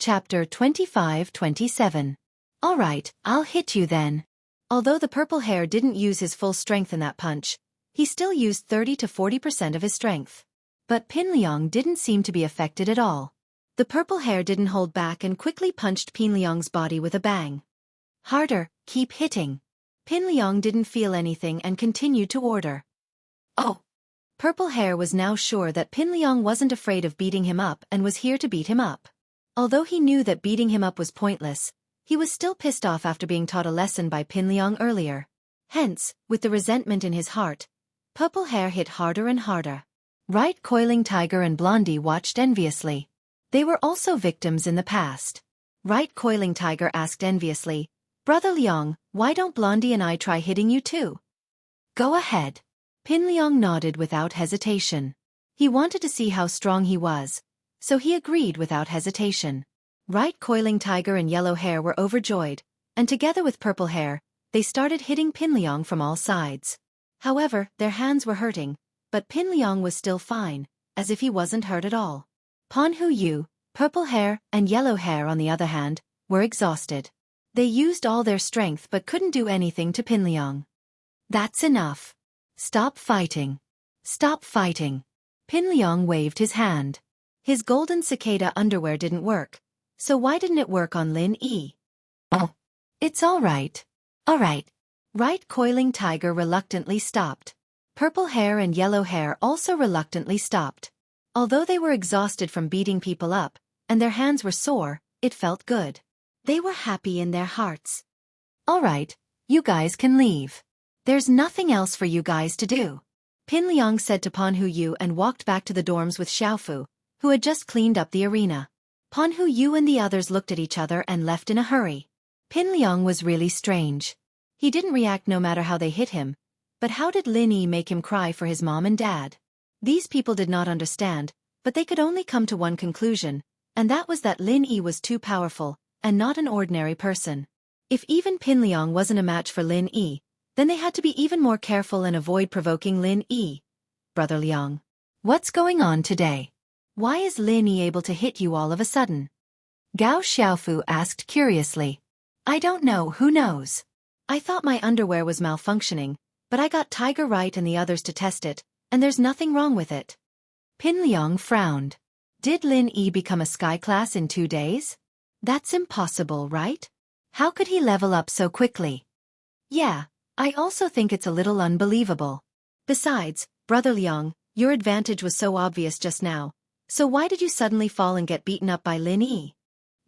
Chapter 25-27. Alright, I'll hit you then. Although the purple hair didn't use his full strength in that punch, he still used 30 to 40% of his strength. But Pinliang didn't seem to be affected at all. The purple hair didn't hold back and quickly punched Pinliang's body with a bang. Harder, keep hitting. Pinliang didn't feel anything and continued to order. Oh! Purple hair was now sure that Pinliang wasn't afraid of beating him up and was here to beat him up. Although he knew that beating him up was pointless, he was still pissed off after being taught a lesson by Pinliang earlier. Hence, with the resentment in his heart, purple hair hit harder and harder. Right Coiling Tiger and Blondie watched enviously. They were also victims in the past. Right Coiling Tiger asked enviously, "Brother Liang, why don't Blondie and I try hitting you too?" "Go ahead." Pinliang nodded without hesitation. He wanted to see how strong he was, so he agreed without hesitation. Right Coiling Tiger and Yellow Hair were overjoyed, and together with Purple Hair, they started hitting Pinliang from all sides. However, their hands were hurting, but Pinliang was still fine, as if he wasn't hurt at all. Ponhu Yu, Purple Hair, and Yellow Hair on the other hand, were exhausted. They used all their strength but couldn't do anything to Pinliang. "That's enough. Stop fighting. Stop fighting." Pinliang waved his hand. His golden cicada underwear didn't work, so why didn't it work on Lin Yi? "Oh, it's all right. All right." Right Coiling Tiger reluctantly stopped. Purple Hair and Yellow Hair also reluctantly stopped. Although they were exhausted from beating people up, and their hands were sore, it felt good. They were happy in their hearts. "All right, you guys can leave. There's nothing else for you guys to do," Pinliang said to Ponhu Yu and walked back to the dorms with Xiaofu, who had just cleaned up the arena. Ponhu Yu and the others looked at each other and left in a hurry. Pinliang was really strange. He didn't react no matter how they hit him, but how did Lin Yi make him cry for his mom and dad? These people did not understand, but they could only come to one conclusion, and that was that Lin Yi was too powerful, and not an ordinary person. If even Pinliang wasn't a match for Lin Yi, then they had to be even more careful and avoid provoking Lin Yi. "Brother Liang, what's going on today? Why is Lin Yi able to hit you all of a sudden?" Gao Xiaofu asked curiously. "I don't know, who knows? I thought my underwear was malfunctioning, but I got Tiger Right and the others to test it, and there's nothing wrong with it." Pinliang frowned. Did Lin Yi become a sky class in 2 days? That's impossible, right? How could he level up so quickly? Yeah, I also think it's a little unbelievable. Besides, Brother Liang, your advantage was so obvious just now, so why did you suddenly fall and get beaten up by Lin Yi?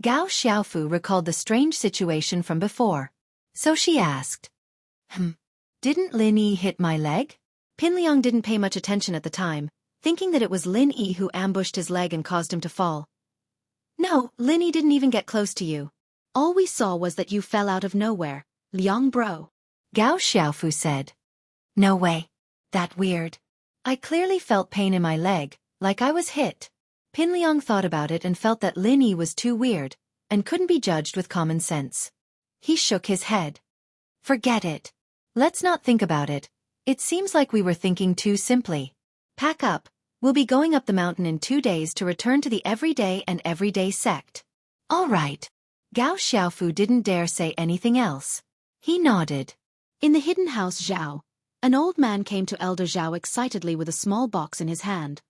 Gao Xiaofu recalled the strange situation from before. So she asked. Didn't Lin Yi hit my leg?" Pinliang didn't pay much attention at the time, thinking that it was Lin Yi who ambushed his leg and caused him to fall. "No, Lin Yi didn't even get close to you. All we saw was that you fell out of nowhere, Liang bro," Gao Xiaofu said. "No way. That weird. I clearly felt pain in my leg, like I was hit." Pinliang thought about it and felt that Lin Yi was too weird, and couldn't be judged with common sense. He shook his head. "Forget it. Let's not think about it. It seems like we were thinking too simply. Pack up, we'll be going up the mountain in 2 days to return to the everyday and everyday sect." "All right." Gao Xiaofu didn't dare say anything else. He nodded. In the hidden house Zhao, an old man came to Elder Zhao excitedly with a small box in his hand.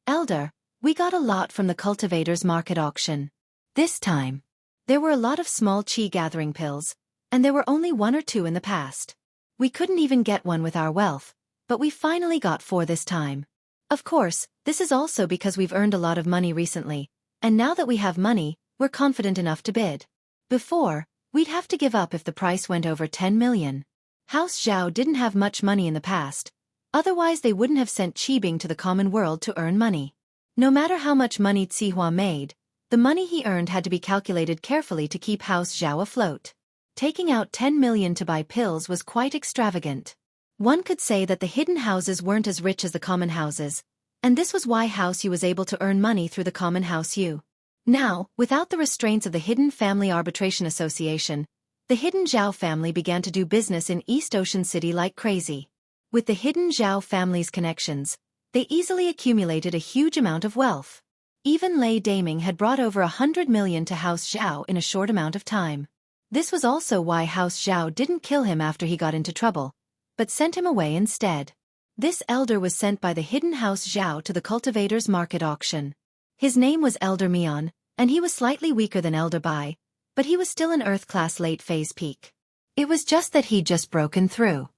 "Elder, we got a lot from the cultivator's market auction. This time, there were a lot of small chi gathering pills, and there were only 1 or 2 in the past. We couldn't even get one with our wealth, but we finally got 4 this time. Of course, this is also because we've earned a lot of money recently, and now that we have money, we're confident enough to bid. Before, we'd have to give up if the price went over 10 million. House Zhao didn't have much money in the past, otherwise they wouldn't have sent Qibing to the common world to earn money. No matter how much money Cihua made, the money he earned had to be calculated carefully to keep House Zhao afloat. Taking out 10 million to buy pills was quite extravagant. One could say that the hidden houses weren't as rich as the common houses, and this was why House Yu was able to earn money through the common House Yu. Now, without the restraints of the Hidden Family Arbitration Association, the Hidden Zhao family began to do business in East Ocean City like crazy. With the Hidden Zhao family's connections, they easily accumulated a huge amount of wealth. Even Lei Daming had brought over 100 million to House Zhao in a short amount of time. This was also why House Zhao didn't kill him after he got into trouble, but sent him away instead. This elder was sent by the hidden House Zhao to the cultivator's market auction. His name was Elder Mian, and he was slightly weaker than Elder Bai, but he was still an Earth-class late-phase peak. It was just that he'd just broken through.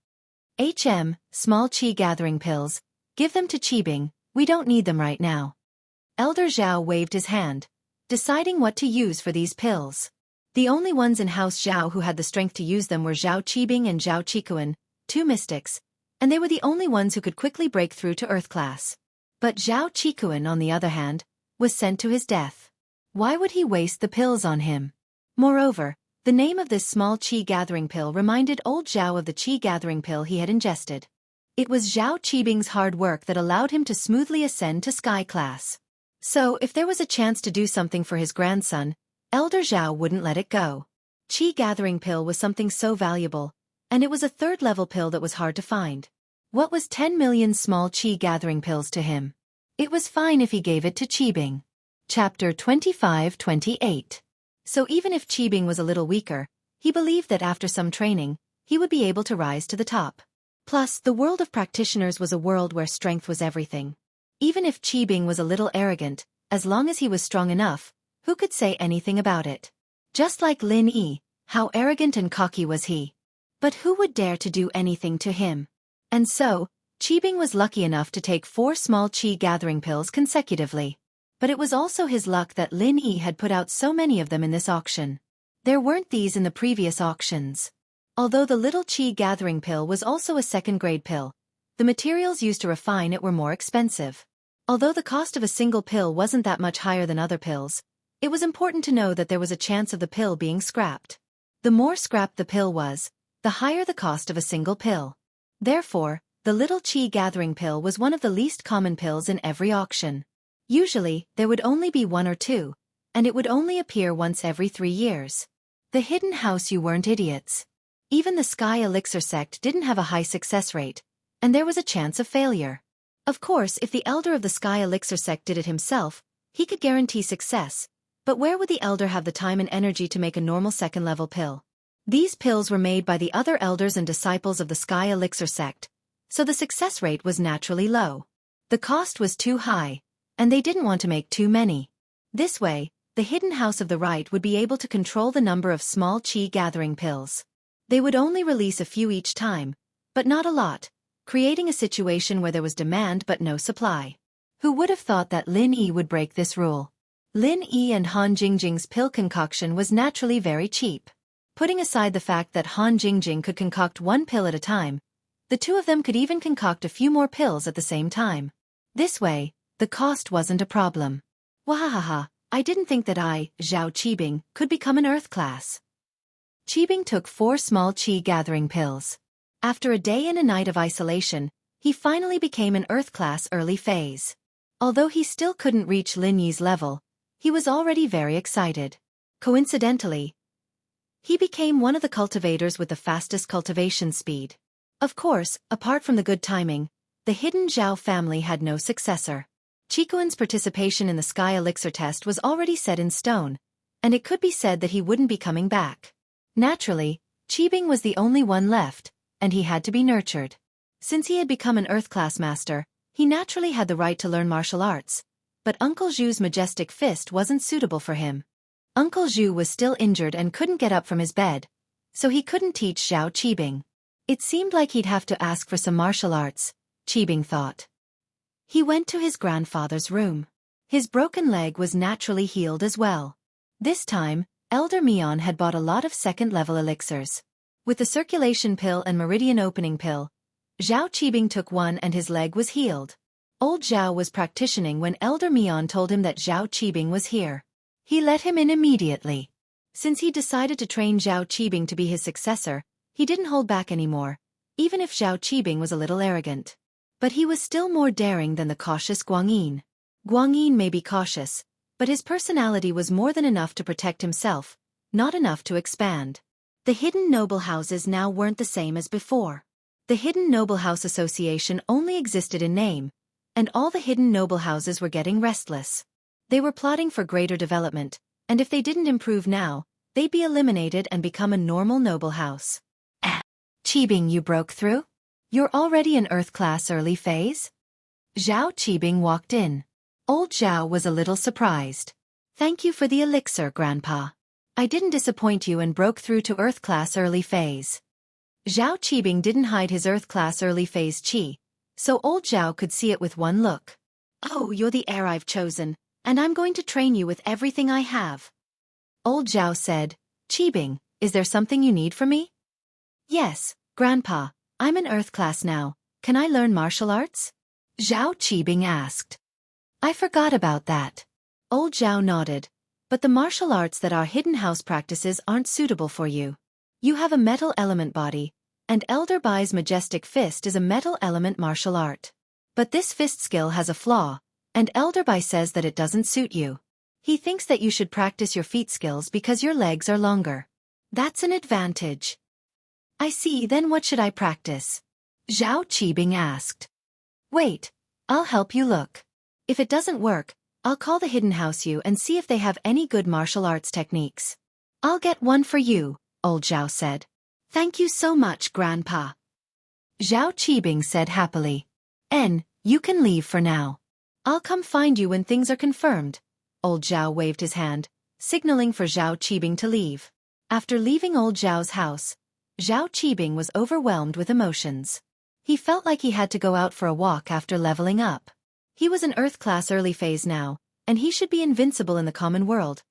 Small qi gathering pills. Give them to Qibing, we don't need them right now. Elder Zhao waved his hand, deciding what to use for these pills. The only ones in House Zhao who had the strength to use them were Zhao Qibing and Zhao Qikuan, two mystics, and they were the only ones who could quickly break through to Earth class. But Zhao Qikuan, on the other hand, was sent to his death. Why would he waste the pills on him? Moreover, the name of this small qi gathering pill reminded old Zhao of the qi gathering pill he had ingested. It was Zhao Qibing's hard work that allowed him to smoothly ascend to sky class. So, if there was a chance to do something for his grandson, Elder Zhao wouldn't let it go. Qi gathering pill was something so valuable, and it was a third-level pill that was hard to find. What was 10 million small qi gathering pills to him? It was fine if he gave it to Qibing. Chapter 25-28. So even if Qibing was a little weaker, he believed that after some training, he would be able to rise to the top. Plus, the world of practitioners was a world where strength was everything. Even if Qibing was a little arrogant, as long as he was strong enough, who could say anything about it? Just like Lin Yi, how arrogant and cocky was he? But who would dare to do anything to him? And so, Qibing was lucky enough to take 4 small qi gathering pills consecutively. But it was also his luck that Lin Yi had put out so many of them in this auction. There weren't these in the previous auctions. Although the little qi gathering pill was also a second-grade pill, the materials used to refine it were more expensive. Although the cost of a single pill wasn't that much higher than other pills, it was important to know that there was a chance of the pill being scrapped. The more scrapped the pill was, the higher the cost of a single pill. Therefore, the little qi gathering pill was one of the least common pills in every auction. Usually, there would only be 1 or 2, and it would only appear once every 3 years. The hidden house, you weren't idiots. Even the Sky Elixir sect didn't have a high success rate, and there was a chance of failure. Of course, if the elder of the Sky Elixir sect did it himself, he could guarantee success, but where would the elder have the time and energy to make a normal second-level pill? These pills were made by the other elders and disciples of the Sky Elixir sect, so the success rate was naturally low. The cost was too high, and they didn't want to make too many. This way, the hidden house of the right would be able to control the number of small qi gathering pills. They would only release a few each time, but not a lot, creating a situation where there was demand but no supply. Who would have thought that Lin Yi would break this rule? Lin Yi and Han Jingjing's pill concoction was naturally very cheap. Putting aside the fact that Han Jingjing could concoct 1 pill at a time, the two of them could even concoct a few more pills at the same time. This way, the cost wasn't a problem. Wahahaha, I didn't think that I, Zhao Qibing, could become an Earth class. Qibing took 4 small qi gathering pills. After a day and a night of isolation, he finally became an Earth class early phase. Although he still couldn't reach Lin Yi's level, he was already very excited. Coincidentally, he became one of the cultivators with the fastest cultivation speed. Of course, apart from the good timing, the hidden Zhao family had no successor. Qikuan's participation in the Sky Elixir test was already set in stone, and it could be said that he wouldn't be coming back. Naturally, Qibing was the only one left, and he had to be nurtured. Since he had become an Earth class master, he naturally had the right to learn martial arts, but Uncle Zhu's majestic fist wasn't suitable for him. Uncle Zhu was still injured and couldn't get up from his bed, so he couldn't teach Zhao Qibing. It seemed like he'd have to ask for some martial arts, Qibing thought. He went to his grandfather's room. His broken leg was naturally healed as well. This time, Elder Mian had bought a lot of second-level elixirs. With the circulation pill and meridian opening pill, Zhao Qibing took one and his leg was healed. Old Zhao was practicing when Elder Mian told him that Zhao Qibing was here. He let him in immediately. Since he decided to train Zhao Qibing to be his successor, he didn't hold back anymore, even if Zhao Qibing was a little arrogant. But he was still more daring than the cautious Guangyin. Guangyin may be cautious, but his personality was more than enough to protect himself, not enough to expand. The hidden noble houses now weren't the same as before. The Hidden Noble House Association only existed in name, and all the hidden noble houses were getting restless. They were plotting for greater development, and if they didn't improve now, they'd be eliminated and become a normal noble house. Qibing, you broke through? You're already in Earth class early phase? Zhao Qibing walked in. Old Zhao was a little surprised. Thank you for the elixir, Grandpa. I didn't disappoint you and broke through to Earth class early phase. Zhao Qibing didn't hide his Earth class early phase qi, so old Zhao could see it with one look. Oh, you're the heir I've chosen, and I'm going to train you with everything I have. Old Zhao said, Qibing, is there something you need from me? Yes, Grandpa, I'm in Earth class now. Can I learn martial arts? Zhao Qibing asked. I forgot about that. Old Zhao nodded. But the martial arts that our hidden house practices aren't suitable for you. You have a metal element body, and Elder Bai's majestic fist is a metal element martial art. But this fist skill has a flaw, and Elder Bai says that it doesn't suit you. He thinks that you should practice your feet skills because your legs are longer. That's an advantage. I see, then what should I practice? Zhao Qibing asked. Wait, I'll help you look. If it doesn't work, I'll call the hidden house you and see if they have any good martial arts techniques. I'll get one for you, old Zhao said. Thank you so much, Grandpa. Zhao Qibing said happily. You can leave for now. I'll come find you when things are confirmed. Old Zhao waved his hand, signaling for Zhao Qibing to leave. After leaving old Zhao's house, Zhao Qibing was overwhelmed with emotions. He felt like he had to go out for a walk after leveling up. He was in Earth class early phase now, and he should be invincible in the common world.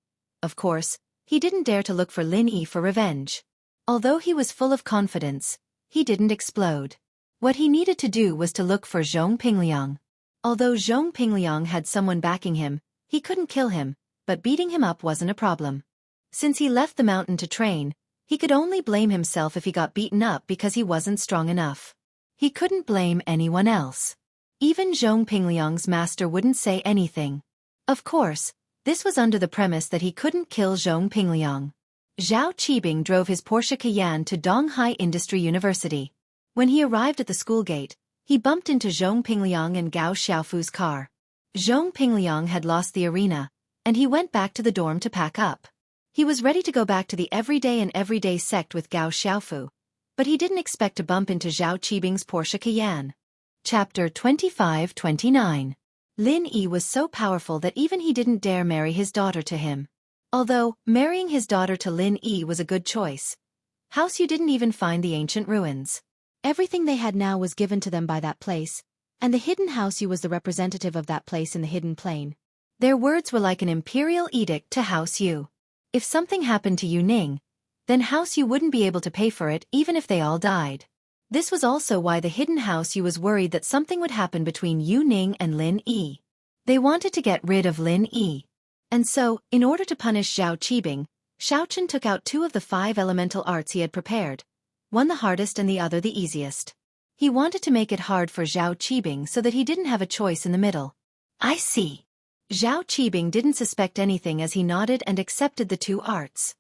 Of course, he didn't dare to look for Lin Yi for revenge. Although he was full of confidence, he didn't explode. What he needed to do was to look for Zhong Pingliang. Although Zhong Pingliang had someone backing him, he couldn't kill him, but beating him up wasn't a problem. Since he left the mountain to train, he could only blame himself if he got beaten up because he wasn't strong enough. He couldn't blame anyone else. Even Zhong Pingliang's master wouldn't say anything. Of course, this was under the premise that he couldn't kill Zhong Pingliang. Zhao Qibing drove his Porsche Cayenne to Donghai Industry University. When he arrived at the school gate, he bumped into Zhong Pingliang and Gao Xiaofu's car. Zhong Pingliang had lost the arena, and he went back to the dorm to pack up. He was ready to go back to the everyday sect with Gao Xiaofu, but he didn't expect to bump into Zhao Qibing's Porsche Cayenne. Chapter 25-29. Lin Yi was so powerful that even he didn't dare marry his daughter to him. Although, marrying his daughter to Lin Yi was a good choice. House Yu didn't even find the ancient ruins. Everything they had now was given to them by that place, and the hidden House Yu was the representative of that place in the hidden plain. Their words were like an imperial edict to House Yu. If something happened to Yu Ning, then House Yu wouldn't be able to pay for it even if they all died. This was also why the hidden House Yu was worried that something would happen between Yu Ning and Lin Yi. They wanted to get rid of Lin Yi. And so, in order to punish Zhao Qibing, Xiaochen took out 2 of the 5 elemental arts he had prepared, one the hardest and the other the easiest. He wanted to make it hard for Zhao Qibing so that he didn't have a choice in the middle. I see. Zhao Qibing didn't suspect anything as he nodded and accepted the 2 arts.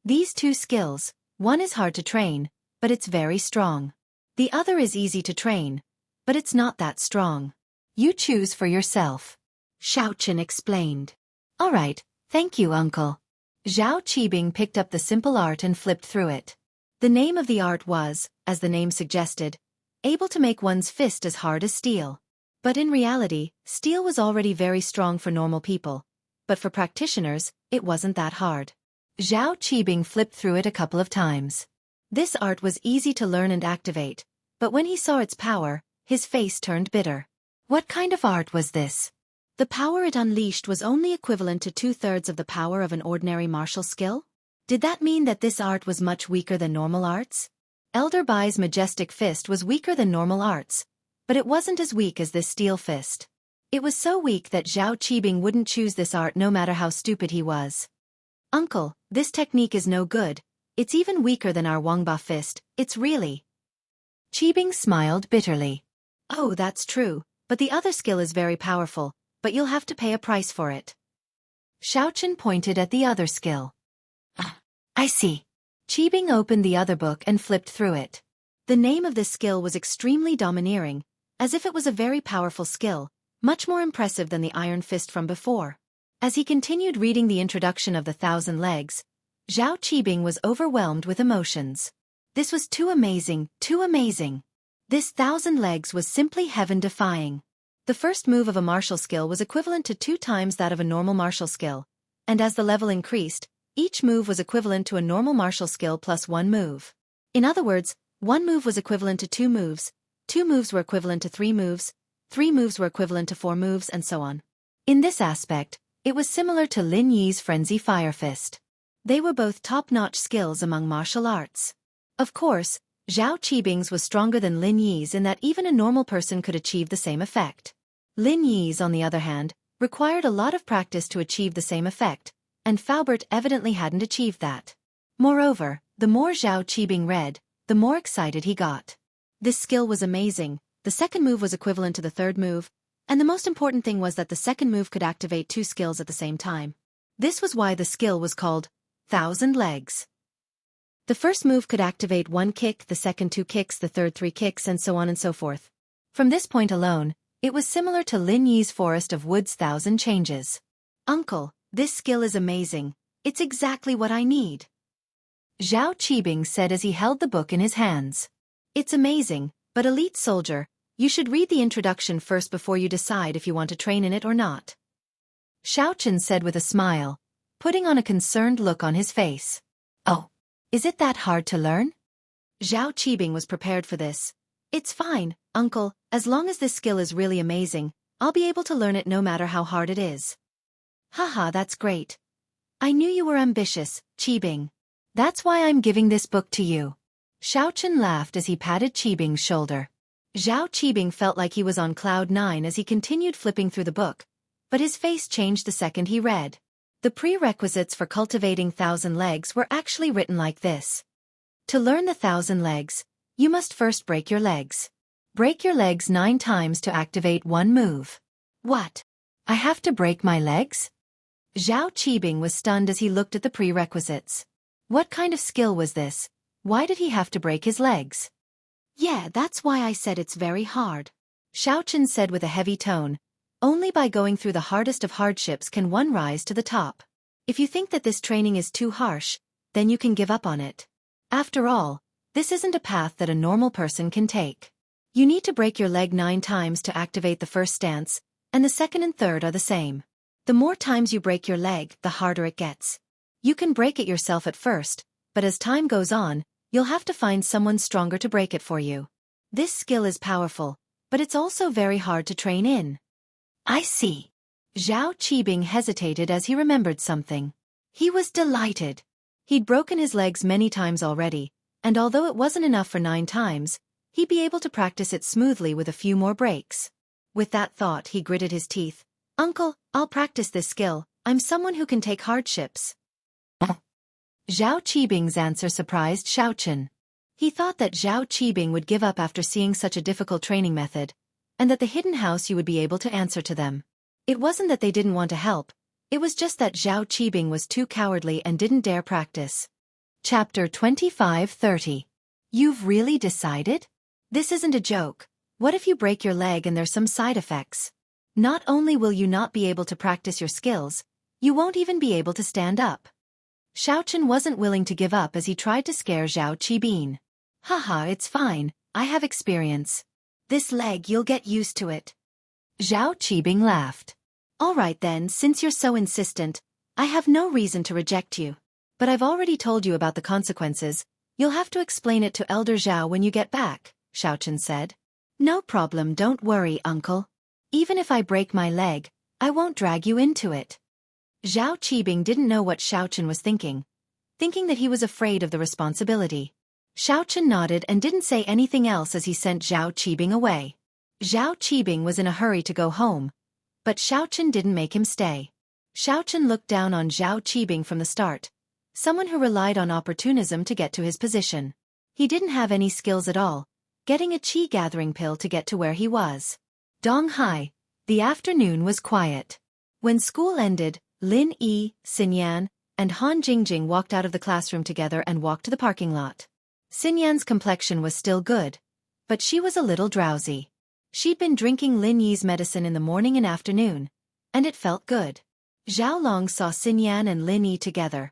These 2 skills, one is hard to train, but it's very strong. The other is easy to train, but it's not that strong. You choose for yourself. Xiaochen explained. All right, thank you, uncle. Zhao Qibing picked up the simple art and flipped through it. The name of the art was, as the name suggested, able to make one's fist as hard as steel. But in reality, steel was already very strong for normal people, but for practitioners, it wasn't that hard. Zhao Qibing flipped through it a couple of times. This art was easy to learn and activate, but when he saw its power, his face turned bitter. What kind of art was this? The power it unleashed was only equivalent to 2/3 of the power of an ordinary martial skill? Did that mean that this art was much weaker than normal arts? Elder Bai's majestic fist was weaker than normal arts, but it wasn't as weak as this steel fist. It was so weak that Zhao Qibing wouldn't choose this art no matter how stupid he was. Uncle, this technique is no good. It's even weaker than our Wangba fist, it's really. Qibing smiled bitterly. Oh, that's true, but the other skill is very powerful, but you'll have to pay a price for it. Xiaochen pointed at the other skill. I see. Qibing opened the other book and flipped through it. The name of this skill was extremely domineering, as if it was a very powerful skill, much more impressive than the iron fist from before. As he continued reading the introduction of the Thousand Legs, Zhao Qibing was overwhelmed with emotions. This was too amazing, too amazing. This 1,000 legs was simply heaven-defying. The first move of a martial skill was equivalent to 2 times that of a normal martial skill, and as the level increased, each move was equivalent to a normal martial skill plus 1 move. In other words, 1 move was equivalent to 2 moves, 2 moves were equivalent to 3 moves, 3 moves were equivalent to 4 moves, and so on. In this aspect, it was similar to Lin Yi's Frenzy Fire Fist. They were both top-notch skills among martial arts. Of course, Zhao Qibing's was stronger than Lin Yi's in that even a normal person could achieve the same effect. Lin Yi's, on the other hand, required a lot of practice to achieve the same effect, and Faubert evidently hadn't achieved that. Moreover, the more Zhao Qibing read, the more excited he got. This skill was amazing, the second move was equivalent to the third move, and the most important thing was that the second move could activate 2 skills at the same time. This was why the skill was called 1,000 Legs. The first move could activate 1 kick, the second 2 kicks, the third 3 kicks, and so on and so forth. From this point alone, it was similar to Lin Yi's Forest of Wood's 1,000 Changes. Uncle, this skill is amazing. It's exactly what I need. Zhao Qibing said as he held the book in his hands. It's amazing, but elite soldier, you should read the introduction first before you decide if you want to train in it or not. Xiaochen said with a smile, putting on a concerned look on his face. Oh, is it that hard to learn? Zhao Qibing was prepared for this. It's fine, uncle, as long as this skill is really amazing, I'll be able to learn it no matter how hard it is. Haha, that's great. I knew you were ambitious, Qibing. That's why I'm giving this book to you. Xiaochen laughed as he patted Qibing's shoulder. Zhao Qibing felt like he was on cloud 9 as he continued flipping through the book, but his face changed the second he read. The prerequisites for cultivating 1,000 legs were actually written like this. To learn the 1,000 legs, you must first break your legs. Break your legs 9 times to activate 1 move. What? I have to break my legs? Zhao Qibing was stunned as he looked at the prerequisites. What kind of skill was this? Why did he have to break his legs? Yeah, that's why I said it's very hard. Xiaochen said with a heavy tone. Only by going through the hardest of hardships can one rise to the top. If you think that this training is too harsh, then you can give up on it. After all, this isn't a path that a normal person can take. You need to break your leg 9 times to activate the first stance, and the second and third are the same. The more times you break your leg, the harder it gets. You can break it yourself at first, but as time goes on, you'll have to find someone stronger to break it for you. This skill is powerful, but it's also very hard to train in. I see. Zhao Qibing hesitated as he remembered something. He was delighted. He'd broken his legs many times already, and although it wasn't enough for 9 times, he'd be able to practice it smoothly with a few more breaks. With that thought, he gritted his teeth. Uncle, I'll practice this skill. I'm someone who can take hardships. Zhao Qibing's answer surprised Xiaochen. He thought that Zhao Qibing would give up after seeing such a difficult training method, and that the hidden house you would be able to answer to them. It wasn't that they didn't want to help, it was just that Zhao Qibing was too cowardly and didn't dare practice. Chapter 25:30. You've really decided? This isn't a joke. What if you break your leg and there's some side effects? Not only will you not be able to practice your skills, you won't even be able to stand up. Xiaochen wasn't willing to give up as he tried to scare Zhao Qibing. Haha, it's fine, I have experience. This leg, you'll get used to it. Zhao Qibing laughed. All right then, since you're so insistent, I have no reason to reject you. But I've already told you about the consequences. You'll have to explain it to Elder Zhao when you get back, Xiaochen said. No problem, don't worry, uncle. Even if I break my leg, I won't drag you into it. Zhao Qibing didn't know what Xiaochen was thinking that he was afraid of the responsibility. Xiaochen nodded and didn't say anything else as he sent Zhao Qibing away. Zhao Qibing was in a hurry to go home, but Xiaochen didn't make him stay. Xiaochen looked down on Zhao Qibing from the start, someone who relied on opportunism to get to his position. He didn't have any skills at all, getting a qi gathering pill to get to where he was. Donghai. The afternoon was quiet. When school ended, Lin Yi, Xinyan, and Han Jingjing walked out of the classroom together and walked to the parking lot. Xinyan's complexion was still good, but she was a little drowsy. She'd been drinking Lin Yi's medicine in the morning and afternoon, and it felt good. Zhao Long saw Xinyan and Lin Yi together,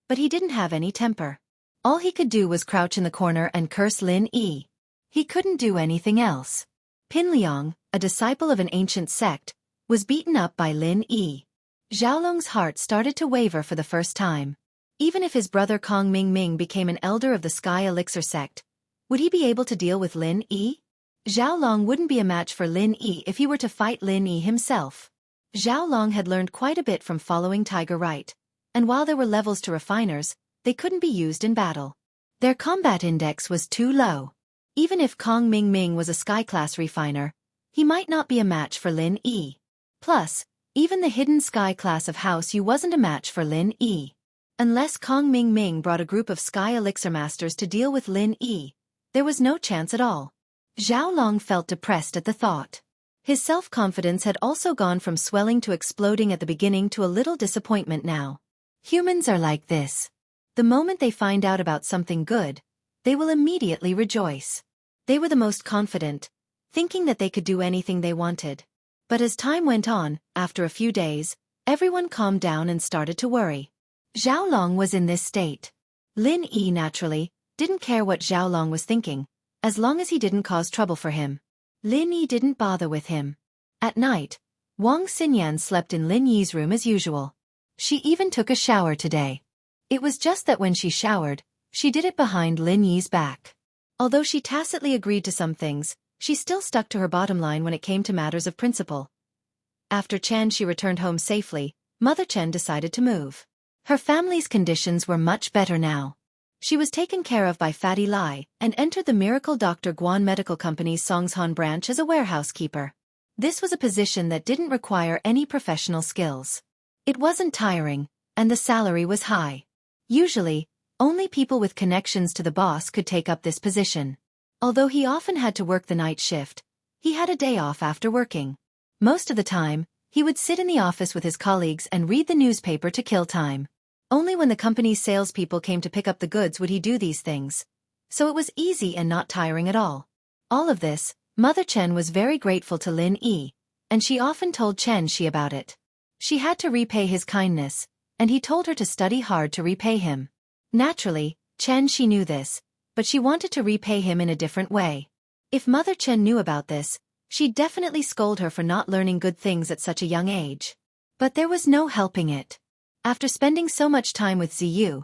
but he didn't have any temper. All he could do was crouch in the corner and curse Lin Yi. He couldn't do anything else. Pin Liang, a disciple of an ancient sect, was beaten up by Lin Yi. Xiaolong's heart started to waver for the first time. Even if his brother Kong Mingming became an elder of the Sky Elixir sect, would he be able to deal with Lin Yi? Xiaolong wouldn't be a match for Lin Yi if he were to fight Lin Yi himself. Xiaolong had learned quite a bit from following Tiger Right, and while there were levels to refiners, they couldn't be used in battle. Their combat index was too low. Even if Kong Mingming was a sky-class refiner, he might not be a match for Lin Yi. Plus, even the hidden sky class of House Yu wasn't a match for Lin Yi. Unless Kong Mingming brought a group of Sky Elixir Masters to deal with Lin Yi, there was no chance at all. Zhao Long felt depressed at the thought. His self-confidence had also gone from swelling to exploding at the beginning to a little disappointment now. Humans are like this. The moment they find out about something good, they will immediately rejoice. They were the most confident, thinking that they could do anything they wanted. But as time went on, after a few days, everyone calmed down and started to worry. Zhao Long was in this state. Lin Yi naturally didn't care what Zhao Long was thinking, as long as he didn't cause trouble for him. Lin Yi didn't bother with him. At night, Wang Xinyan slept in Lin Yi's room as usual. She even took a shower today. It was just that when she showered, she did it behind Lin Yi's back. Although she tacitly agreed to some things, she still stuck to her bottom line when it came to matters of principle. After Xianxia returned home safely, Mother Chen decided to move. Her family's conditions were much better now. She was taken care of by Fatty Lai and entered the Miracle Dr. Guan Medical Company's Songshan branch as a warehouse keeper. This was a position that didn't require any professional skills. It wasn't tiring, and the salary was high. Usually, only people with connections to the boss could take up this position. Although he often had to work the night shift, he had a day off after working. Most of the time, he would sit in the office with his colleagues and read the newspaper to kill time. Only when the company's salespeople came to pick up the goods would he do these things. So it was easy and not tiring at all. All of this, Mother Chen was very grateful to Lin Yi, and she often told Xianxia about it. She had to repay his kindness, and he told her to study hard to repay him. Naturally, Xianxia knew this, but she wanted to repay him in a different way. If Mother Chen knew about this, she'd definitely scold her for not learning good things at such a young age. But there was no helping it. After spending so much time with Ziyu,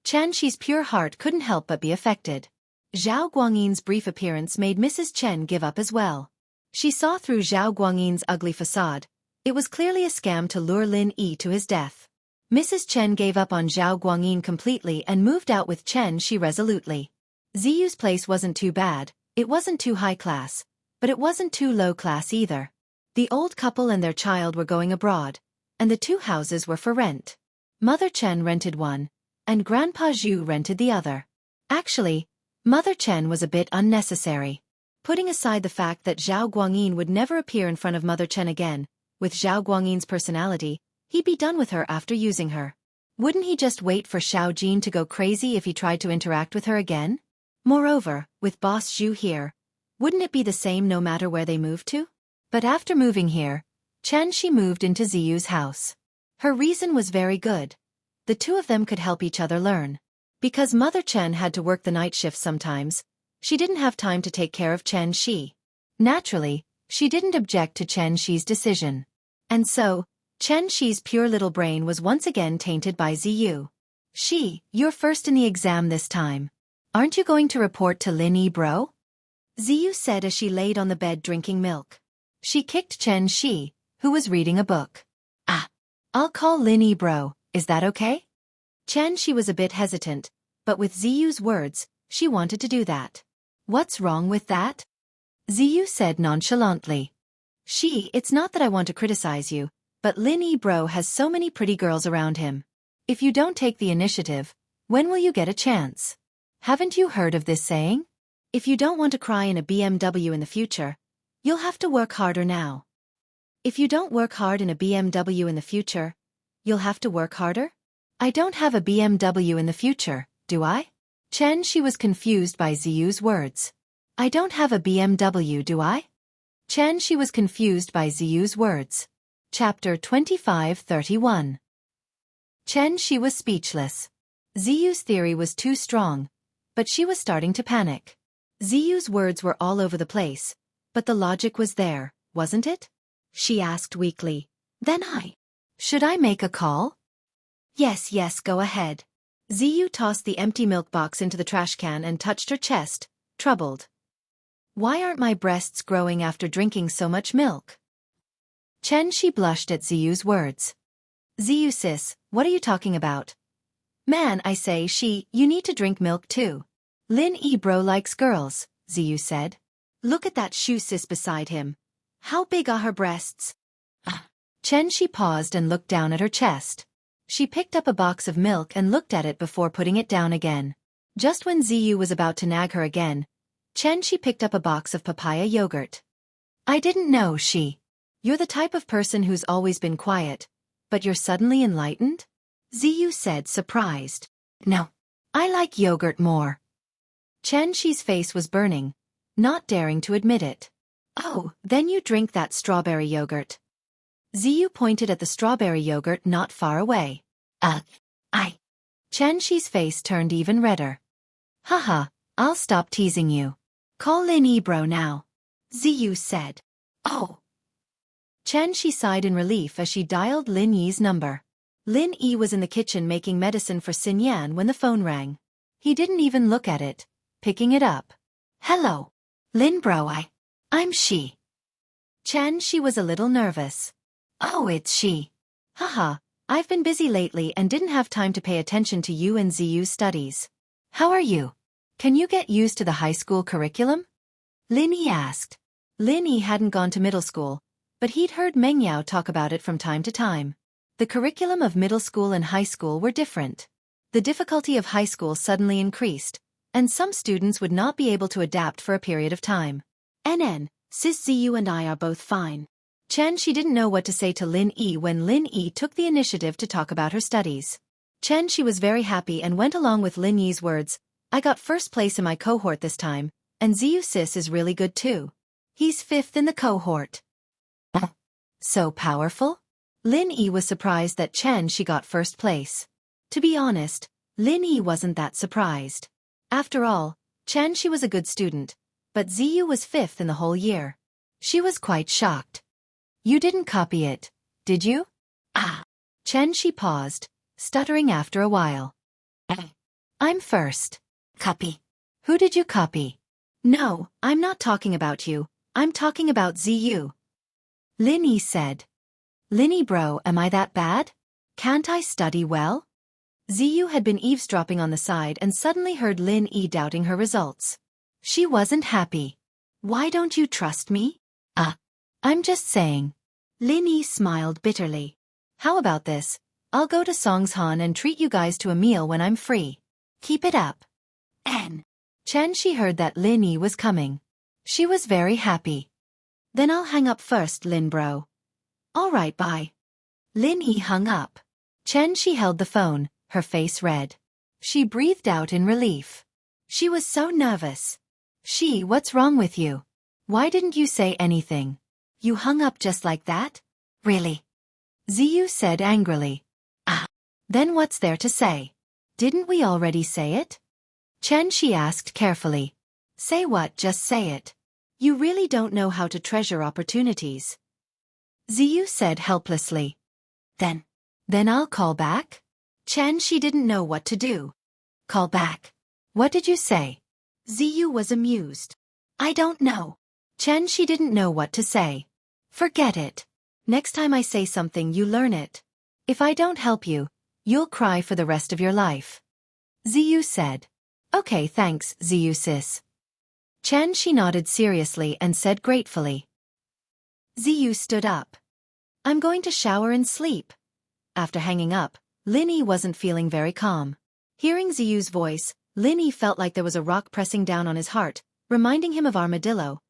Xianxi's pure heart couldn't help but be affected. Zhao Guangyin's brief appearance made Mrs. Chen give up as well. She saw through Zhao Guangyin's ugly facade. It was clearly a scam to lure Lin Yi to his death. Mrs. Chen gave up on Zhao Guangyin completely and moved out with Xianxia resolutely. Ziyu's place wasn't too bad, it wasn't too high class, but it wasn't too low class either. The old couple and their child were going abroad, and the two houses were for rent. Mother Chen rented one, and Grandpa Zhu rented the other. Actually, Mother Chen was a bit unnecessary. Putting aside the fact that Zhao Guangyin would never appear in front of Mother Chen again, with Zhao Guangyin's personality, he'd be done with her after using her. Wouldn't he just wait for Xiao Jin to go crazy if he tried to interact with her again? Moreover, with Boss Zhu here, wouldn't it be the same no matter where they moved to? But after moving here, Xianxia moved into Ziyu's house. Her reason was very good. The two of them could help each other learn. Because Mother Chen had to work the night shift sometimes, she didn't have time to take care of Xianxia. Naturally, she didn't object to Xianxia's decision. And so, Xianxia's pure little brain was once again tainted by Ziyu. You're first in the exam this time. Aren't you going to report to Lin Yi, bro? Ziyu said as she laid on the bed drinking milk. She kicked Xianxia, who was reading a book. I'll call Lin Yi bro, is that okay? Xianxia was a bit hesitant, but with Ziyu's words, she wanted to do that. What's wrong with that? Ziyu said nonchalantly. It's not that I want to criticize you, but Lin Yi bro has so many pretty girls around him. If you don't take the initiative, when will you get a chance? Haven't you heard of this saying? If you don't want to cry in a BMW in the future, you'll have to work harder now. If you don't work hard in a BMW in the future, you'll have to work harder? I don't have a BMW in the future, do I? Xianxia was confused by Ziyu's words. I don't have a BMW, do I? Xianxia was confused by Ziyu's words. Chapter 25:31. She was speechless. Ziyu's theory was too strong, but she was starting to panic. Ziyu's words were all over the place, but the logic was there, wasn't it? She asked weakly. Then should I make a call? Yes, go ahead. Ziyu tossed the empty milk box into the trash can and touched her chest, troubled. Why aren't my breasts growing after drinking so much milk? She blushed at Ziyu's words. Ziyu sis, what are you talking about? Man, I say you need to drink milk too. Lin Yi bro likes girls, Ziyu said. Look at that shoe sis beside him. How big are her breasts? She paused and looked down at her chest. She picked up a box of milk and looked at it before putting it down again. Just when Ziyu was about to nag her again, she picked up a box of papaya yogurt. I didn't know You're the type of person who's always been quiet, but you're suddenly enlightened? Ziyu said, surprised. No, I like yogurt more. Shi's face was burning, not daring to admit it. Oh, then you drink that strawberry yogurt. Ziyu pointed at the strawberry yogurt not far away. Shi's face turned even redder. Haha, I'll stop teasing you. Call Lin Yi bro now. Ziyu said. Oh. Shi sighed in relief as she dialed Lin Yi's number. Lin Yi was in the kitchen making medicine for Xinyan when the phone rang. He didn't even look at it, picking it up. Hello. Lin bro, I'm Shi was a little nervous. Oh, it's Shi. Haha, I've been busy lately and didn't have time to pay attention to you and Ziyu's studies. How are you? Can you get used to the high school curriculum? Lin Yi asked. Lin Yi hadn't gone to middle school, but he'd heard Meng Yao talk about it from time to time. The curriculum of middle school and high school were different. The difficulty of high school suddenly increased, and some students would not be able to adapt for a period of time. Sis Ziyu and I are both fine. She didn't know what to say to Lin Yi when Lin Yi took the initiative to talk about her studies. She was very happy and went along with Lin Yi's words. I got first place in my cohort this time, and Ziyu sis is really good too. He's 5th in the cohort. So powerful? Lin Yi was surprised that she got first place. To be honest, Lin Yi wasn't that surprised. After all, she was a good student, but Ziyu was 5th in the whole year. She was quite shocked. You didn't copy it, did you? She paused, stuttering after a while. I'm first. Copy. Who did you copy? No, I'm not talking about you, I'm talking about Ziyu. Lin Yi said. Lin Yi bro, am I that bad? Can't I study well? Ziyu had been eavesdropping on the side and suddenly heard Lin Yi doubting her results. She wasn't happy. Why don't you trust me? I'm just saying. Lin Yi smiled bitterly. How about this? I'll go to Songshan and treat you guys to a meal when I'm free. Keep it up. She heard that Lin Yi was coming. She was very happy. Then I'll hang up first, Lin bro. Alright, bye. Lin Yi hung up. She held the phone, her face red. She breathed out in relief. She was so nervous. What's wrong with you? Why didn't you say anything? You hung up just like that? Really? Ziyu said angrily. Then what's there to say? Didn't we already say it? She asked carefully. Say what? Just say it. You really don't know how to treasure opportunities. Ziyu said helplessly. Then I'll call back? She didn't know what to do. Call back. What did you say? Ziyu was amused. I don't know. She didn't know what to say. Forget it. Next time I say something you learn it. If I don't help you, you'll cry for the rest of your life. Ziyu said. Okay, thanks, Ziyu sis. She nodded seriously and said gratefully. Ziyu stood up. I'm going to shower and sleep. After hanging up, Lin Yi wasn't feeling very calm. Hearing Ziyu's voice, Lin Yi felt like there was a rock pressing down on his heart, reminding him of Armadillo.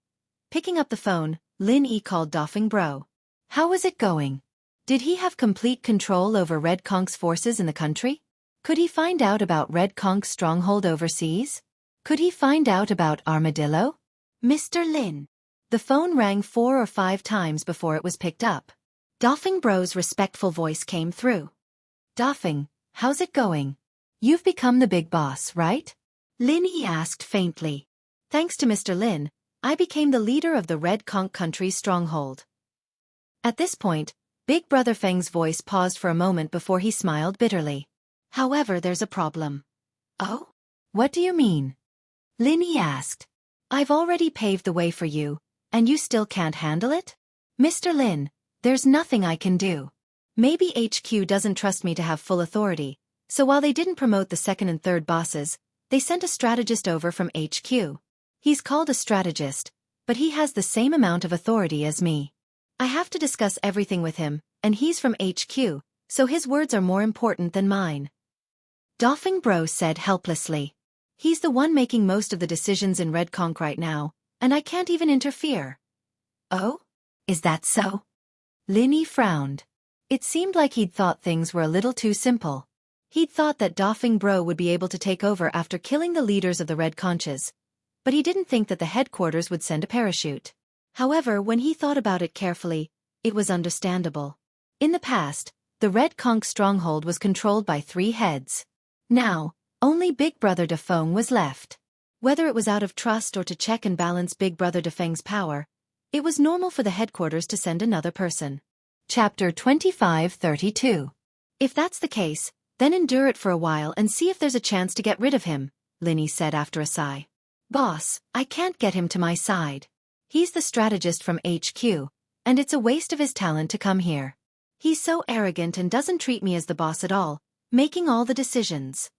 Picking up the phone, Lin Yi called Dofeng Bro. How was it going? Did he have complete control over Red Konk's forces in the country? Could he find out about Red Konk's stronghold overseas? Could he find out about Armadillo? Mr. Lin. The phone rang 4 or 5 times before it was picked up. Doffing Bro's respectful voice came through. Doffing, how's it going? You've become the big boss, right? Lin Yi asked faintly. Thanks to Mr. Lin, I became the leader of the Red Conch Country's stronghold. At this point, Big Brother Feng's voice paused for a moment before he smiled bitterly. However, there's a problem. Oh? What do you mean? Lin Yi asked. I've already paved the way for you, and you still can't handle it? Mr. Lin, there's nothing I can do. Maybe HQ doesn't trust me to have full authority, so while they didn't promote the second and third bosses, they sent a strategist over from HQ. He's called a strategist, but he has the same amount of authority as me. I have to discuss everything with him, and he's from HQ, so his words are more important than mine. Doffing Bro said helplessly. He's the one making most of the decisions in Red Conch right now, and I can't even interfere. Oh? Is that so? Lin Yi frowned. It seemed like he'd thought things were a little too simple. He'd thought that Doffing Bro would be able to take over after killing the leaders of the Red Conches, but he didn't think that the headquarters would send a parachute. However, when he thought about it carefully, it was understandable. In the past, the Red Conch stronghold was controlled by 3 heads. Now, only Big Brother Defeng was left. Whether it was out of trust or to check and balance Big Brother Defeng's power, it was normal for the headquarters to send another person. Chapter 2532. If that's the case, then endure it for a while and see if there's a chance to get rid of him, Lin Yi said after a sigh. Boss, I can't get him to my side. He's the strategist from HQ, and it's a waste of his talent to come here. He's so arrogant and doesn't treat me as the boss at all, making all the decisions.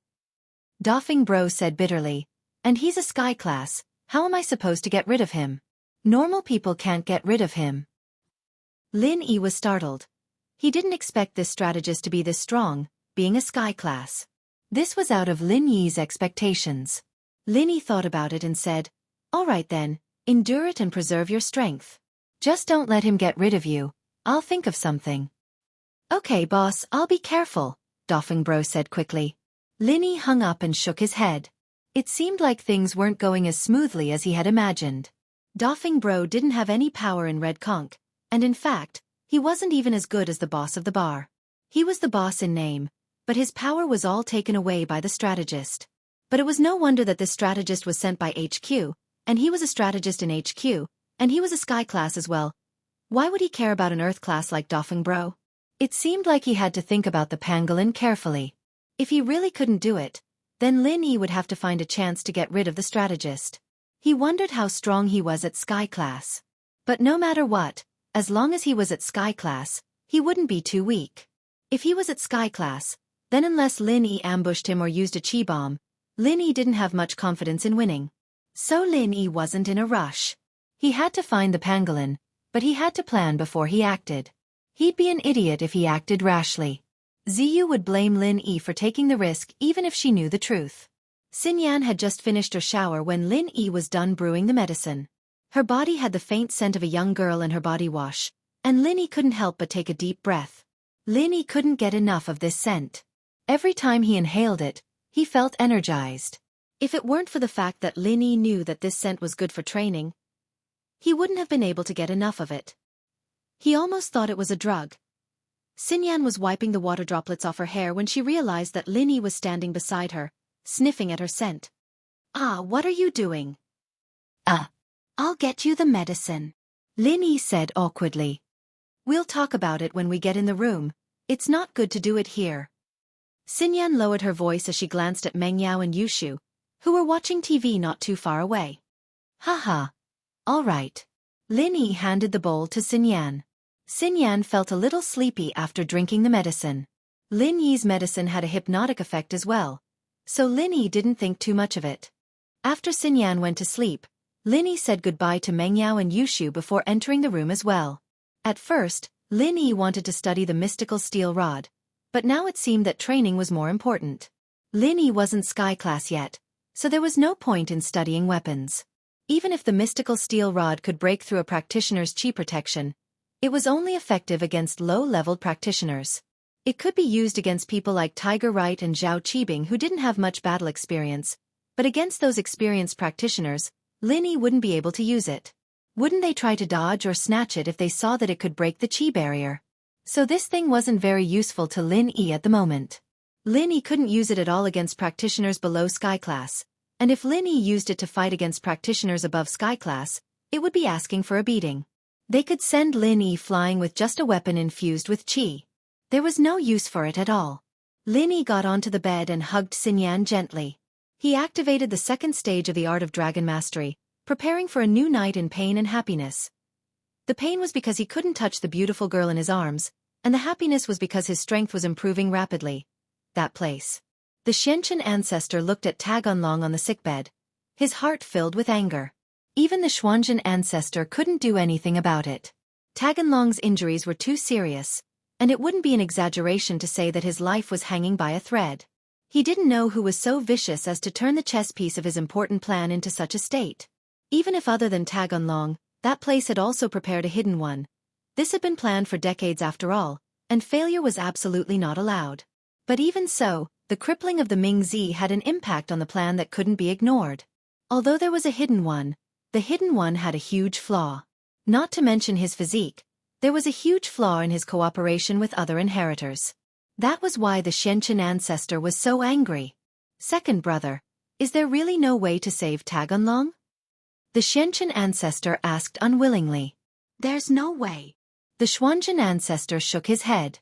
Doffing Bro said bitterly, and he's a sky class, how am I supposed to get rid of him? Normal people can't get rid of him. Lin Yi was startled. He didn't expect this strategist to be this strong, being a sky class. This was out of Lin Yi's expectations. Lin Yi thought about it and said, all right then, endure it and preserve your strength. Just don't let him get rid of you, I'll think of something. Okay boss, I'll be careful, Doffing Bro said quickly. Lin Yi hung up and shook his head. It seemed like things weren't going as smoothly as he had imagined. Doffing Bro didn't have any power in Red Conch, and in fact, he wasn't even as good as the boss of the bar. He was the boss in name, but his power was all taken away by the strategist. But it was no wonder that this strategist was sent by HQ, and he was a strategist in HQ, and he was a sky class as well. Why would he care about an earth class like Doffing Bro? It seemed like he had to think about the pangolin carefully. If he really couldn't do it, then Lin Yi would have to find a chance to get rid of the strategist. He wondered how strong he was at sky class. But no matter what, as long as he was at sky class, he wouldn't be too weak. If he was at sky class, then unless Lin Yi ambushed him or used a chi bomb, Lin Yi didn't have much confidence in winning. So Lin Yi wasn't in a rush. He had to find the pangolin, but he had to plan before he acted. He'd be an idiot if he acted rashly. Ziyu would blame Lin Yi for taking the risk even if she knew the truth. Xinyan had just finished her shower when Lin Yi was done brewing the medicine. Her body had the faint scent of a young girl in her body wash, and Lin Yi couldn't help but take a deep breath. Lin Yi couldn't get enough of this scent. Every time he inhaled it, he felt energized. If it weren't for the fact that Lin Yi knew that this scent was good for training, he wouldn't have been able to get enough of it. He almost thought it was a drug. Xinyan was wiping the water droplets off her hair when she realized that Lin Yi was standing beside her, sniffing at her scent. Ah, what are you doing? I'll get you the medicine, Lin Yi said awkwardly. We'll talk about it when we get in the room. It's not good to do it here. Xinyan lowered her voice as she glanced at Meng Yao and Yushu, who were watching TV not too far away. Haha. All right. Lin Yi handed the bowl to Xinyan. Xinyan felt a little sleepy after drinking the medicine. Lin Yi's medicine had a hypnotic effect as well, so Lin Yi didn't think too much of it. After Xinyan went to sleep, Lin Yi said goodbye to Meng Yao and Yushu before entering the room as well. At first, Lin Yi wanted to study the mystical steel rod, but now it seemed that training was more important. Lin Yi wasn't sky class yet, so there was no point in studying weapons. Even if the mystical steel rod could break through a practitioner's chi protection, it was only effective against low-leveled practitioners. It could be used against people like Tiger Wright and Zhao Qibing who didn't have much battle experience, but against those experienced practitioners, Lin Yi wouldn't be able to use it. Wouldn't they try to dodge or snatch it if they saw that it could break the chi barrier? So this thing wasn't very useful to Lin Yi at the moment. Lin Yi couldn't use it at all against practitioners below sky class, and if Lin Yi used it to fight against practitioners above sky class, it would be asking for a beating. They could send Lin Yi flying with just a weapon infused with qi. There was no use for it at all. Lin Yi got onto the bed and hugged Xinyan gently. He activated the second stage of the art of dragon mastery, preparing for a new night in pain and happiness. The pain was because he couldn't touch the beautiful girl in his arms, and the happiness was because his strength was improving rapidly. That place. The Xianxia ancestor looked at Taganlong on the sickbed, his heart filled with anger. Even the Xuanzhen ancestor couldn't do anything about it. Taganlong's injuries were too serious, and it wouldn't be an exaggeration to say that his life was hanging by a thread. He didn't know who was so vicious as to turn the chess piece of his important plan into such a state. Even if other than Taganlong, that place had also prepared a hidden one. This had been planned for decades after all, and failure was absolutely not allowed. But even so, the crippling of the Mingzi had an impact on the plan that couldn't be ignored. Although there was a hidden one, the hidden one had a huge flaw. Not to mention his physique, there was a huge flaw in his cooperation with other inheritors. That was why the Xianxia ancestor was so angry. Second brother, is there really no way to save Taganlong? The Xianxia ancestor asked unwillingly. There's no way. The Xuanzhen ancestor shook his head.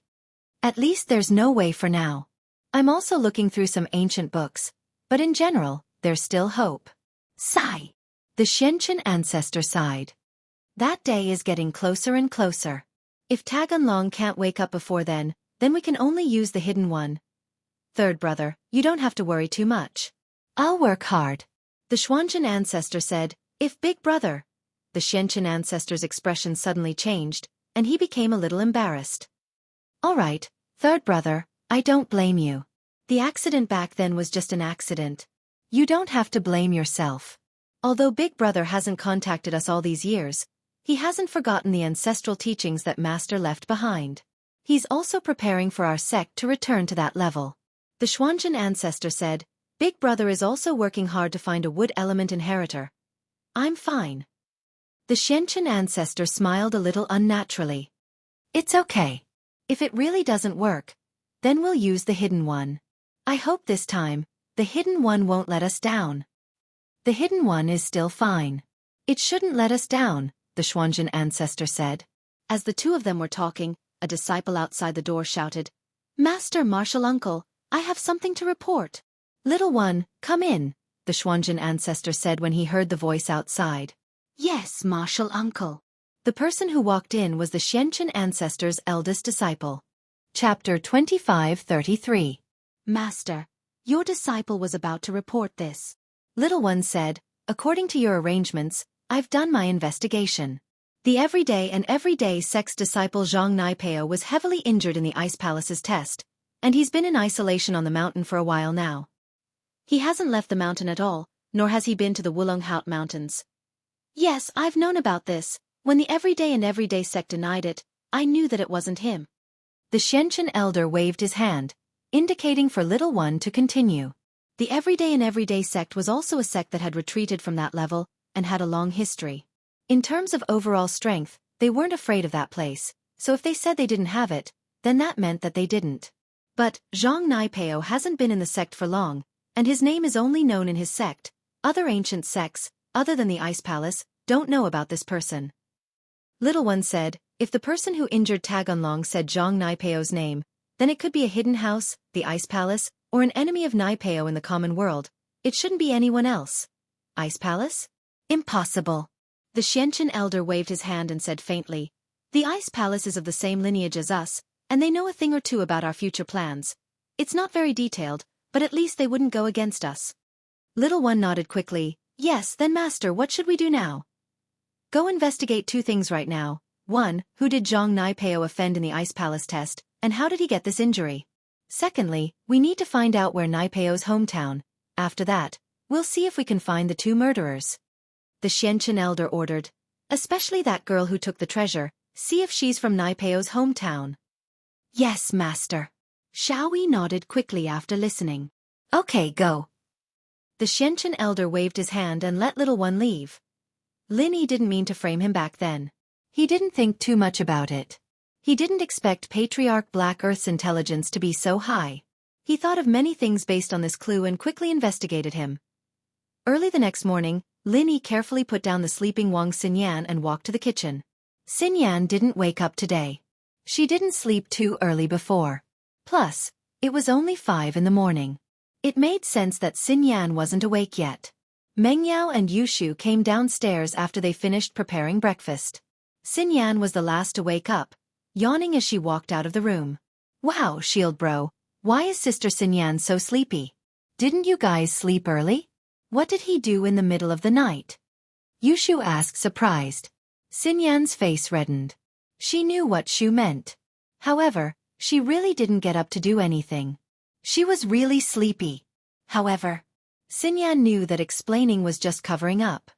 At least there's no way for now. I'm also looking through some ancient books, but in general, there's still hope. Sigh. The Xianxia ancestor sighed. That day is getting closer and closer. If Taganlong can't wake up before then we can only use the hidden one. Third brother, you don't have to worry too much. I'll work hard. The Xuanzhen ancestor said, if big brother. The Xianxia ancestor's expression suddenly changed, and he became a little embarrassed. All right, third brother, I don't blame you. The accident back then was just an accident. You don't have to blame yourself. Although big brother hasn't contacted us all these years, he hasn't forgotten the ancestral teachings that master left behind. He's also preparing for our sect to return to that level. The Xuanzhen ancestor said, big brother is also working hard to find a wood element inheritor. I'm fine. The Xianxia ancestor smiled a little unnaturally. It's okay. If it really doesn't work, then we'll use the hidden one. I hope this time, the hidden one won't let us down. The hidden one is still fine. It shouldn't let us down, the Xuanzhen ancestor said. As the two of them were talking, a disciple outside the door shouted, Master Martial Uncle, I have something to report. Little one, come in, the Xuanzhen ancestor said when he heard the voice outside. Yes, Martial Uncle. The person who walked in was the Xianxia ancestor's eldest disciple. Chapter 25:33. Master, your disciple was about to report this. Little one said, according to your arrangements, I've done my investigation. The everyday sex disciple Zhang Naipeo was heavily injured in the Ice Palace's test, and he's been in isolation on the mountain for a while now. He hasn't left the mountain at all, nor has he been to the Wulonghout Mountains. Yes, I've known about this. When the everyday sect denied it, I knew that it wasn't him. The Xianxia elder waved his hand, indicating for little one to continue. The everyday sect was also a sect that had retreated from that level, and had a long history. In terms of overall strength, they weren't afraid of that place, so if they said they didn't have it, then that meant that they didn't. But Zhang Naipeo hasn't been in the sect for long, and his name is only known in his sect. Other ancient sects, other than the Ice Palace, don't know about this person. Little one said, if the person who injured Taganlong said Zhang Naipeo's name, then it could be a hidden house, the Ice Palace, or an enemy of Naipeo in the common world. It shouldn't be anyone else. Ice Palace? Impossible. The Xianxia elder waved his hand and said faintly, the Ice Palace is of the same lineage as us, and they know a thing or two about our future plans. It's not very detailed, but at least they wouldn't go against us. Little one nodded quickly, yes, then master, what should we do now? Go investigate two things right now. 1. Who did Zhang Naipeo offend in the Ice Palace test, and how did he get this injury? Secondly, we need to find out where Naipeo's hometown. After that, we'll see if we can find the two murderers. The Xianxia elder ordered. Especially that girl who took the treasure, see if she's from Naipeo's hometown. Yes, master. Xiaoyi nodded quickly after listening. Okay, go. The Xianxia elder waved his hand and let little one leave. Lin Yi didn't mean to frame him back then. He didn't think too much about it. He didn't expect Patriarch Black Earth's intelligence to be so high. He thought of many things based on this clue and quickly investigated him. Early the next morning, Lin Yi carefully put down the sleeping Wang Xinyan and walked to the kitchen. Xinyan didn't wake up today. She didn't sleep too early before. Plus, it was only 5 in the morning. It made sense that Xinyan wasn't awake yet. Meng Yao and Yushu came downstairs after they finished preparing breakfast. Xinyan was the last to wake up, yawning as she walked out of the room. Wow, Shield Bro, why is Sister Xinyan so sleepy? Didn't you guys sleep early? What did he do in the middle of the night? Yushu asked, surprised. Xinyan's face reddened. She knew what Shu meant. However, she really didn't get up to do anything. She was really sleepy. However, Xinyan knew that explaining was just covering up.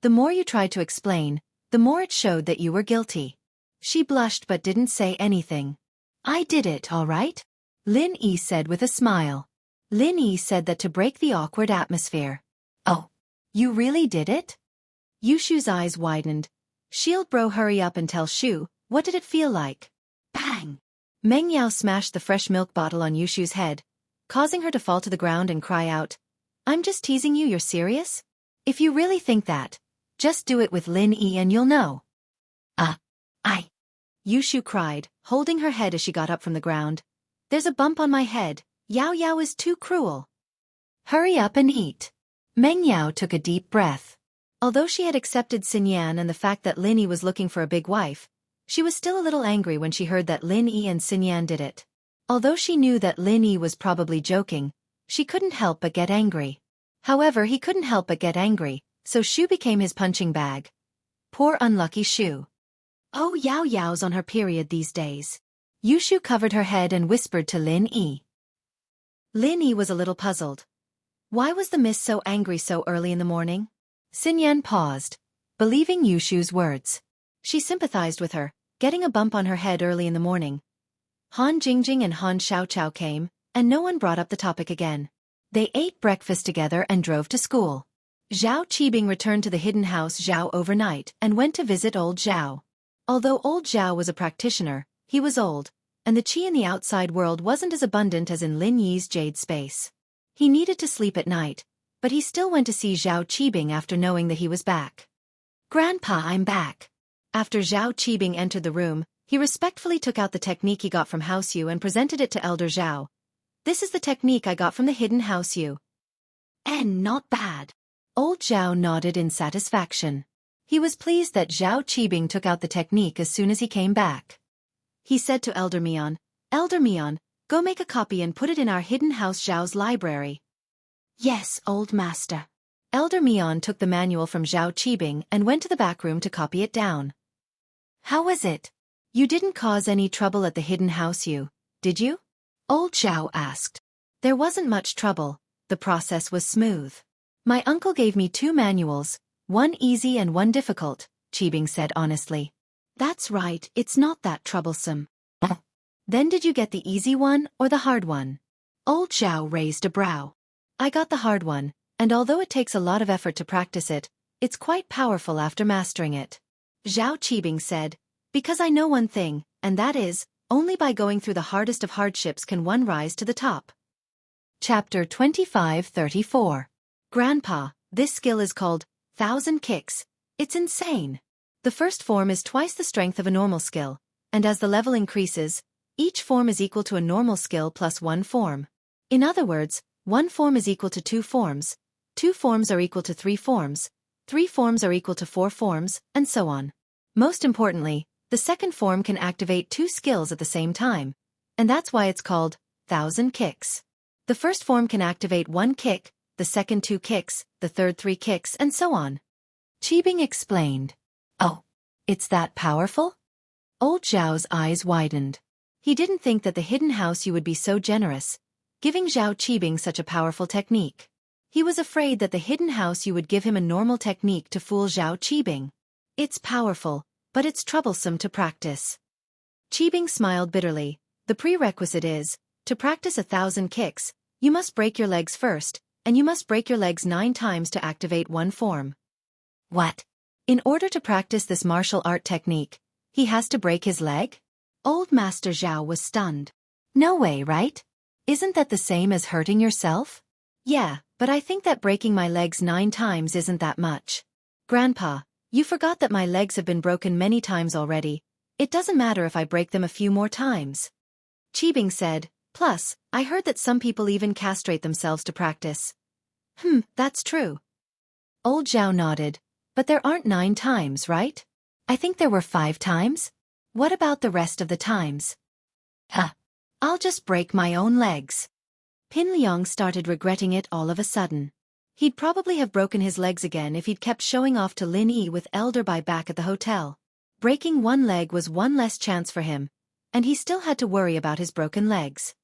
The more you tried to explain, the more it showed that you were guilty. She blushed but didn't say anything. I did it, all right? Lin Yi said with a smile. Lin Yi said that to break the awkward atmosphere. Oh, you really did it? Yushu's eyes widened. Shield Bro, hurry up and tell Shu, what did it feel like? Bang! Meng Yao smashed the fresh milk bottle on Yushu's head, causing her to fall to the ground and cry out, I'm just teasing you, you're serious? If you really think that, just do it with Lin Yi and you'll know. Yushu cried, holding her head as she got up from the ground. There's a bump on my head, Yao Yao is too cruel. Hurry up and eat. Meng Yao took a deep breath. Although she had accepted Xinyan and the fact that Lin Yi was looking for a big wife, she was still a little angry when she heard that Lin Yi and Xinyan did it. Although she knew that Lin Yi was probably joking, she couldn't help but get angry. However, he couldn't help but get angry, so Shu became his punching bag. Poor unlucky Shu. Oh, Yao Yao's on her period these days. Yushu covered her head and whispered to Lin Yi. Lin Yi was a little puzzled. Why was the miss so angry so early in the morning? Xinyan paused, believing Yushu's words. She sympathized with her, getting a bump on her head early in the morning. Han Jingjing and Han Xiaoqiao came, and no one brought up the topic again. They ate breakfast together and drove to school. Zhao Qibing returned to the hidden house Zhao overnight and went to visit old Zhao. Although old Zhao was a practitioner, he was old, and the qi in the outside world wasn't as abundant as in Lin Yi's jade space. He needed to sleep at night, but he still went to see Zhao Qibing after knowing that he was back. Grandpa, I'm back. After Zhao Qibing entered the room, he respectfully took out the technique he got from House Yu and presented it to Elder Zhao. This is the technique I got from the hidden House Yu. And not bad. Old Zhao nodded in satisfaction. He was pleased that Zhao Qibing took out the technique as soon as he came back. He said to Elder Mian, go make a copy and put it in our hidden house Zhao's library. Yes, old master. Elder Mian took the manual from Zhao Qibing and went to the back room to copy it down. How was it? You didn't cause any trouble at the hidden house Yu, did you? Old Zhao asked. There wasn't much trouble, the process was smooth. My uncle gave me 2 manuals, one easy and one difficult, Qibing said honestly. That's right, it's not that troublesome. Then did you get the easy one or the hard one? Old Zhao raised a brow. I got the hard one, and although it takes a lot of effort to practice it, it's quite powerful after mastering it. Zhao Qibing said, because I know one thing, and that is, only by going through the hardest of hardships can one rise to the top. Chapter 25-34. Grandpa, this skill is called 1,000 kicks. It's insane. The first form is twice the strength of a normal skill, and as the level increases, each form is equal to a normal skill plus 1 form. In other words, 1 form is equal to 2 forms, 2 forms are equal to 3 forms, 3 forms are equal to 4 forms, and so on. Most importantly, the second form can activate 2 skills at the same time, and that's why it's called 1,000 kicks. The first form can activate 1 kick, the second 2 kicks, the third 3 kicks, and so on. Qibing explained. Oh, it's that powerful? Old Zhao's eyes widened. He didn't think that the hidden house you would be so generous, giving Zhao Qibing such a powerful technique. He was afraid that the hidden house you would give him a normal technique to fool Zhao Qibing. It's powerful, but it's troublesome to practice. Qibing smiled bitterly. The prerequisite is, to practice 1,000 kicks, you must break your legs first, and you must break your legs 9 times to activate 1 form. What? In order to practice this martial art technique, he has to break his leg? Old Master Zhao was stunned. No way, right? Isn't that the same as hurting yourself? Yeah, but I think that breaking my legs 9 times isn't that much. Grandpa, you forgot that my legs have been broken many times already. It doesn't matter if I break them a few more times. Qibing said, plus, I heard that some people even castrate themselves to practice. That's true. Old Zhao nodded, but there aren't 9 times, right? I think there were 5 times. What about the rest of the times? I'll just break my own legs. Pin Liang started regretting it all of a sudden. He'd probably have broken his legs again if he'd kept showing off to Lin Yi with Elder Bai back at the hotel. Breaking one leg was one less chance for him, and he still had to worry about his broken legs.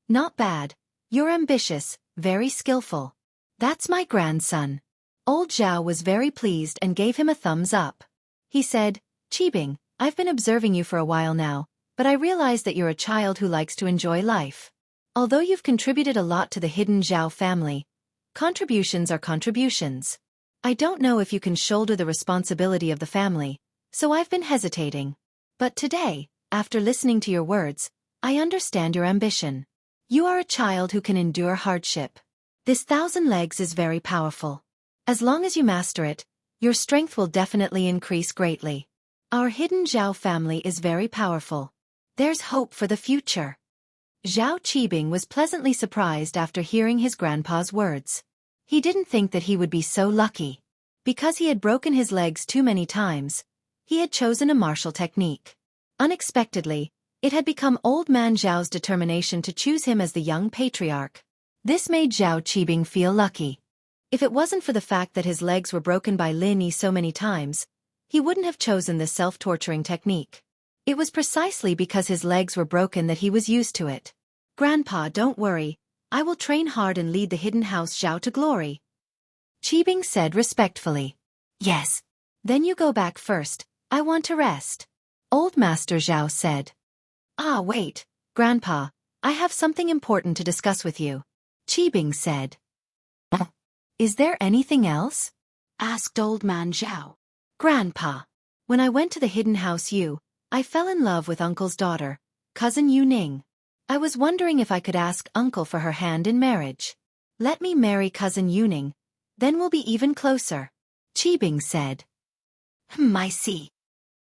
Not bad. You're ambitious, very skillful. That's my grandson. Old Zhao was very pleased and gave him a thumbs up. He said, Qibing, I've been observing you for a while now, but I realize that you're a child who likes to enjoy life. Although you've contributed a lot to the hidden Zhao family, contributions are contributions. I don't know if you can shoulder the responsibility of the family, so I've been hesitating. But today, after listening to your words, I understand your ambition. You are a child who can endure hardship. This 1,000 legs is very powerful. As long as you master it, your strength will definitely increase greatly. Our hidden Zhao family is very powerful. There's hope for the future. Zhao Qibing was pleasantly surprised after hearing his grandpa's words. He didn't think that he would be so lucky. Because he had broken his legs too many times, he had chosen a martial technique. Unexpectedly, it had become Old Man Zhao's determination to choose him as the young patriarch. This made Zhao Qibing feel lucky. If it wasn't for the fact that his legs were broken by Lin Yi so many times, he wouldn't have chosen this self-torturing technique. It was precisely because his legs were broken that he was used to it. Grandpa, don't worry. I will train hard and lead the hidden house Zhao to glory. Qibing said respectfully. Yes. Then you go back first. I want to rest. Old Master Zhao said. Wait, Grandpa. I have something important to discuss with you. Qibing said. Is there anything else? Asked Old Man Zhao. Grandpa. When I went to the hidden house I fell in love with Uncle's daughter, Cousin Yu Ning. I was wondering if I could ask Uncle for her hand in marriage. Let me marry Cousin Yu Ning, then we'll be even closer. Qibing said. I see.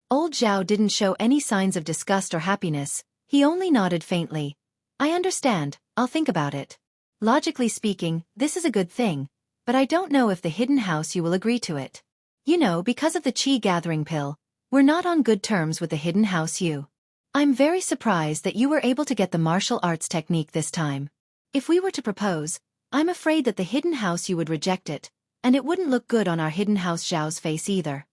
Old Zhao didn't show any signs of disgust or happiness, he only nodded faintly. I understand, I'll think about it. Logically speaking, this is a good thing, but I don't know if the hidden house you will agree to it. You know, because of the Qi gathering pill, we're not on good terms with the hidden house I'm very surprised that you were able to get the martial arts technique this time. If we were to propose, I'm afraid that the hidden house would reject it, and it wouldn't look good on our hidden house Zhao's face either.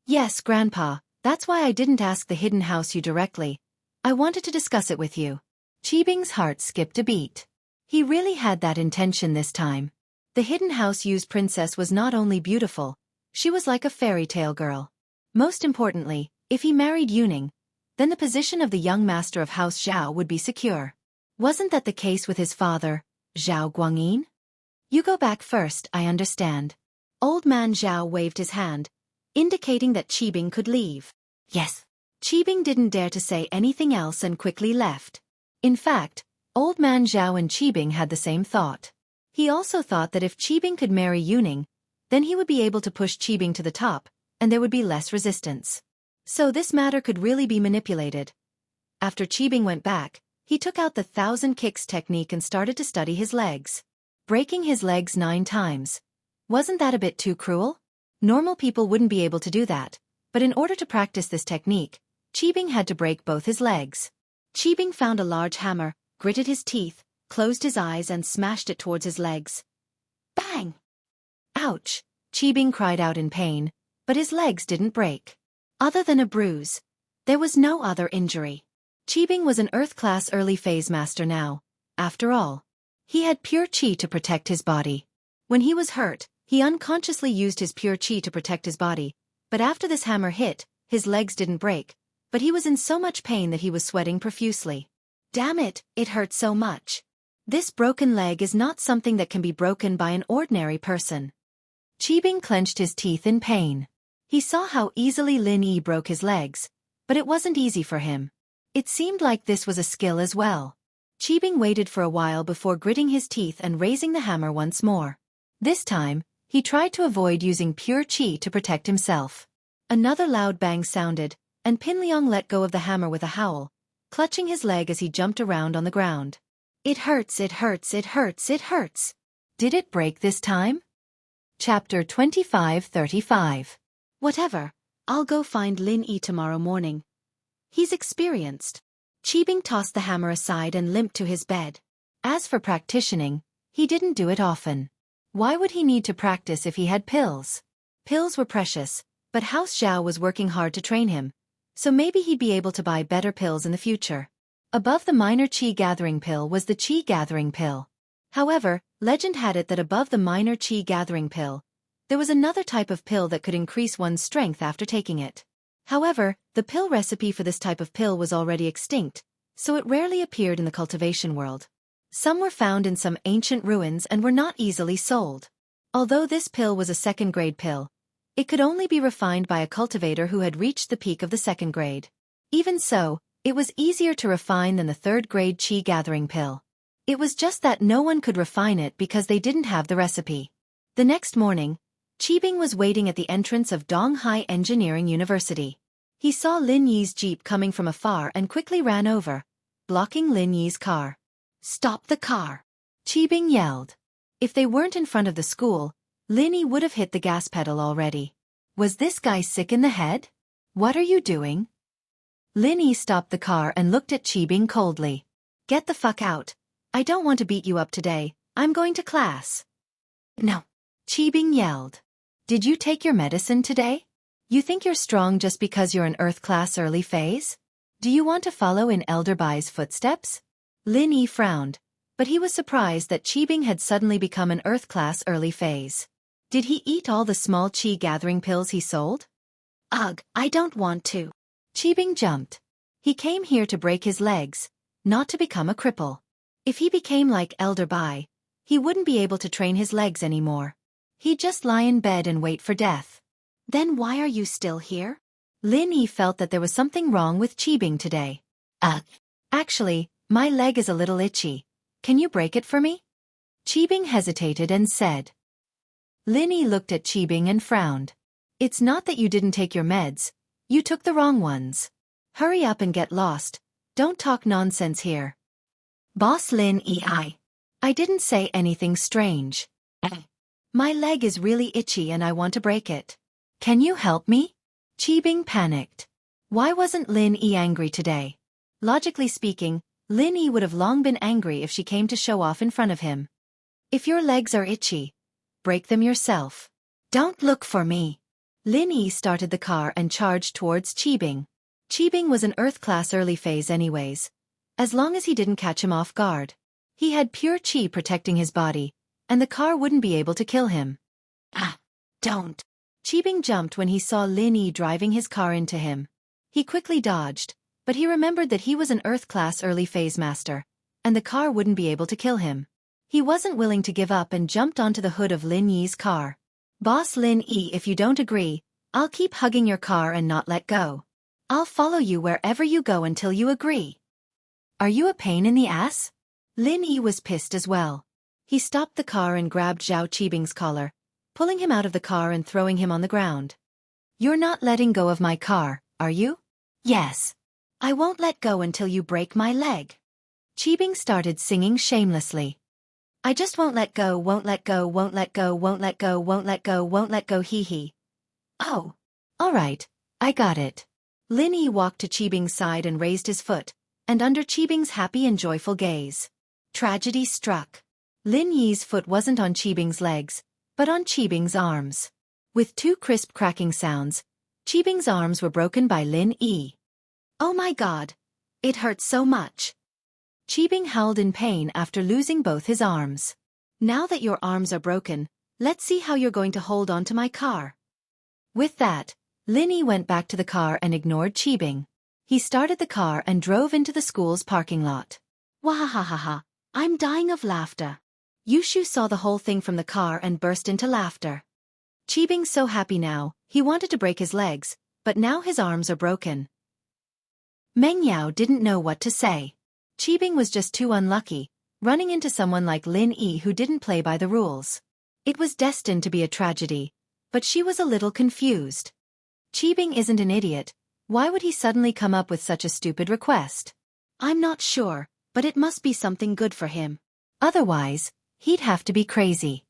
Yes, Grandpa, that's why I didn't ask the hidden house directly. I wanted to discuss it with you. Qibing's heart skipped a beat. He really had that intention this time. The hidden house princess was not only beautiful, she was like a fairy tale girl. Most importantly, if he married Yuning, then the position of the young master of House Zhao would be secure. Wasn't that the case with his father, Zhao Guangyin? You go back first, I understand. Old Man Zhao waved his hand, indicating that Qibing could leave. Yes. Qibing didn't dare to say anything else and quickly left. In fact, Old Man Zhao and Qibing had the same thought. He also thought that if Qibing could marry Yuning, then he would be able to push Qibing to the top, and there would be less resistance. So this matter could really be manipulated. After Qibing went back, he took out the 1,000 kicks technique and started to study his legs. Breaking his legs 9 times. Wasn't that a bit too cruel? Normal people wouldn't be able to do that, but in order to practice this technique, Qibing had to break both his legs. Qibing found a large hammer, gritted his teeth, closed his eyes and smashed it towards his legs. Bang! Ouch! Qibing cried out in pain, but his legs didn't break. Other than a bruise, there was no other injury. Qibing was an Earth-class early phase master now, after all. He had pure Qi to protect his body. When he was hurt, he unconsciously used his pure Qi to protect his body, but after this hammer hit, his legs didn't break, but he was in so much pain that he was sweating profusely. Damn it, it hurt so much. This broken leg is not something that can be broken by an ordinary person. Qibing clenched his teeth in pain. He saw how easily Lin Yi broke his legs, but it wasn't easy for him. It seemed like this was a skill as well. Qibing waited for a while before gritting his teeth and raising the hammer once more. This time, he tried to avoid using pure qi to protect himself. Another loud bang sounded, and Pinliang let go of the hammer with a howl, clutching his leg as he jumped around on the ground. It hurts, it hurts, it hurts, it hurts. Did it break this time? Chapter 25-35. Whatever, I'll go find Lin Yi tomorrow morning. He's experienced. Qibing tossed the hammer aside and limped to his bed. As for practicing, he didn't do it often. Why would he need to practice if he had pills? Pills were precious, but House Zhao was working hard to train him, so maybe he'd be able to buy better pills in the future. Above the minor qi gathering pill was the qi gathering pill. However, legend had it that above the minor qi gathering pill, there was another type of pill that could increase one's strength after taking it. However, the pill recipe for this type of pill was already extinct, so it rarely appeared in the cultivation world. Some were found in some ancient ruins and were not easily sold. Although this pill was a second-grade pill, it could only be refined by a cultivator who had reached the peak of the second grade. Even so, it was easier to refine than the third-grade qi gathering pill. It was just that no one could refine it because they didn't have the recipe. The next morning, Qibing was waiting at the entrance of Donghai Engineering University. He saw Lin Yi's jeep coming from afar and quickly ran over, blocking Lin Yi's car. "Stop the car!" Qibing yelled. If they weren't in front of the school, Lin Yi would have hit the gas pedal already. Was this guy sick in the head? What are you doing? Lin Yi stopped the car and looked at Qibing coldly. "Get the fuck out. I don't want to beat you up today, I'm going to class." "No," Qibing yelled. "Did you take your medicine today? You think you're strong just because you're an Earth class early phase? Do you want to follow in Elder Bai's footsteps?" Lin Yi frowned, but he was surprised that Qibing had suddenly become an Earth class early phase. Did he eat all the small qi gathering pills he sold? "Ugh, I don't want to." Qibing jumped. He came here to break his legs, not to become a cripple. If he became like Elder Bai, he wouldn't be able to train his legs anymore. He'd just lie in bed and wait for death. "Then why are you still here?" Lin Yi felt that there was something wrong with Qibing today. Actually, my leg is a little itchy. Can you break it for me?" Qibing hesitated and said. Lin Yi looked at Qibing and frowned. "It's not that you didn't take your meds, you took the wrong ones. Hurry up and get lost, don't talk nonsense here." "Boss Lin Yi, I didn't say anything strange. My leg is really itchy and I want to break it. Can you help me?" Qibing panicked. Why wasn't Lin Yi angry today? Logically speaking, Lin Yi would have long been angry if she came to show off in front of him. If your legs are itchy, break them yourself. Don't look for me. Lin Yi started the car and charged towards Qibing. Qibing was an Earth class early phase anyways, as long as he didn't catch him off guard. He had pure qi protecting his body, and the car wouldn't be able to kill him. Don't. Qibing jumped when he saw Lin Yi driving his car into him. He quickly dodged, but he remembered that he was an Earth class early phase master, and the car wouldn't be able to kill him. He wasn't willing to give up and jumped onto the hood of Lin Yi's car. "Boss Lin Yi, if you don't agree, I'll keep hugging your car and not let go. I'll follow you wherever you go until you agree." "Are you a pain in the ass?" Lin Yi was pissed as well. He stopped the car and grabbed Zhao Qibing's collar, pulling him out of the car and throwing him on the ground. "You're not letting go of my car, are you?" "Yes. I won't let go until you break my leg." Qibing started singing shamelessly. "I just won't let go, won't let go, won't let go, won't let go, won't let go, won't let go, hee hee." "Oh. All right, I got it." Lin Yi walked to Qibing's side and raised his foot, and under Qibing's happy and joyful gaze, tragedy struck. Lin Yi's foot wasn't on Qibing's legs, but on Qibing's arms. With two crisp cracking sounds, Qibing's arms were broken by Lin Yi. "Oh my god! It hurts so much." Qibing howled in pain after losing both his arms. "Now that your arms are broken, let's see how you're going to hold on to my car." With that, Lin Yi went back to the car and ignored Qibing. He started the car and drove into the school's parking lot. "Wahahaha, I'm dying of laughter." Yushu saw the whole thing from the car and burst into laughter. Qibing's so happy now, he wanted to break his legs, but now his arms are broken. Meng Yao didn't know what to say. Qibing was just too unlucky, running into someone like Lin Yi who didn't play by the rules. It was destined to be a tragedy, but she was a little confused. Qibing isn't an idiot. Why would he suddenly come up with such a stupid request? I'm not sure, but it must be something good for him. Otherwise, he'd have to be crazy.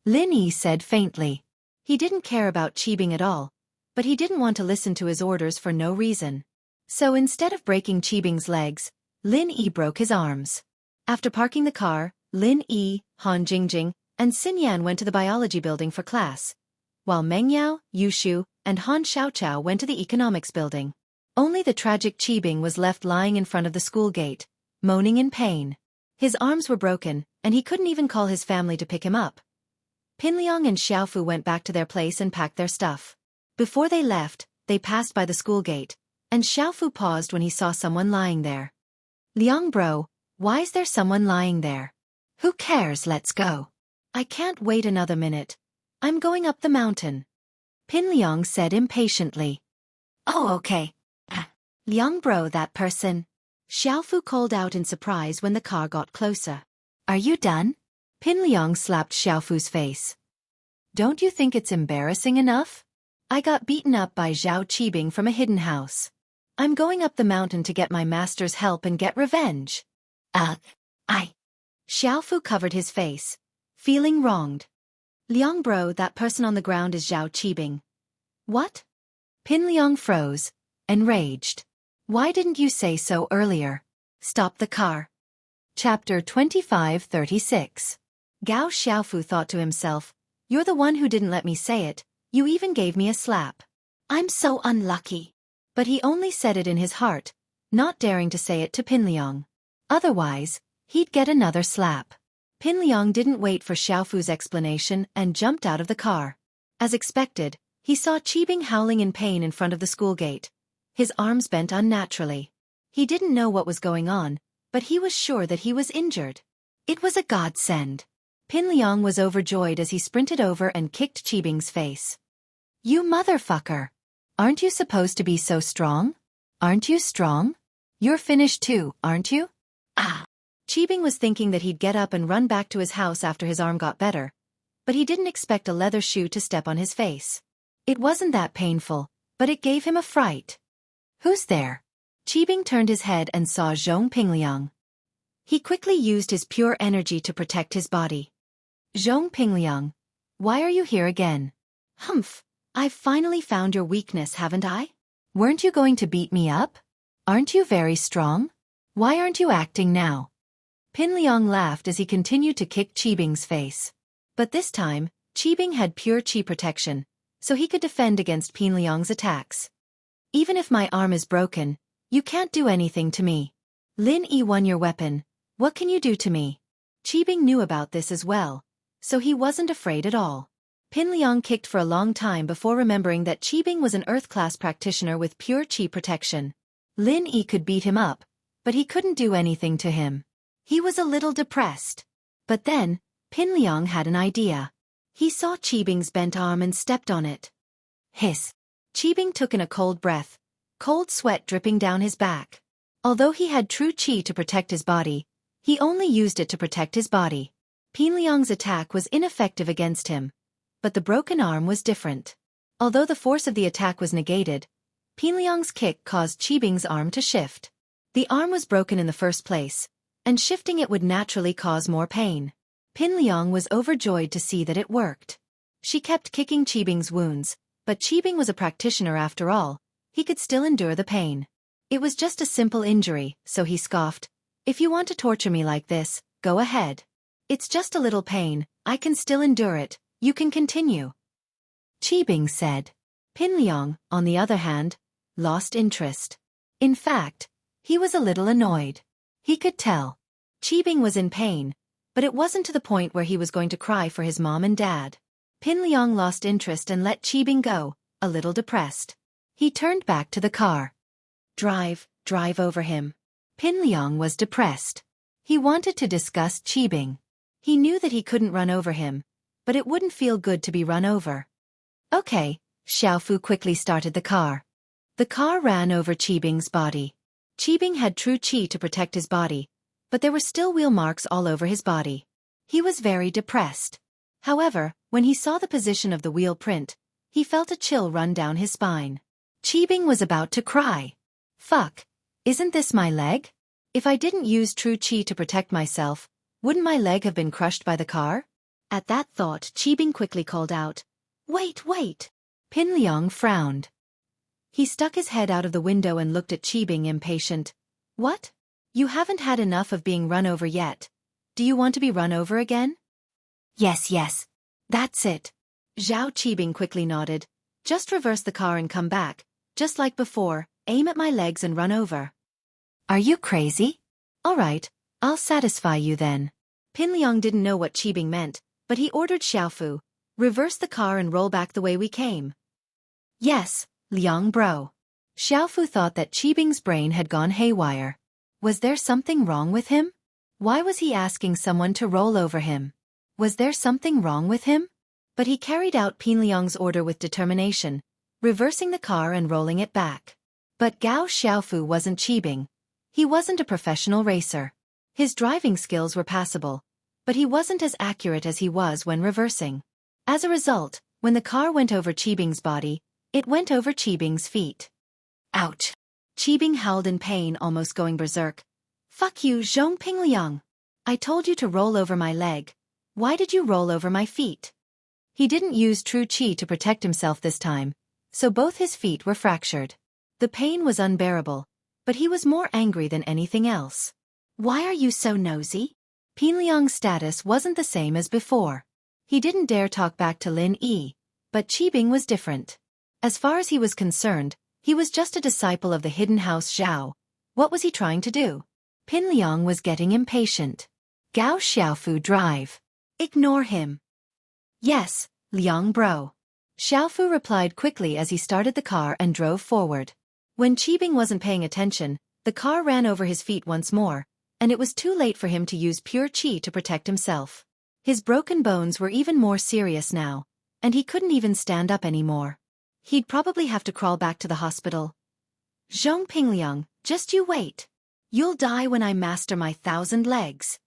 Lin Yi said faintly. He didn't care about Qibing at all, but he didn't want to listen to his orders for no reason. So instead of breaking Qibing's legs, Lin Yi broke his arms. After parking the car, Lin Yi, Han Jingjing, and Xin Yan went to the biology building for class, while Meng Yao, Yu Shu, and Han Xiaoqiao went to the economics building. Only the tragic Qibing was left lying in front of the school gate, moaning in pain. His arms were broken, and he couldn't even call his family to pick him up. Pinliang and Xiaofu went back to their place and packed their stuff. Before they left, they passed by the school gate, and Xiaofu paused when he saw someone lying there. Liang bro, why is there someone lying there? Who cares, let's go. I can't wait another minute. I'm going up the mountain. Pinliang said impatiently. Oh okay. Liang bro, that person. Xiaofu called out in surprise when the car got closer. Are you done? Pinliang slapped Xiaofu's face. Don't you think it's embarrassing enough? I got beaten up by Zhao Qibing from a hidden house. I'm going up the mountain to get my master's help and get revenge. Xiaofu covered his face, feeling wronged. Liang bro, that person on the ground is Zhao Qibing. What? Pinliang froze, enraged. Why didn't you say so earlier? Stop the car. Chapter 25:36. Gao Xiaofu thought to himself, you're the one who didn't let me say it, you even gave me a slap. I'm so unlucky. But he only said it in his heart, not daring to say it to Pinliang. Otherwise, he'd get another slap. Pinliang didn't wait for Xiaofu's explanation and jumped out of the car. As expected, he saw Qibing howling in pain in front of the school gate, his arms bent unnaturally. He didn't know what was going on, but he was sure that he was injured. It was a godsend. Pinliang was overjoyed as he sprinted over and kicked Qibing's face. You motherfucker! Aren't you supposed to be so strong? Aren't you strong? You're finished too, aren't you? Qibing was thinking that he'd get up and run back to his house after his arm got better, but he didn't expect a leather shoe to step on his face. It wasn't that painful, but it gave him a fright. Who's there? Qibing turned his head and saw Zhong Pingliang. He quickly used his pure energy to protect his body. Zhong Pingliang, why are you here again? Humph, I've finally found your weakness, haven't I? Weren't you going to beat me up? Aren't you very strong? Why aren't you acting now? Pinliang laughed as he continued to kick Qibing's face. But this time, Qibing had pure qi protection, so he could defend against Pinliang's attacks. Even if my arm is broken, you can't do anything to me. Lin Yi won your weapon, what can you do to me? Qibing knew about this as well, so he wasn't afraid at all. Pinliang kicked for a long time before remembering that Qibing was an Earth-class practitioner with pure qi protection. Lin Yi could beat him up, but he couldn't do anything to him. He was a little depressed. But then, Pinliang had an idea. He saw Qibing's bent arm and stepped on it. Hiss. Qibing took in a cold breath, cold sweat dripping down his back. Although he had true qi to protect his body, he only used it to protect his body. Pinliang's attack was ineffective against him, but the broken arm was different. Although the force of the attack was negated, Pinliang's kick caused Qibing's arm to shift. The arm was broken in the first place, and shifting it would naturally cause more pain. Pinliang was overjoyed to see that it worked. She kept kicking Qibing's wounds, but Qibing was a practitioner after all, he could still endure the pain. It was just a simple injury, so he scoffed. If you want to torture me like this, go ahead. It's just a little pain, I can still endure it, you can continue. Qibing said. Pinliang, on the other hand, lost interest. In fact, he was a little annoyed. He could tell. Qibing was in pain, but it wasn't to the point where he was going to cry for his mom and dad. Pinliang lost interest and let Qibing go, a little depressed. He turned back to the car. Drive over him. Pinliang was depressed. He wanted to discuss Qibing. He knew that he couldn't run over him, but it wouldn't feel good to be run over. Okay, Xiaofu quickly started the car. The car ran over Qibing's body. Qibing had true qi to protect his body, but there were still wheel marks all over his body. He was very depressed. However, when he saw the position of the wheel print, he felt a chill run down his spine. Qibing was about to cry. Fuck, isn't this my leg? If I didn't use true qi to protect myself, wouldn't my leg have been crushed by the car? At that thought, Qibing quickly called out, "Wait, wait!" Pin Liang frowned. He stuck his head out of the window and looked at Qibing impatient. What? You haven't had enough of being run over yet. Do you want to be run over again? Yes. That's it. Zhao Qibing quickly nodded. Just reverse the car and come back, just like before, aim at my legs and run over. Are you crazy? All right, I'll satisfy you then. Pin Liang didn't know what Qibing meant, but he ordered Xiaofu, reverse the car and roll back the way we came. Yes, Liang bro. Xiaofu thought that Qibing's brain had gone haywire. Was there something wrong with him? Why was he asking someone to roll over him? Was there something wrong with him? But he carried out Pin Liang's order with determination, reversing the car and rolling it back. But Gao Xiaofu wasn't Qibing. He wasn't a professional racer. His driving skills were passable, but he wasn't as accurate as he was when reversing. As a result, when the car went over Qibing's body, it went over Qibing's feet. Ouch! Qibing howled in pain, almost going berserk. Fuck you, Zhong Pingliang. I told you to roll over my leg. Why did you roll over my feet? He didn't use true qi to protect himself this time, so both his feet were fractured. The pain was unbearable, but he was more angry than anything else. Why are you so nosy? Pinliang's status wasn't the same as before. He didn't dare talk back to Lin Yi, but Qibing was different. As far as he was concerned, he was just a disciple of the hidden house Zhao. What was he trying to do? Pin Liang was getting impatient. Gao Xiaofu drive. Ignore him. Yes, Liang bro. Xiaofu replied quickly as he started the car and drove forward. When Qibing wasn't paying attention, the car ran over his feet once more, and it was too late for him to use pure qi to protect himself. His broken bones were even more serious now, and he couldn't even stand up anymore. He'd probably have to crawl back to the hospital. Zhong Pingliang, just you wait. You'll die when I master my 1,000 legs.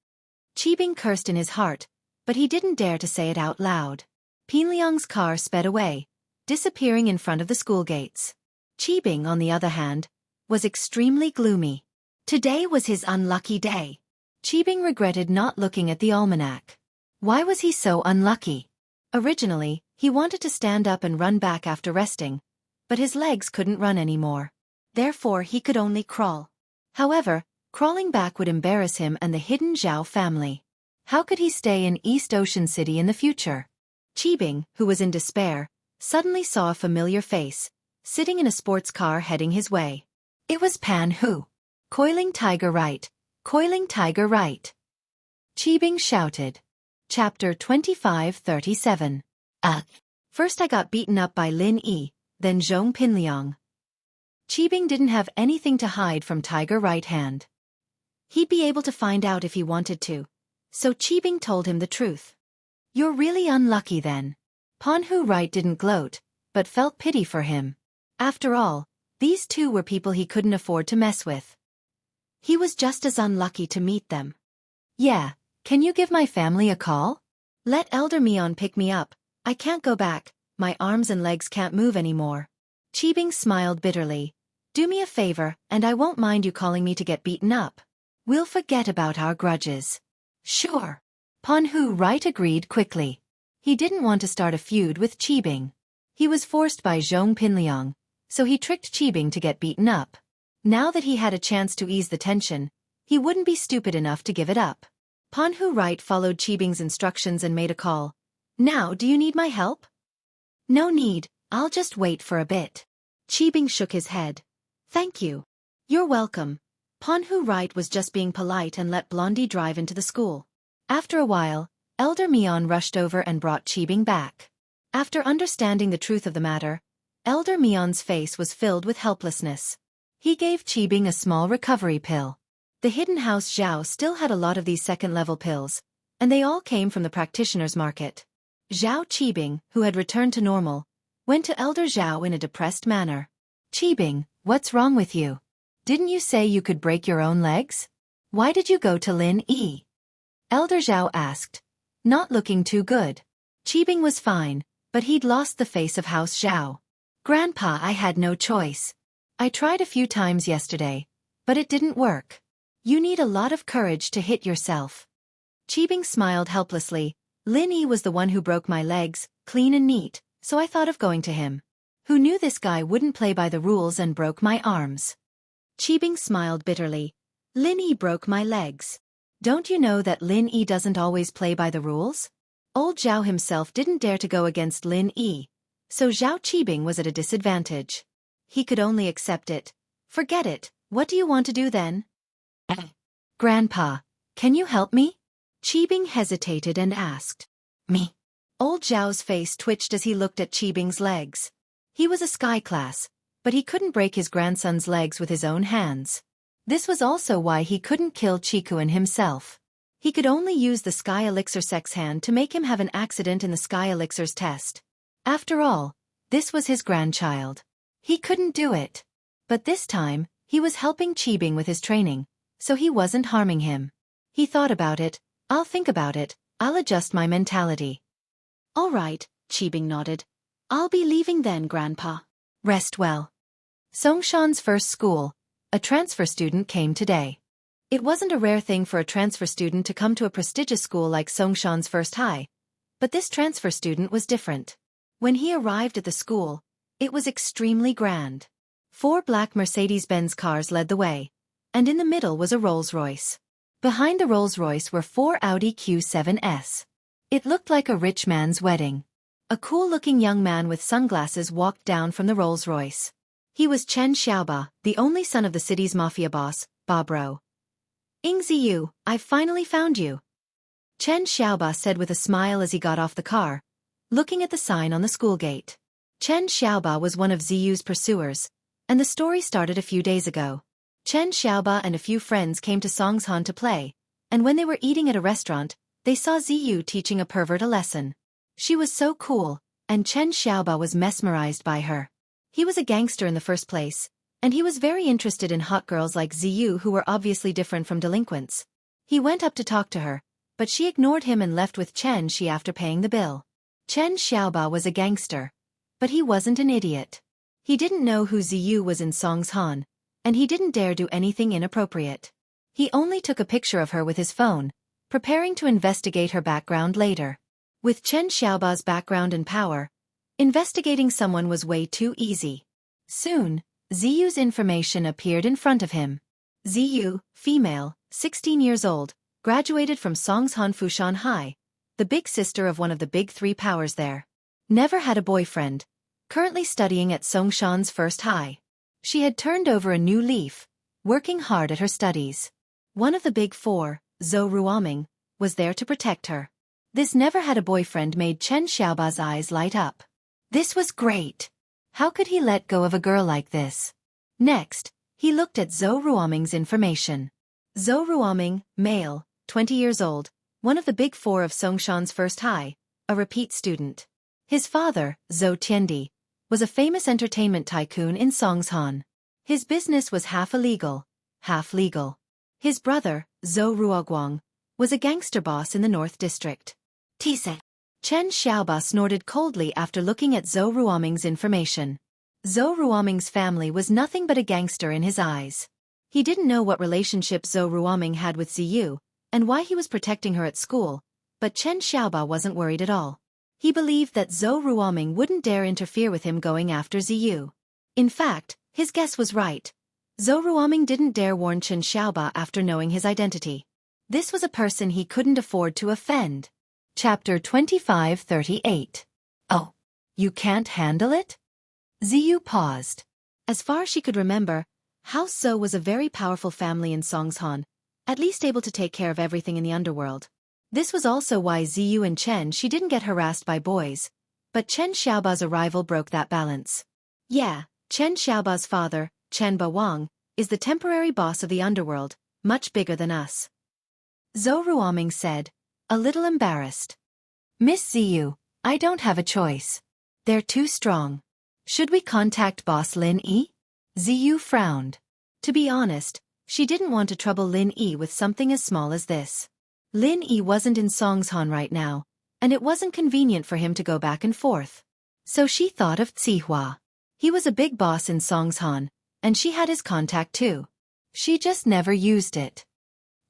Qibing cursed in his heart, but he didn't dare to say it out loud. Pinliang's car sped away, disappearing in front of the school gates. Qibing, on the other hand, was extremely gloomy. Today was his unlucky day. Qibing regretted not looking at the almanac. Why was he so unlucky? Originally, he wanted to stand up and run back after resting, but his legs couldn't run anymore. Therefore he could only crawl. However, crawling back would embarrass him and the hidden Zhao family. How could he stay in East Ocean City in the future? Qibing, who was in despair, suddenly saw a familiar face, sitting in a sports car heading his way. It was Pan Hu. Coiling tiger right. Coiling tiger right. Qibing shouted. Chapter 2537. First I got beaten up by Lin Yi, then Zhong Pinliang. Qibing didn't have anything to hide from Tiger Right Hand. He'd be able to find out if he wanted to, so Qibing told him the truth. You're really unlucky then. Pan Hu Right didn't gloat, but felt pity for him. After all, these two were people he couldn't afford to mess with. He was just as unlucky to meet them. Yeah, can you give my family a call? Let Elder Mion pick me up. I can't go back, my arms and legs can't move anymore. Qibing smiled bitterly. Do me a favor, and I won't mind you calling me to get beaten up. We'll forget about our grudges. Sure. Pan Hu Right agreed quickly. He didn't want to start a feud with Qibing. He was forced by Zhong Pinliang, so he tricked Qibing to get beaten up. Now that he had a chance to ease the tension, he wouldn't be stupid enough to give it up. Pan Hu Right followed Qibing's instructions and made a call. Now, do you need my help? No need, I'll just wait for a bit. Qibing shook his head. Thank you. You're welcome. Pan Hu Right was just being polite and let Blondie drive into the school. After a while, Elder Mion rushed over and brought Qibing back. After understanding the truth of the matter, Elder Mion's face was filled with helplessness. He gave Qibing a small recovery pill. The hidden house Zhao still had a lot of these second-level pills, and they all came from the practitioner's market. Zhao Qibing, who had returned to normal, went to Elder Zhao in a depressed manner. Qibing, what's wrong with you? Didn't you say you could break your own legs? Why did you go to Lin Yi? Elder Zhao asked, not looking too good. Qibing was fine, but he'd lost the face of House Zhao. Grandpa, I had no choice. I tried a few times yesterday, but it didn't work. You need a lot of courage to hit yourself. Qibing smiled helplessly. Lin Yi was the one who broke my legs, clean and neat, so I thought of going to him. Who knew this guy wouldn't play by the rules and broke my arms? Qibing smiled bitterly. Lin Yi broke my legs. Don't you know that Lin Yi doesn't always play by the rules? Old Zhao himself didn't dare to go against Lin Yi, so Zhao Qibing was at a disadvantage. He could only accept it. Forget it, what do you want to do then? Grandpa, can you help me? Qibing hesitated and asked. Me? Old Zhao's face twitched as he looked at Qibing's legs. He was a sky class, but he couldn't break his grandson's legs with his own hands. This was also why he couldn't kill Qikuan himself. He could only use the Sky Elixir Sex Hand to make him have an accident in the Sky Elixir's test. After all, this was his grandchild. He couldn't do it. But this time, he was helping Qibing with his training, so he wasn't harming him. He thought about it. I'll think about it. I'll adjust my mentality. All right, Qibing nodded. I'll be leaving then, Grandpa. Rest well. Songshan's first school. A transfer student came today. It wasn't a rare thing for a transfer student to come to a prestigious school like Songshan's First High, but this transfer student was different. When he arrived at the school, it was extremely grand. 4 black Mercedes-Benz cars led the way, and in the middle was a Rolls-Royce. Behind the Rolls-Royce were 4 Audi Q7s. It looked like a rich man's wedding. A cool-looking young man with sunglasses walked down from the Rolls-Royce. He was Chen Xiaoba, the only son of the city's mafia boss, Bobro. Ing Ziyu, I've finally found you. Chen Xiaoba said with a smile as he got off the car, looking at the sign on the school gate. Chen Xiaoba was one of Ziyu's pursuers, and the story started a few days ago. Chen Xiaoba and a few friends came to Songshan to play, and when they were eating at a restaurant, they saw Ziyu teaching a pervert a lesson. She was so cool, and Chen Xiaoba was mesmerized by her. He was a gangster in the first place, and he was very interested in hot girls like Ziyu who were obviously different from delinquents. He went up to talk to her, but she ignored him and left with Chen Xi after paying the bill. Chen Xiaoba was a gangster, but he wasn't an idiot. He didn't know who Ziyu was in Songshan, and he didn't dare do anything inappropriate. He only took a picture of her with his phone, preparing to investigate her background later. With Chen Xiaoba's background and power, investigating someone was way too easy. Soon, Ziyu's information appeared in front of him. Ziyu, female, 16 years old, graduated from Songshan Fushan High, the big sister of one of the big 3 powers there. Never had a boyfriend, currently studying at Songshan's First High. She had turned over a new leaf, working hard at her studies. One of the big 4, Zhou Ruoming, was there to protect her. This never had a boyfriend made Chen Xiaoba's eyes light up. This was great. How could he let go of a girl like this? Next, he looked at Zhou Ruoming's information. Zhou Ruoming, male, 20 years old, one of the big 4 of Songshan's First High, a repeat student. His father, Zhou Tiandi, was a famous entertainment tycoon in Songshan. His business was half illegal, half legal. His brother, Zhou Ruoguang, was a gangster boss in the North District. Tise. Chen Xiaoba snorted coldly after looking at Zhou Ruoming's information. Zhou Ruoming's family was nothing but a gangster in his eyes. He didn't know what relationship Zhou Ruoming had with Ziyu, and why he was protecting her at school, but Chen Xiaoba wasn't worried at all. He believed that Zhou Ruoming wouldn't dare interfere with him going after Ziyu. In fact, his guess was right. Zhou Ruoming didn't dare warn Chen Xiaoba after knowing his identity. This was a person he couldn't afford to offend. Chapter 2538. Oh, you can't handle it? Ziyu paused. As far as she could remember, House Zhou was a very powerful family in Songshan, at least able to take care of everything in the underworld. This was also why Ziyu and Chen Shi didn't get harassed by boys, but Chen Xiaoba's arrival broke that balance. Yeah, Chen Xiaoba's father, Chen Bawang, is the temporary boss of the underworld, much bigger than us. Zhou Ruoming said, a little embarrassed. Miss Ziyu, I don't have a choice. They're too strong. Should we contact Boss Lin Yi? Ziyu frowned. To be honest, she didn't want to trouble Lin Yi with something as small as this. Lin Yi wasn't in Songshan right now, and it wasn't convenient for him to go back and forth. So she thought of Zihua. He was a big boss in Songshan, and she had his contact too. She just never used it.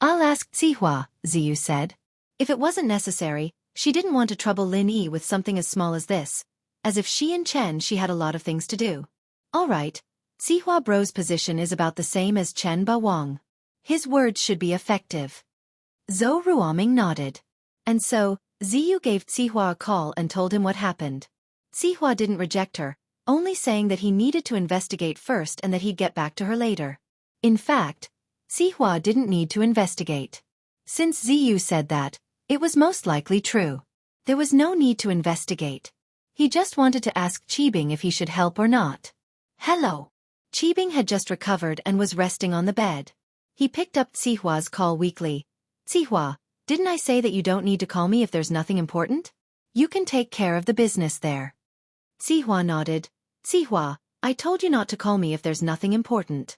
I'll ask Zihua, Ziyu said. If it wasn't necessary, she didn't want to trouble Lin Yi with something as small as this, as if she and she had a lot of things to do. All right, Zihua Bro's position is about the same as Chen Ba Wang. His words should be effective. Zhou Ruoming nodded. And so, Ziyu gave Zihua a call and told him what happened. Zihua didn't reject her, only saying that he needed to investigate first and that he'd get back to her later. In fact, Zihua didn't need to investigate. Since Ziyu said that, it was most likely true. There was no need to investigate. He just wanted to ask Qibing if he should help or not. Hello. Qibing had just recovered and was resting on the bed. He picked up Zihua's call weakly. Zihua, didn't I say that you don't need to call me if there's nothing important? You can take care of the business there. Zihua nodded. Zihua, I told you not to call me if there's nothing important.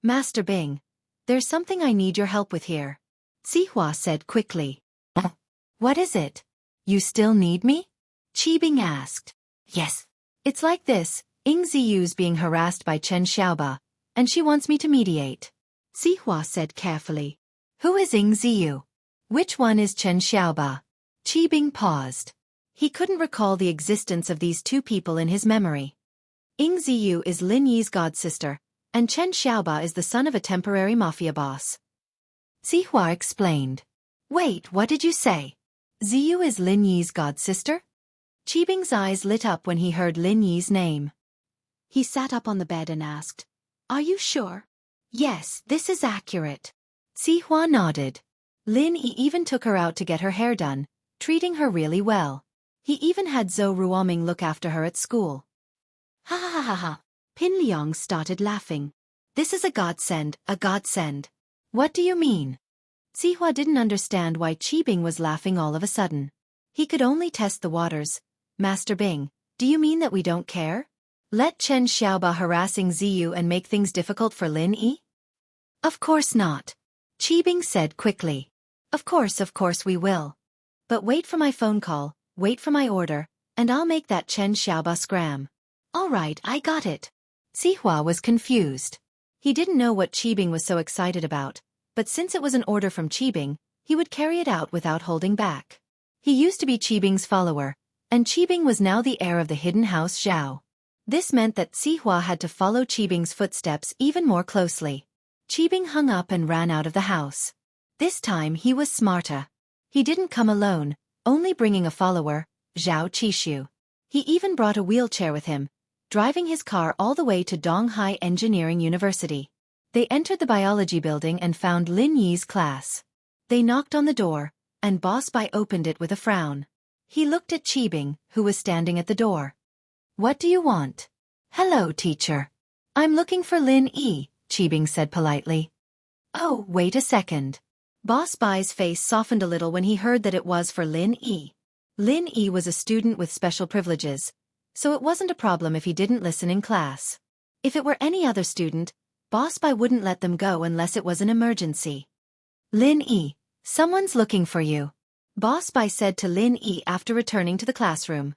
Master Bing, there's something I need your help with here. Zihua said quickly. What is it? You still need me? Qibing asked. Yes. It's like this, Ying Ziyu's being harassed by Chen Xiaoba, and she wants me to mediate. Zihua said carefully. Who is Ying Ziyu? Which one is Chen Xiaoba? Qibing paused. He couldn't recall the existence of these two people in his memory. Ying Ziyu is Lin Yi's godsister, and Chen Xiaoba is the son of a temporary mafia boss. Zihua explained. Wait, what did you say? Ziyu is Lin Yi's godsister? Qibing's eyes lit up when he heard Lin Yi's name. He sat up on the bed and asked, Are you sure? Yes, this is accurate. Zihua nodded. Lin Yi even took her out to get her hair done, treating her really well. He even had Zhou Ruoming look after her at school. Ha ha ha ha ha. Pin Liang started laughing. This is a godsend, a godsend. What do you mean? Zihua didn't understand why Qibing was laughing all of a sudden. He could only test the waters. Master Bing, do you mean that we don't care? Let Chen Xiaoba harassing Ziyu and make things difficult for Lin Yi? Of course not. Qibing said quickly. Of course we will. But wait for my phone call, wait for my order, and I'll make that Chen Xiaoba scram. All right, I got it. Zihua was confused. He didn't know what Qibing was so excited about, but since it was an order from Qibing, he would carry it out without holding back. He used to be Qibing's follower, and Qibing was now the heir of the hidden house Zhao. This meant that Zihua had to follow Qibing's footsteps even more closely. Qibing hung up and ran out of the house. This time he was smarter. He didn't come alone, only bringing a follower, Zhao Qishu. He even brought a wheelchair with him, driving his car all the way to Donghai Engineering University. They entered the biology building and found Lin Yi's class. They knocked on the door, and Boss Bai opened it with a frown. He looked at Qibing, who was standing at the door. What do you want? Hello, teacher. I'm looking for Lin Yi, Qibing said politely. Oh, wait a second. Boss Bai's face softened a little when he heard that it was for Lin Yi. Lin Yi was a student with special privileges, so it wasn't a problem if he didn't listen in class. If it were any other student, Boss Bai wouldn't let them go unless it was an emergency. Lin Yi, someone's looking for you. Boss Bai said to Lin Yi after returning to the classroom.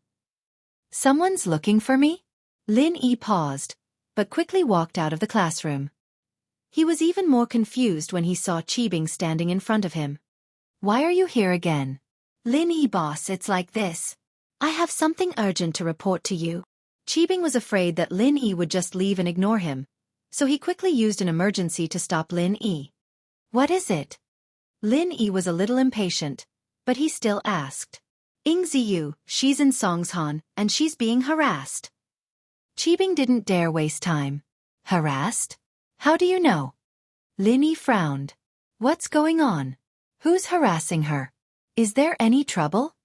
Someone's looking for me? Lin Yi paused, but quickly walked out of the classroom. He was even more confused when he saw Qibing standing in front of him. Why are you here again? Lin Yi boss, it's like this. I have something urgent to report to you. Qibing was afraid that Lin Yi would just leave and ignore him, so he quickly used an emergency to stop Lin Yi. What is it? Lin Yi was a little impatient, but he still asked. Ying Ziyu, she's in Songshan, and she's being harassed. Qibing didn't dare waste time. Harassed? How do you know? Lin Yi frowned. What's going on? Who's harassing her? Is there any trouble?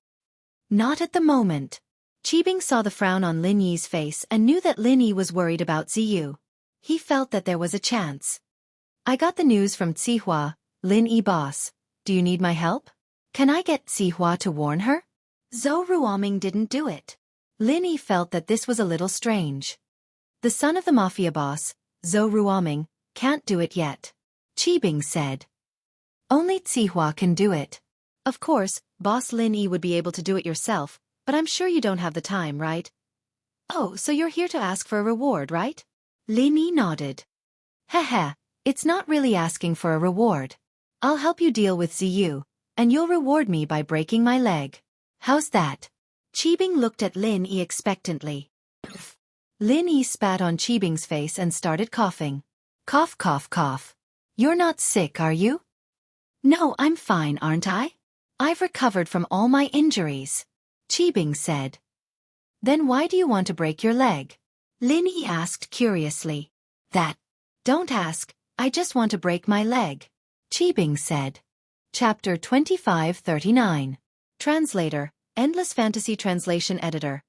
Not at the moment. Qibing saw the frown on Lin Yi's face and knew that Lin Yi was worried about Ziyu. He felt that there was a chance. I got the news from Zihua, Lin Yi boss. Do you need my help? Can I get Zihua to warn her? Zhou Ruoming didn't do it. Lin Yi felt that this was a little strange. The son of the mafia boss, Zhou Ruoming, can't do it yet. Qibing said. Only Zihua can do it. Of course, Boss Lin Yi would be able to do it yourself, but I'm sure you don't have the time, right? Oh, so you're here to ask for a reward, right? Lin Yi nodded. Heh, it's not really asking for a reward. I'll help you deal with Ziyu, and you'll reward me by breaking my leg. How's that? Qibing looked at Lin Yi expectantly. Lin Yi spat on Qibing's face and started coughing. Cough, cough, cough. You're not sick, are you? No, I'm fine, aren't I? I've recovered from all my injuries. Qibing said. Then why do you want to break your leg? Lin Yi asked curiously. That. Don't ask, I just want to break my leg. Qibing said. Chapter 2539. Translator, Endless Fantasy Translation Editor.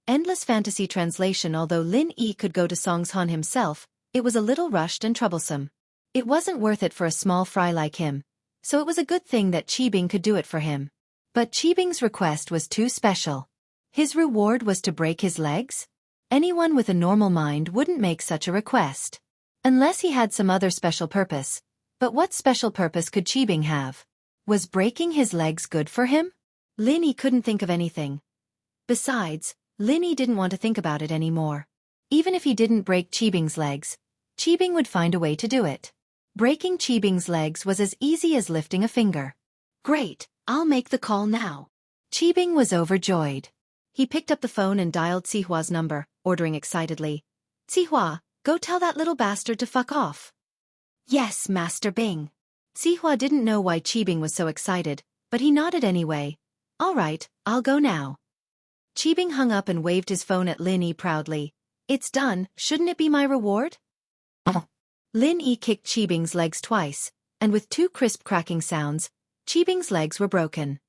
Endless Fantasy Translation. Although Lin Yi could go to Songshan himself, it was a little rushed and troublesome. It wasn't worth it for a small fry like him, so it was a good thing that Qibing could do it for him. But Qibing's request was too special. His reward was to break his legs? Anyone with a normal mind wouldn't make such a request. Unless he had some other special purpose. But what special purpose could Qibing have? Was breaking his legs good for him? Lin Yi couldn't think of anything. Besides, Lin Yi didn't want to think about it anymore. Even if he didn't break Qibing's legs, Qibing would find a way to do it. Breaking Qibing's legs was as easy as lifting a finger. Great, I'll make the call now. Qibing was overjoyed. He picked up the phone and dialed Zihua's number, ordering excitedly. Zihua, go tell that little bastard to fuck off. Yes, Master Bing. Zihua didn't know why Qibing was so excited, but he nodded anyway. All right, I'll go now. Qibing hung up and waved his phone at Lin Yi proudly. It's done, shouldn't it be my reward? Lin Yi kicked Qibing's legs twice, and with two crisp cracking sounds, Qibing's legs were broken.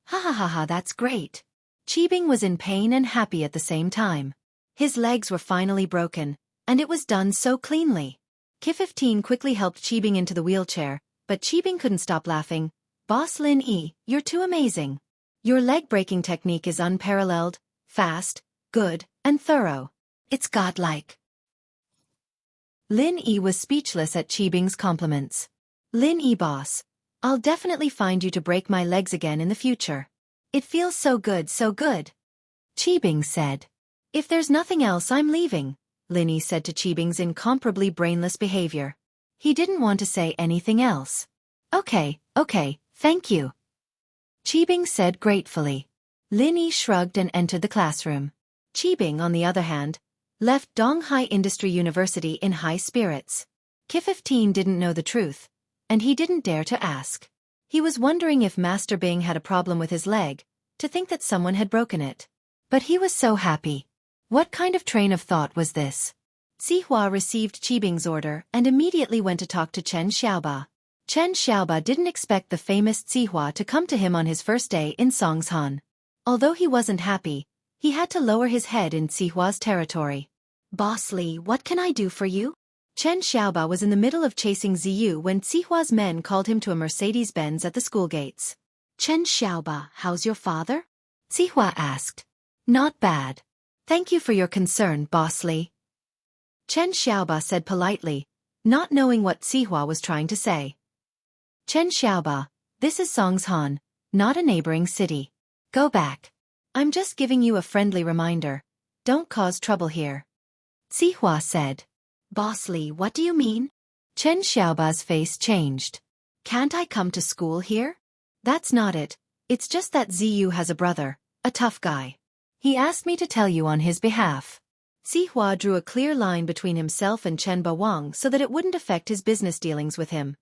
Ha ha ha ha, that's great. Qibing was in pain and happy at the same time. His legs were finally broken, and it was done so cleanly. Ki-15 quickly helped Qibing into the wheelchair, but Qibing couldn't stop laughing. Boss Lin Yi, you're too amazing. Your leg-breaking technique is unparalleled, fast, good, and thorough. It's godlike. Lin Yi was speechless at Qibing's compliments. Lin Yi boss, I'll definitely find you to break my legs again in the future. It feels so good, so good. Qibing said. If there's nothing else, I'm leaving, Lin Yi said to Qibing's incomparably brainless behavior. He didn't want to say anything else. Okay, thank you. Qibing said gratefully. Lin Yi shrugged and entered the classroom. Qibing, on the other hand, left Donghai Industry University in high spirits. Ki-15 didn't know the truth, and he didn't dare to ask. He was wondering if Master Bing had a problem with his leg, to think that someone had broken it. But he was so happy. What kind of train of thought was this? Zihua received Qibing's order and immediately went to talk to Chen Xiaoba. Chen Xiaoba didn't expect the famous Zihua to come to him on his first day in Songshan. Although he wasn't happy, he had to lower his head in Zihua's territory. Boss Li, what can I do for you? Chen Xiaoba was in the middle of chasing Ziyu when Zihua's men called him to a Mercedes-Benz at the school gates. Chen Xiaoba, how's your father? Zihua asked. Not bad. Thank you for your concern, Boss Li. Chen Xiaoba said politely, not knowing what Zihua was trying to say. Chen Xiaoba, this is Songshan, not a neighboring city. Go back. I'm just giving you a friendly reminder. Don't cause trouble here. Zihua said. Boss Li, what do you mean? Chen Xiaoba's face changed. Can't I come to school here? That's not it. It's just that Ziyu has a brother, a tough guy. He asked me to tell you on his behalf. Zihua drew a clear line between himself and Chen Bawang so that it wouldn't affect his business dealings with him.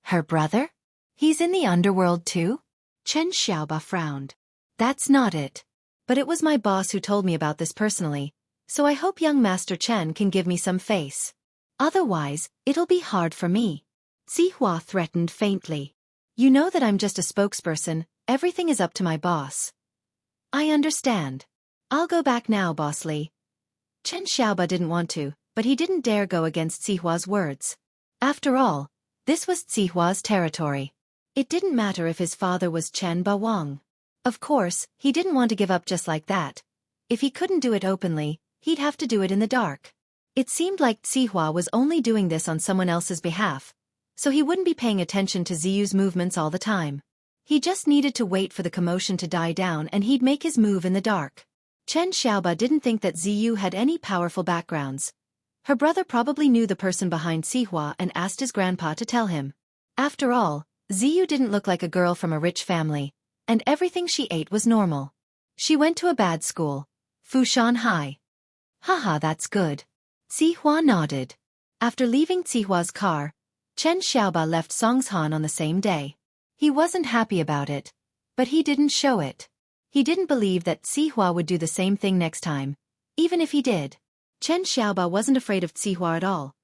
Her brother? He's in the underworld too? Chen Xiaoba frowned. That's not it. But it was my boss who told me about this personally, so I hope young Master Chen can give me some face. Otherwise, it'll be hard for me. Zihua threatened faintly. You know that I'm just a spokesperson, everything is up to my boss. I understand. I'll go back now, Boss Li. Chen Xiaoba didn't want to, but he didn't dare go against Zihua's words. After all, this was Zihua's territory. It didn't matter if his father was Chen Bawang. Of course, he didn't want to give up just like that. If he couldn't do it openly, he'd have to do it in the dark. It seemed like Zihua was only doing this on someone else's behalf, so he wouldn't be paying attention to Ziyu's movements all the time. He just needed to wait for the commotion to die down and he'd make his move in the dark. Chen Xiaoba didn't think that Ziyu had any powerful backgrounds. Her brother probably knew the person behind Zihua and asked his grandpa to tell him. After all, Ziyu didn't look like a girl from a rich family, and everything she ate was normal. She went to a bad school, Fushan High. Haha, that's good. Zihua nodded. After leaving Zihua's car, Chen Xiaoba left Songshan on the same day. He wasn't happy about it, but he didn't show it. He didn't believe that Zihua would do the same thing next time, even if he did. Chen Xiaoba wasn't afraid of Zihua at all.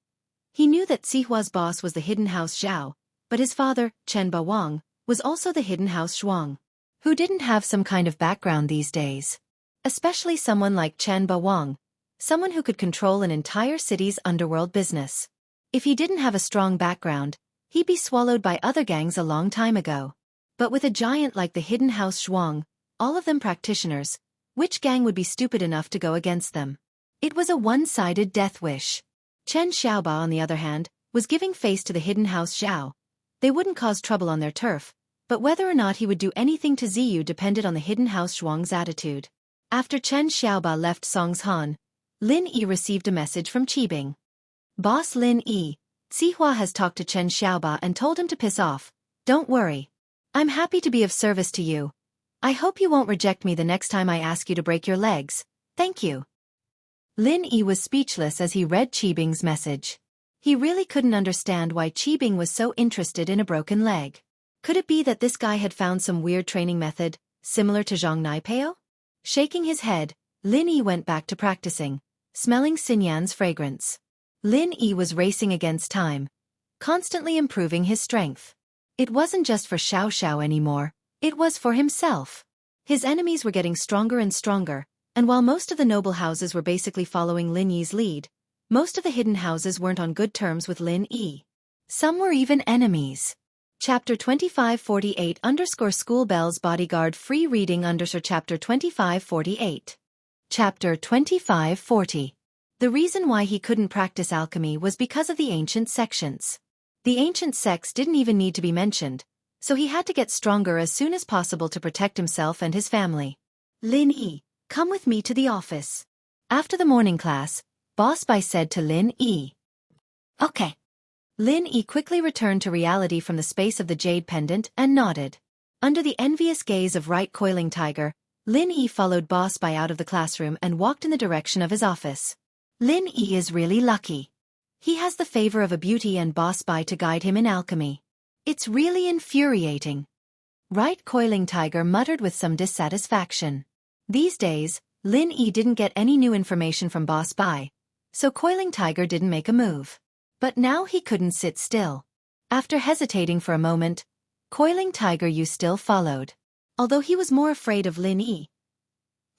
He knew that Zihua's boss was the hidden house Zhao, but his father, Chen Bawang, was also the hidden house Zhuang, who didn't have some kind of background these days. Especially someone like Chen Bawang, someone who could control an entire city's underworld business. If he didn't have a strong background, he'd be swallowed by other gangs a long time ago. But with a giant like the hidden house Zhuang, all of them practitioners, which gang would be stupid enough to go against them? It was a one-sided death wish. Chen Xiaoba, on the other hand, was giving face to the hidden house Zhao. They wouldn't cause trouble on their turf, but whether or not he would do anything to Ziyu depended on the hidden house Zhuang's attitude. After Chen Xiaoba left Songshan, Lin Yi received a message from Qibing. Boss Lin Yi, Zihua has talked to Chen Xiaoba and told him to piss off. Don't worry. I'm happy to be of service to you. I hope you won't reject me the next time I ask you to break your legs. Thank you. Lin Yi was speechless as he read Qibing's message. He really couldn't understand why Qibing was so interested in a broken leg. Could it be that this guy had found some weird training method, similar to Zhang Naipeo? Shaking his head, Lin Yi went back to practicing, smelling Xinyan's fragrance. Lin Yi was racing against time, constantly improving his strength. It wasn't just for Xiao Xiao anymore, it was for himself. His enemies were getting stronger and stronger, and while most of the noble houses were basically following Lin Yi's lead, most of the hidden houses weren't on good terms with Lin Yi. Some were even enemies. Chapter 2548 _ School Bells Bodyguard Free Reading _ Chapter 2548. Chapter 2540. The reason why he couldn't practice alchemy was because of the ancient sections. The ancient sects didn't even need to be mentioned, so he had to get stronger as soon as possible to protect himself and his family. Lin Yi, come with me to the office. After the morning class, Boss Bai said to Lin Yi. Okay. Lin Yi quickly returned to reality from the space of the jade pendant and nodded. Under the envious gaze of Right Coiling Tiger, Lin Yi followed Boss Bai out of the classroom and walked in the direction of his office. Lin Yi is really lucky. He has the favor of a beauty and Boss Bai to guide him in alchemy. It's really infuriating. Right Coiling Tiger muttered with some dissatisfaction. These days, Lin Yi didn't get any new information from Boss Bai, so Coiling Tiger didn't make a move. But now he couldn't sit still. After hesitating for a moment, Coiling Tiger Yu still followed. Although he was more afraid of Lin Yi,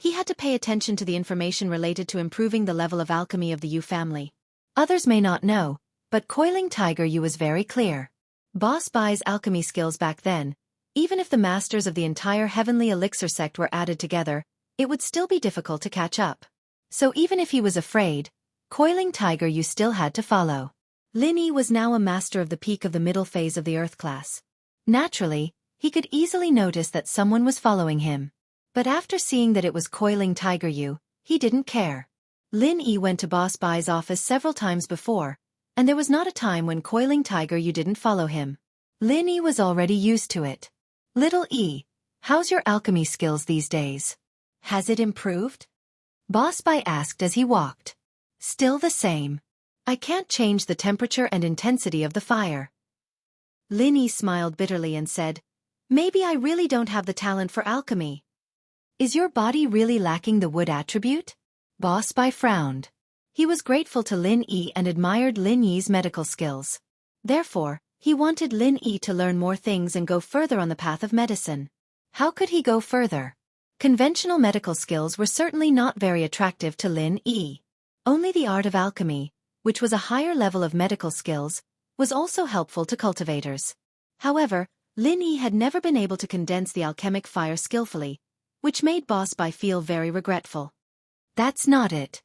he had to pay attention to the information related to improving the level of alchemy of the Yu family. Others may not know, but Coiling Tiger Yu was very clear. Boss Bai's alchemy skills back then, even if the masters of the entire Heavenly Elixir sect were added together, it would still be difficult to catch up. So even if he was afraid, Coiling Tiger Yu still had to follow. Lin Yi was now a master of the peak of the middle phase of the Earth class. Naturally, he could easily notice that someone was following him. But after seeing that it was Coiling Tiger Yu, he didn't care. Lin Yi went to Boss Bai's office several times before, and there was not a time when Coiling Tiger Yu didn't follow him. Lin Yi was already used to it. Little E, how's your alchemy skills these days? Has it improved? Boss Bai asked as he walked. Still the same. I can't change the temperature and intensity of the fire. Lin Yi smiled bitterly and said, maybe I really don't have the talent for alchemy. Is your body really lacking the wood attribute? Boss Bai frowned. He was grateful to Lin Yi and admired Lin Yi's medical skills. Therefore, he wanted Lin Yi to learn more things and go further on the path of medicine. How could he go further? Conventional medical skills were certainly not very attractive to Lin Yi. Only the art of alchemy, which was a higher level of medical skills, was also helpful to cultivators. However, Lin Yi had never been able to condense the alchemic fire skillfully, which made Boss Bai feel very regretful. That's not it.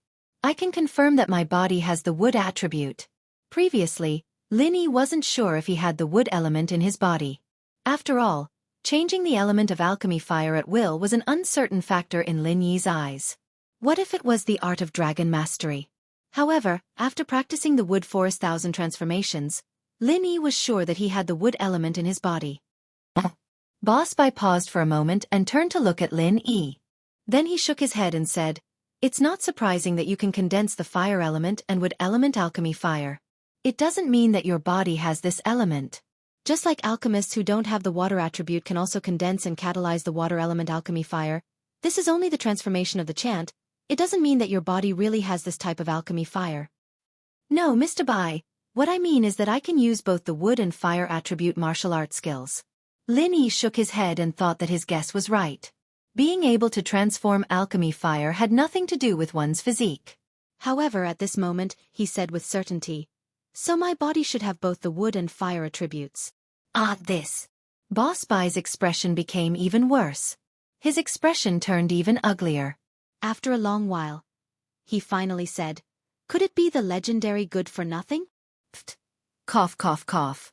I can confirm that my body has the wood attribute. Previously, Lin Yi wasn't sure if he had the wood element in his body. After all, changing the element of alchemy fire at will was an uncertain factor in Lin Yi's eyes. What if it was the art of dragon mastery? However, after practicing the wood forest 1,000 transformations, Lin Yi was sure that he had the wood element in his body. Boss Bai paused for a moment and turned to look at Lin Yi. Then he shook his head and said, "It's not surprising that you can condense the fire element and wood element alchemy fire. It doesn't mean that your body has this element. Just like alchemists who don't have the water attribute can also condense and catalyze the water element alchemy fire, this is only the transformation of the chant. It doesn't mean that your body really has this type of alchemy fire." "No, Mr. Bai, what I mean is that I can use both the wood and fire attribute martial art skills." Lin Yi shook his head and thought that his guess was right. Being able to transform alchemy fire had nothing to do with one's physique. However, at this moment, he said with certainty, "So my body should have both the wood and fire attributes." This. Boss Bai's expression became even worse. His expression turned even uglier. After a long while, he finally said, "Could it be the legendary good for nothing?" Pfft. Cough, cough, cough.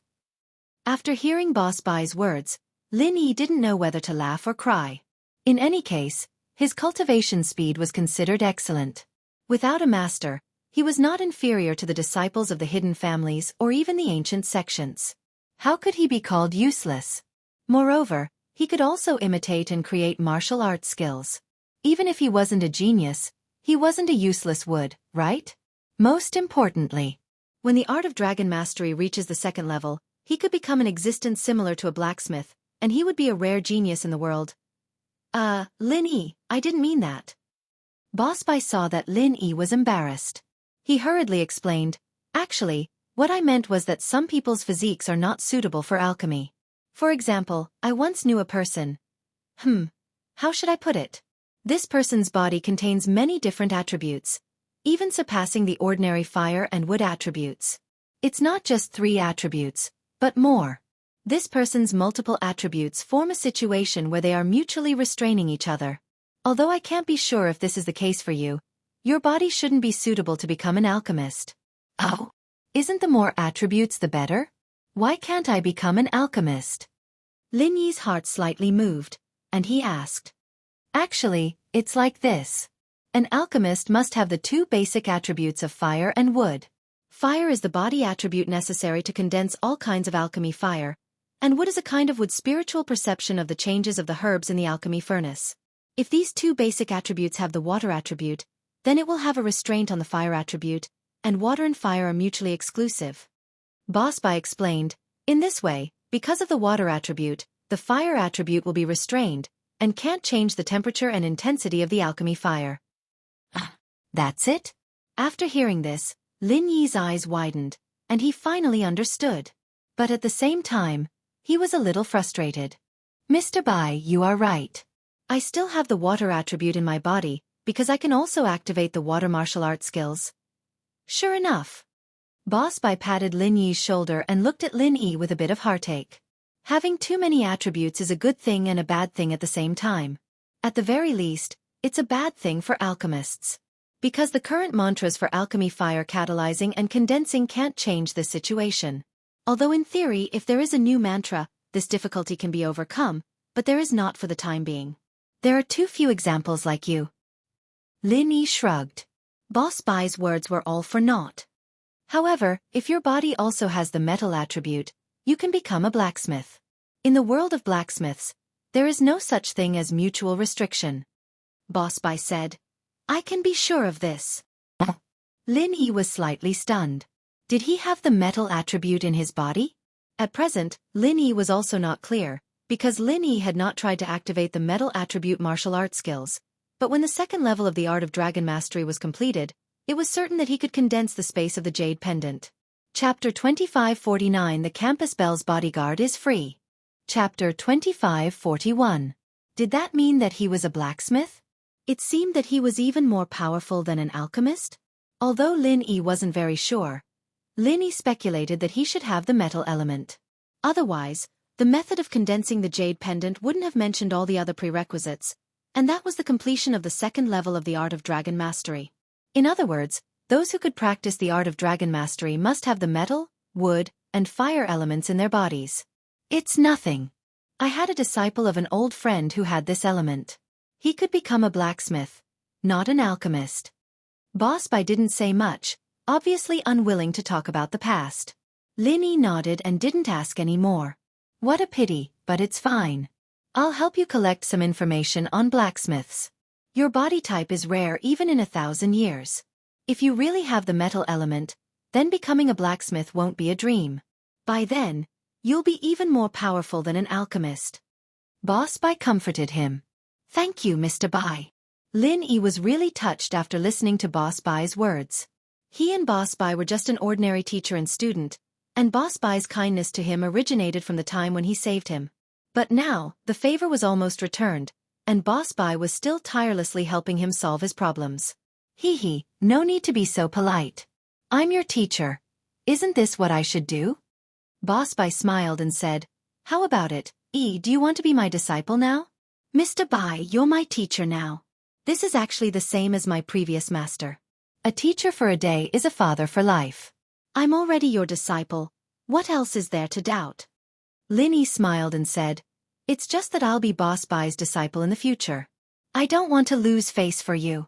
After hearing Boss Bai's words, Lin Yi didn't know whether to laugh or cry. In any case, his cultivation speed was considered excellent. Without a master, he was not inferior to the disciples of the hidden families or even the ancient sections. How could he be called useless? Moreover, he could also imitate and create martial arts skills. Even if he wasn't a genius, he wasn't a useless wood, right? Most importantly, when the art of dragon mastery reaches the second level, he could become an existence similar to a blacksmith, and he would be a rare genius in the world. Lin Yi, I didn't mean that." Boss Bai saw that Lin Yi was embarrassed. He hurriedly explained, "Actually, what I meant was that some people's physiques are not suitable for alchemy. For example, I once knew a person. How should I put it? This person's body contains many different attributes, even surpassing the ordinary fire and wood attributes. It's not just 3 attributes, but more. This person's multiple attributes form a situation where they are mutually restraining each other. Although I can't be sure if this is the case for you, your body shouldn't be suitable to become an alchemist." "Oh? Isn't the more attributes the better? Why can't I become an alchemist?" Lin Yi's heart slightly moved, and he asked. "Actually, it's like this. An alchemist must have the 2 basic attributes of fire and wood. Fire is the body attribute necessary to condense all kinds of alchemy fire, and wood is a kind of wood's spiritual perception of the changes of the herbs in the alchemy furnace. If these 2 basic attributes have the water attribute, then it will have a restraint on the fire attribute, and water and fire are mutually exclusive." Boss Bai explained, "In this way, because of the water attribute, the fire attribute will be restrained, and can't change the temperature and intensity of the alchemy fire." That's it? After hearing this, Lin Yi's eyes widened, and he finally understood. But at the same time, he was a little frustrated. "Mr. Bai, you are right. I still have the water attribute in my body, because I can also activate the water martial arts skills." "Sure enough." Boss Bai patted Lin Yi's shoulder and looked at Lin Yi with a bit of heartache. Having too many attributes is a good thing and a bad thing at the same time. At the very least, it's a bad thing for alchemists. Because the current mantras for alchemy fire catalyzing and condensing can't change this situation. Although in theory, if there is a new mantra, this difficulty can be overcome, but there is not for the time being. There are too few examples like you." Lin Yi shrugged. Boss Bai's words were all for naught. However, if your body also has the metal attribute, you can become a blacksmith. In the world of blacksmiths, there is no such thing as mutual restriction. Boss Bai said, "I can be sure of this." Lin Yi was slightly stunned. Did he have the metal attribute in his body? At present, Lin Yi was also not clear, because Lin Yi had not tried to activate the metal attribute martial arts skills. But when the second level of the art of dragon mastery was completed, it was certain that he could condense the space of the jade pendant. Chapter 2549 The Campus Belle's Bodyguard is Free. Chapter 2541. Did that mean that he was a blacksmith? It seemed that he was even more powerful than an alchemist. Although Lin Yi wasn't very sure, Lin Yi speculated that he should have the metal element. Otherwise, the method of condensing the jade pendant wouldn't have mentioned all the other prerequisites, and that was the completion of the second level of the art of dragon mastery. In other words, those who could practice the art of dragon mastery must have the metal, wood, and fire elements in their bodies. It's nothing. I had a disciple of an old friend who had this element. He could become a blacksmith, not an alchemist. Boss Bai didn't say much, obviously unwilling to talk about the past. Lin Yi nodded and didn't ask any more. What a pity, but it's fine. I'll help you collect some information on blacksmiths. Your body type is rare even in 1,000 years. If you really have the metal element, then becoming a blacksmith won't be a dream. By then, you'll be even more powerful than an alchemist. Boss Bai comforted him. Thank you, Mr. Bai. Lin Yi was really touched after listening to Boss Bai's words. He and Boss Bai were just an ordinary teacher and student, and Boss Bai's kindness to him originated from the time when he saved him. But now, the favor was almost returned, and Boss Bai was still tirelessly helping him solve his problems. Hee, no need to be so polite. I'm your teacher. Isn't this what I should do? Boss Bai smiled and said, How about it, do you want to be my disciple now? Mr. Bai, you're my teacher now. This is actually the same as my previous master. A teacher for a day is a father for life. I'm already your disciple. What else is there to doubt? Lin Yi smiled and said, It's just that I'll be Boss Bai's disciple in the future. I don't want to lose face for you.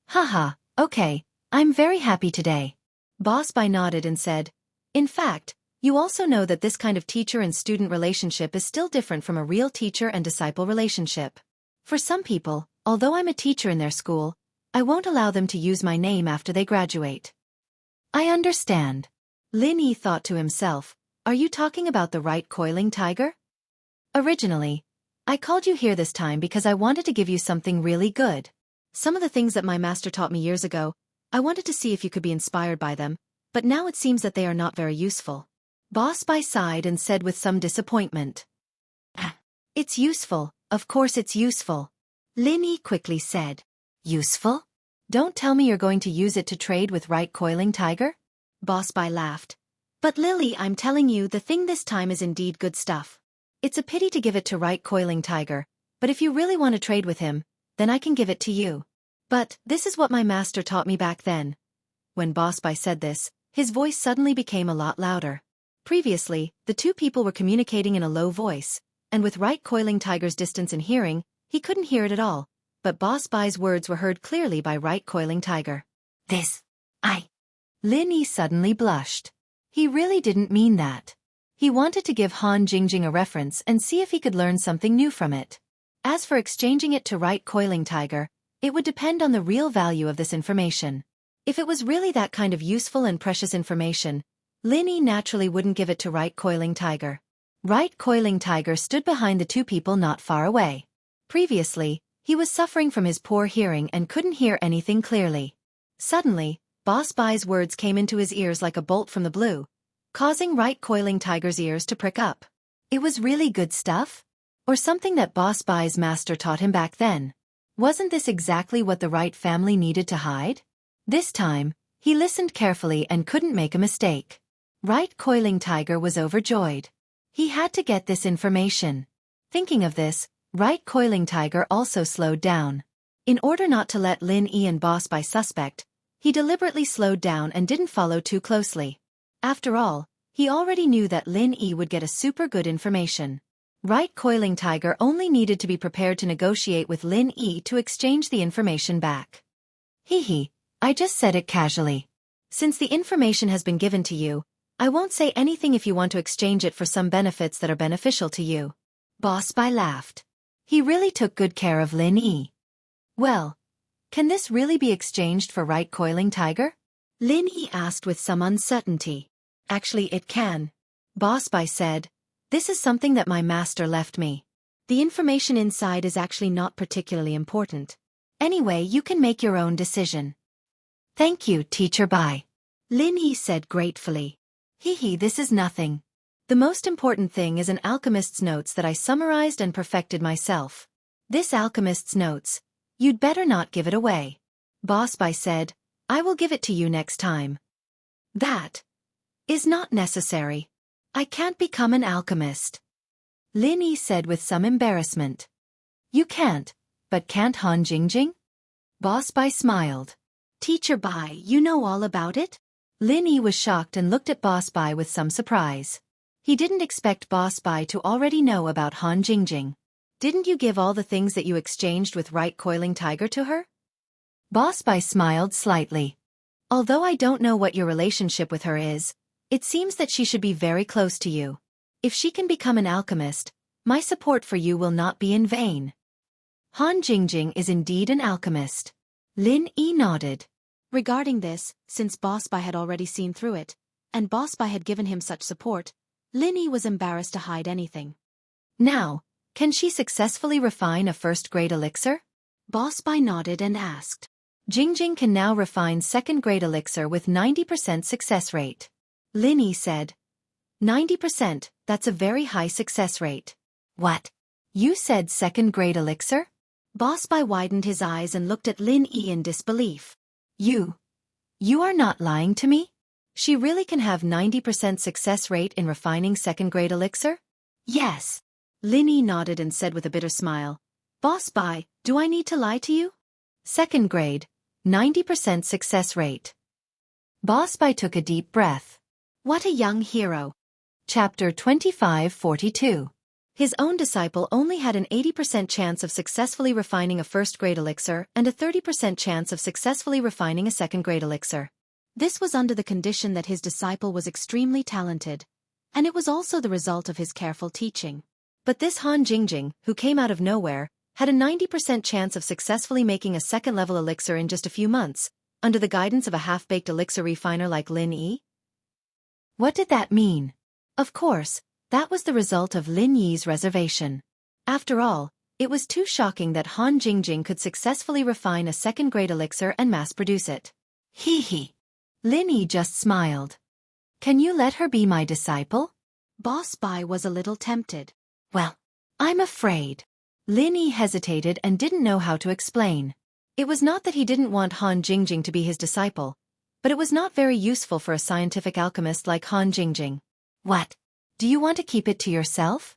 Haha, okay, I'm very happy today. Boss Bai nodded and said, In fact, you also know that this kind of teacher and student relationship is still different from a real teacher and disciple relationship. For some people, although I'm a teacher in their school, I won't allow them to use my name after they graduate. I understand. Lin Yi thought to himself, Are you talking about the right coiling tiger? Originally, I called you here this time because I wanted to give you something really good. Some of the things that my master taught me years ago, I wanted to see if you could be inspired by them, but now it seems that they are not very useful. Boss Bai sighed and said with some disappointment. It's useful, of course it's useful. Lin Yi quickly said. Useful? Don't tell me you're going to use it to trade with right coiling tiger? Boss Bai laughed. But Lily, I'm telling you, the thing this time is indeed good stuff. It's a pity to give it to right coiling tiger, but if you really want to trade with him, then I can give it to you. But this is what my master taught me back then. When Boss Bai said this, his voice suddenly became a lot louder. Previously, the two people were communicating in a low voice, and with right coiling tiger's distance in hearing, he couldn't hear it at all, but Boss Bai's words were heard clearly by right coiling tiger. Lin Yi suddenly blushed. He really didn't mean that. He wanted to give Han Jingjing a reference and see if he could learn something new from it. As for exchanging it to right coiling tiger, it would depend on the real value of this information. If it was really that kind of useful and precious information, Lin Yi naturally wouldn't give it to right coiling tiger. Right coiling tiger stood behind the two people not far away. Previously, he was suffering from his poor hearing and couldn't hear anything clearly. Suddenly, Boss Bai's words came into his ears like a bolt from the blue, causing right coiling tiger's ears to prick up. It was really good stuff? Or something that Boss Bai's master taught him back then? Wasn't this exactly what the right family needed to hide? This time, he listened carefully and couldn't make a mistake. Right coiling tiger was overjoyed. He had to get this information. Thinking of this, right coiling tiger also slowed down. In order not to let Lin Yi and Boss Bai suspect, he deliberately slowed down and didn't follow too closely. After all, he already knew that Lin Yi would get a super good information. Right coiling tiger only needed to be prepared to negotiate with Lin Yi to exchange the information back. I just said it casually. Since the information has been given to you, I won't say anything if you want to exchange it for some benefits that are beneficial to you. Boss Bai laughed. He really took good care of Lin Yi. Well, can this really be exchanged for right coiling tiger? Lin Yi asked with some uncertainty. Actually, it can. Boss Bai said. This is something that my master left me. The information inside is actually not particularly important. Anyway, you can make your own decision. Thank you, Teacher Bai. Lin Yi said gratefully. This is nothing. The most important thing is an alchemist's notes that I summarized and perfected myself. This alchemist's notes. You'd better not give it away. Boss Bai said, I will give it to you next time. That is not necessary. I can't become an alchemist. Lin Yi said with some embarrassment. You can't, but can't Han Jingjing? Boss Bai smiled. Teacher Bai, you know all about it? Lin Yi was shocked and looked at Boss Bai with some surprise. He didn't expect Boss Bai to already know about Han Jingjing. Didn't you give all the things that you exchanged with Right Coiling Tiger to her? Boss Bai smiled slightly. Although I don't know what your relationship with her is, it seems that she should be very close to you. If she can become an alchemist, my support for you will not be in vain. Han Jingjing is indeed an alchemist. Lin Yi nodded. Regarding this, since Boss Bai had already seen through it, and Boss Bai had given him such support, Lin Yi was embarrassed to hide anything. Now, can she successfully refine a first-grade elixir? Boss Bai nodded and asked. Jingjing can now refine second-grade elixir with 90% success rate. Lin Yi said. 90%, that's a very high success rate. What? You said second-grade elixir? Boss Bai widened his eyes and looked at Lin Yi in disbelief. You are not lying to me? She really can have 90% success rate in refining second-grade elixir? Yes. Lin Yi nodded and said with a bitter smile. Boss Bai, do I need to lie to you? Second grade, 90% success rate. Boss Bai took a deep breath. What a young hero. Chapter 2542. His own disciple only had an 80% chance of successfully refining a first-grade elixir and a 30% chance of successfully refining a second-grade elixir. This was under the condition that his disciple was extremely talented, and it was also the result of his careful teaching. But this Han Jingjing, who came out of nowhere, had a 90% chance of successfully making a second-level elixir in just a few months, under the guidance of a half-baked elixir refiner like Lin Yi. What did that mean? Of course, that was the result of Lin Yi's reservation. After all, it was too shocking that Han Jingjing could successfully refine a second-grade elixir and mass-produce it. Hee hee. Lin Yi just smiled. Can you let her be my disciple? Boss Bai was a little tempted. Well, I'm afraid. Lin Yi hesitated and didn't know how to explain. It was not that he didn't want Han Jingjing to be his disciple, but it was not very useful for a scientific alchemist like Han Jingjing. What? Do you want to keep it to yourself?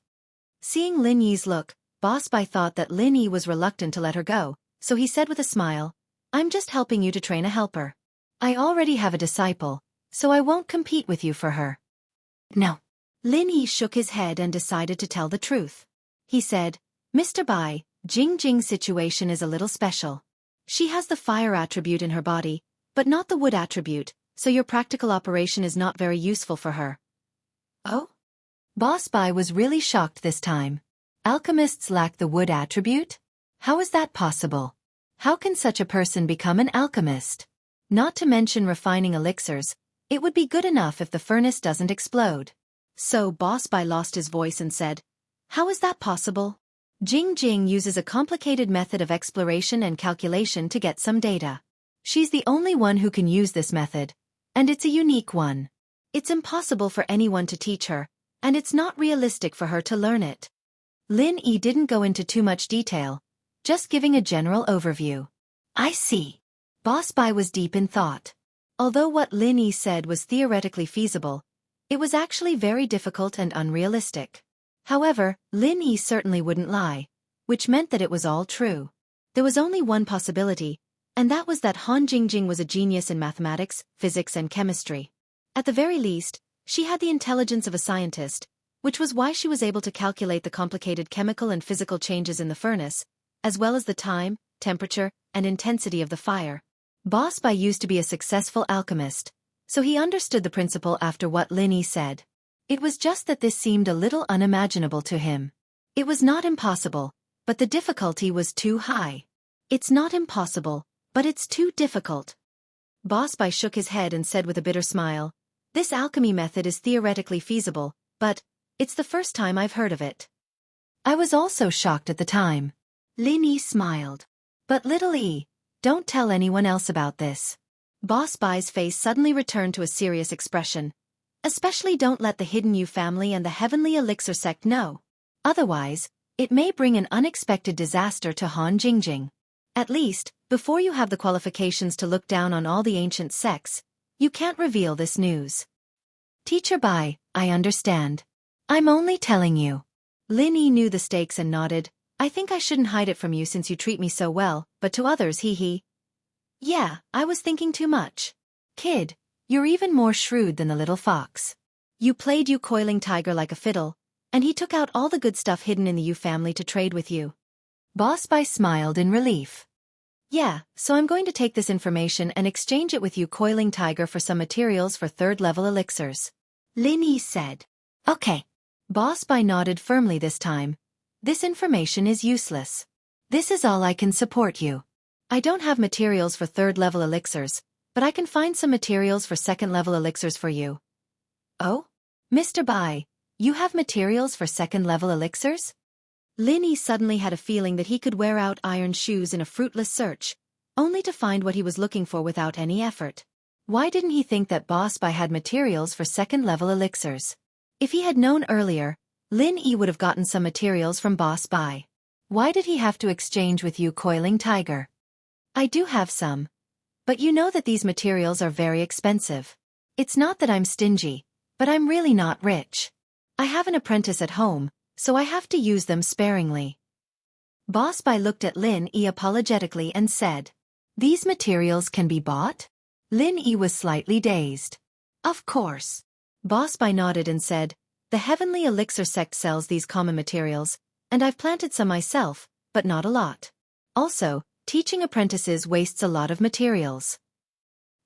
Seeing Lin Yi's look, Boss Bai thought that Lin Yi was reluctant to let her go, so he said with a smile, I'm just helping you to train a helper. I already have a disciple, so I won't compete with you for her. No. Lin Yi shook his head and decided to tell the truth. He said, Mr. Bai, Jingjing's situation is a little special. She has the fire attribute in her body, but not the wood attribute, so your practical operation is not very useful for her. Oh? Boss Bai was really shocked this time. Alchemists lack the wood attribute? How is that possible? How can such a person become an alchemist? Not to mention refining elixirs, it would be good enough if the furnace doesn't explode. So Boss Bai lost his voice and said, How is that possible? Jingjing uses a complicated method of exploration and calculation to get some data. She's the only one who can use this method, and it's a unique one. It's impossible for anyone to teach her, and it's not realistic for her to learn it. Lin Yi didn't go into too much detail, just giving a general overview. I see. Boss Bai was deep in thought. Although what Lin Yi said was theoretically feasible, it was actually very difficult and unrealistic. However, Lin Yi certainly wouldn't lie, which meant that it was all true. There was only one possibility, and that was that Han Jingjing was a genius in mathematics, physics and chemistry. At the very least, she had the intelligence of a scientist, which was why she was able to calculate the complicated chemical and physical changes in the furnace, as well as the time, temperature, and intensity of the fire. Boss Bai used to be a successful alchemist, so he understood the principle after what Lin Yi said. It was just that this seemed a little unimaginable to him. It was not impossible, but the difficulty was too high. It's not impossible, but it's too difficult. Boss Bai shook his head and said with a bitter smile, This alchemy method is theoretically feasible, but it's the first time I've heard of it. I was also shocked at the time. Lin Yi smiled. But little E, don't tell anyone else about this. Boss Bai's face suddenly returned to a serious expression. Especially don't let the Hidden Yu family and the Heavenly Elixir sect know. Otherwise, it may bring an unexpected disaster to Han Jingjing. At least, before you have the qualifications to look down on all the ancient sects, you can't reveal this news. Teacher Bai, I understand. I'm only telling you. Lin Yi knew the stakes and nodded. I think I shouldn't hide it from you since you treat me so well, but to others he. Yeah, I was thinking too much. Kid, you're even more shrewd than the little fox. You played you coiling tiger like a fiddle, and he took out all the good stuff hidden in the Yu family to trade with you. Boss Bai smiled in relief. Yeah, so I'm going to take this information and exchange it with you coiling tiger for some materials for third-level elixirs. Lin Yi said. Okay. Boss Bai nodded firmly this time. This information is useless. This is all I can support you. I don't have materials for third-level elixirs, but I can find some materials for second-level elixirs for you. Oh? Mr. Bai, you have materials for second-level elixirs? Lin Yi suddenly had a feeling that he could wear out iron shoes in a fruitless search, only to find what he was looking for without any effort. Why didn't he think that Boss Bai had materials for second-level elixirs? If he had known earlier, Lin Yi would have gotten some materials from Boss Bai. Why did he have to exchange with you coiling tiger? I do have some. But you know that these materials are very expensive. It's not that I'm stingy, but I'm really not rich. I have an apprentice at home, so I have to use them sparingly. Boss Bai looked at Lin Yi apologetically and said, These materials can be bought? Lin Yi was slightly dazed. Of course. Boss Bai nodded and said, The Heavenly Elixir sect sells these common materials, and I've planted some myself, but not a lot. Also, teaching apprentices wastes a lot of materials.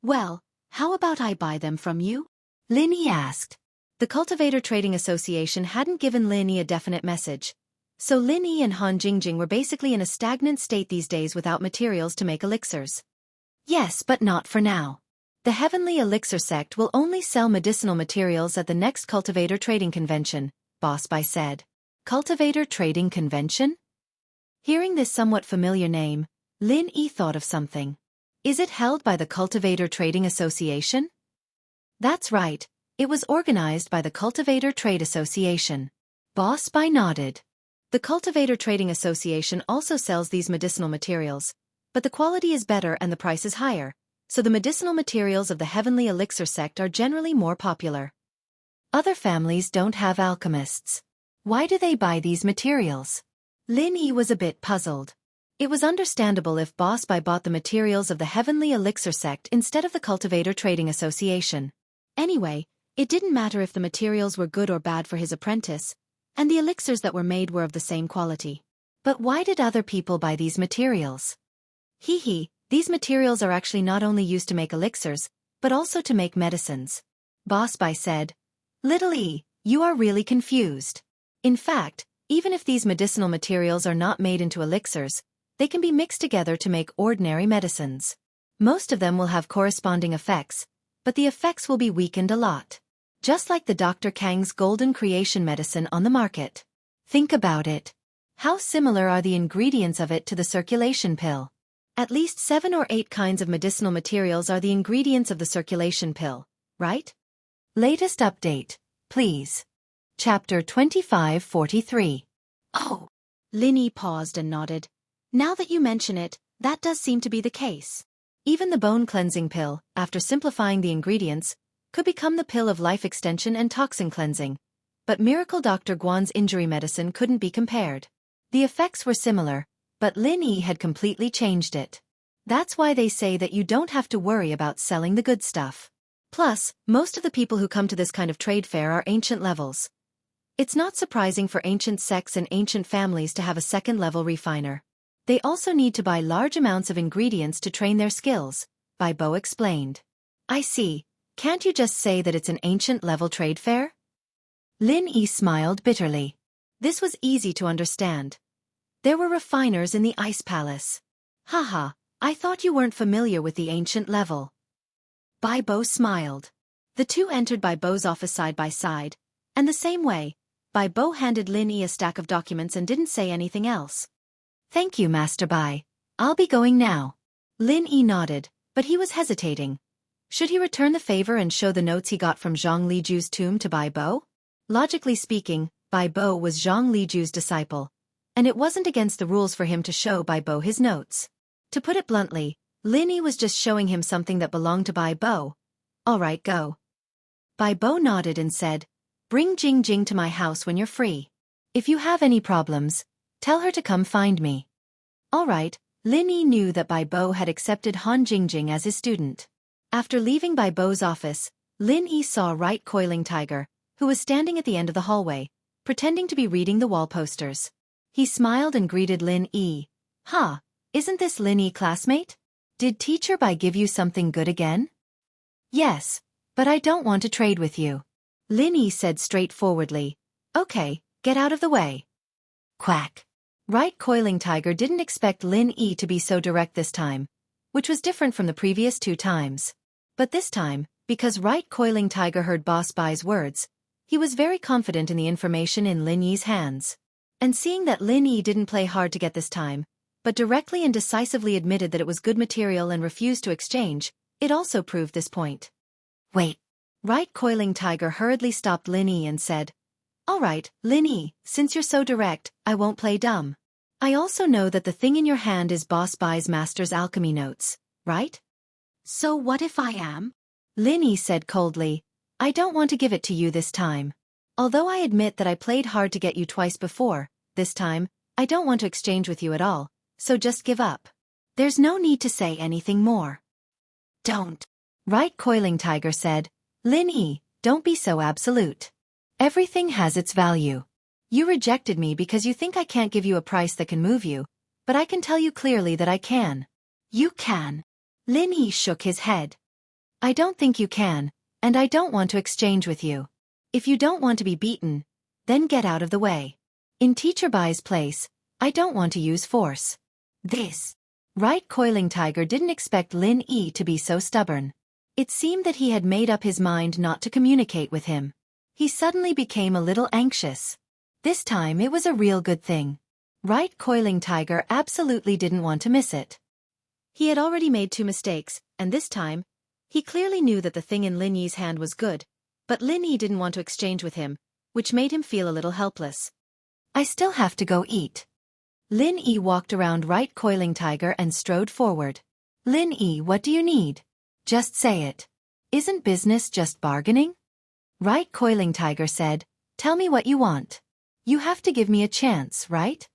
Well, how about I buy them from you? Lin Yi asked. The Cultivator Trading Association hadn't given Lin Yi a definite message, so Lin Yi and Han Jingjing were basically in a stagnant state these days without materials to make elixirs. Yes, but not for now. The Heavenly Elixir sect will only sell medicinal materials at the next Cultivator Trading Convention, Boss Bai said. Cultivator Trading Convention? Hearing this somewhat familiar name, Lin Yi thought of something. Is it held by the Cultivator Trading Association? That's right, it was organized by the Cultivator Trade Association. Boss Bai nodded. The Cultivator Trading Association also sells these medicinal materials, but the quality is better and the price is higher, so the medicinal materials of the Heavenly Elixir sect are generally more popular. Other families don't have alchemists. Why do they buy these materials? Lin Yi was a bit puzzled. It was understandable if Boss Bai bought the materials of the Heavenly Elixir sect instead of the Cultivator Trading Association. Anyway, it didn't matter if the materials were good or bad for his apprentice, and the elixirs that were made were of the same quality. But why did other people buy these materials? These materials are actually not only used to make elixirs, but also to make medicines. Boss Bai said. Little E, you are really confused. In fact, even if these medicinal materials are not made into elixirs, they can be mixed together to make ordinary medicines. Most of them will have corresponding effects, but the effects will be weakened a lot. Just like the Dr. Kang's Golden Creation medicine on the market. Think about it. How similar are the ingredients of it to the circulation pill? At least 7 or 8 kinds of medicinal materials are the ingredients of the circulation pill, right? Latest update, please. Chapter 2543. Oh. Lin Yi paused and nodded. Now that you mention it, that does seem to be the case. Even the bone cleansing pill, after simplifying the ingredients, could become the pill of life extension and toxin cleansing. But Miracle Dr. Guan's injury medicine couldn't be compared. The effects were similar, but Lin Yi had completely changed it. That's why they say that you don't have to worry about selling the good stuff. Plus, most of the people who come to this kind of trade fair are ancient levels. It's not surprising for ancient sects and ancient families to have a second-level refiner. They also need to buy large amounts of ingredients to train their skills, Bai Bo explained. I see. Can't you just say that it's an ancient-level trade fair? Lin Yi smiled bitterly. This was easy to understand. There were refiners in the Ice Palace. Haha, I thought you weren't familiar with the ancient level. Bai Bo smiled. The two entered Bai Bo's office side by side, and the same way, Bai Bo handed Lin Yi a stack of documents and didn't say anything else. Thank you, Master Bai. I'll be going now. Lin Yi nodded, but he was hesitating. Should he return the favor and show the notes he got from Zhang Liju's tomb to Bai Bo? Logically speaking, Bai Bo was Zhang Liju's disciple, and it wasn't against the rules for him to show Bai Bo his notes. To put it bluntly, Lin Yi was just showing him something that belonged to Bai Bo. All right, go. Bai Bo nodded and said, Bring Jing Jing to my house when you're free. If you have any problems, tell her to come find me. All right, Lin Yi knew that Bai Bo had accepted Han Jingjing as his student. After leaving Bai Bo's office, Lin Yi saw Right Coiling Tiger, who was standing at the end of the hallway, pretending to be reading the wall posters. He smiled and greeted Lin Yi. "Ha, isn't this Lin Yi classmate? Did Teacher Bai give you something good again?" "Yes, but I don't want to trade with you," Lin Yi said straightforwardly. "Okay, get out of the way." Quack. Right Coiling Tiger didn't expect Lin Yi to be so direct this time, which was different from the previous 2 times. But this time, because Right Coiling Tiger heard Boss Bai's words, he was very confident in the information in Lin Yi's hands. And seeing that Lin Yi didn't play hard to get this time, but directly and decisively admitted that it was good material and refused to exchange, it also proved this point. "Wait." Right Coiling Tiger hurriedly stopped Lin Yi and said, "All right, Lin Yi, since you're so direct, I won't play dumb. I also know that the thing in your hand is Boss Bai's Master's Alchemy Notes, right?" "So what if I am?" Lin Yi said coldly. "I don't want to give it to you this time. Although I admit that I played hard to get you twice before, this time, I don't want to exchange with you at all, so just give up. There's no need to say anything more." "Don't," Right Coiling Tiger said. "Lin Yi, don't be so absolute. Everything has its value. You rejected me because you think I can't give you a price that can move you, but I can tell you clearly that I can." "You can." Lin Yi shook his head. "I don't think you can, and I don't want to exchange with you. If you don't want to be beaten, then get out of the way. In Teacher Bai's place, I don't want to use force." This. Right Coiling Tiger didn't expect Lin Yi to be so stubborn. It seemed that he had made up his mind not to communicate with him. He suddenly became a little anxious. This time it was a real good thing. Right Coiling Tiger absolutely didn't want to miss it. He had already made 2 mistakes, and this time, he clearly knew that the thing in Lin Yi's hand was good, but Lin Yi didn't want to exchange with him, which made him feel a little helpless. "I still have to go eat." Lin Yi walked around Right Coiling Tiger and strode forward. "Lin Yi, what do you need? Just say it. Isn't business just bargaining?" Right Coiling Tiger said, "Tell me what you want. You have to give me a chance, right?"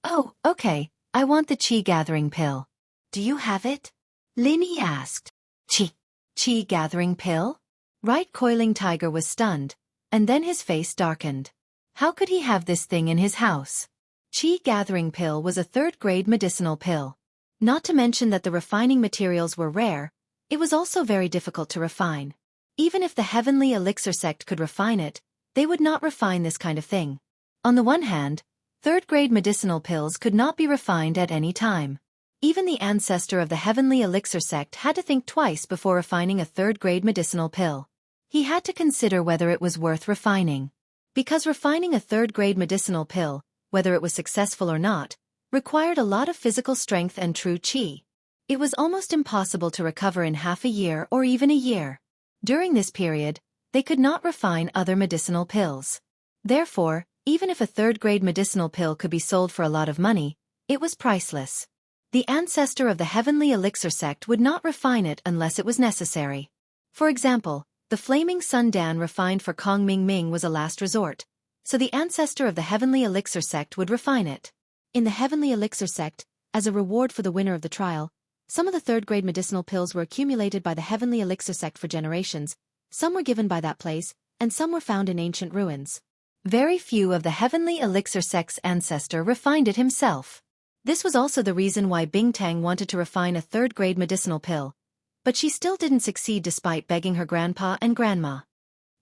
"Oh, okay, I want the Qi Gathering Pill. Do you have it?" Lin Yi asked. Qi Gathering Pill?" Right Coiling Tiger was stunned, and then his face darkened. How could he have this thing in his house? Qi Gathering Pill was a 3rd-grade medicinal pill. Not to mention that the refining materials were rare, it was also very difficult to refine. Even if the Heavenly Elixir sect could refine it, they would not refine this kind of thing. On the one hand, 3rd-grade medicinal pills could not be refined at any time. Even the ancestor of the Heavenly Elixir sect had to think twice before refining a 3rd-grade medicinal pill. He had to consider whether it was worth refining. Because refining a 3rd-grade medicinal pill, whether it was successful or not, required a lot of physical strength and true qi. It was almost impossible to recover in half a year or even a year. During this period, they could not refine other medicinal pills. Therefore, even if a 3rd-grade medicinal pill could be sold for a lot of money, it was priceless. The ancestor of the Heavenly Elixir sect would not refine it unless it was necessary. For example, the Flaming Sun Dan refined for Kong Ming Ming was a last resort, so the ancestor of the Heavenly Elixir sect would refine it. In the Heavenly Elixir sect, as a reward for the winner of the trial, some of the 3rd-grade medicinal pills were accumulated by the Heavenly Elixir sect for generations, some were given by that place, and some were found in ancient ruins. Very few of the Heavenly Elixir sect's ancestor refined it himself. This was also the reason why Bing Tang wanted to refine a 3rd-grade medicinal pill, but she still didn't succeed despite begging her grandpa and grandma.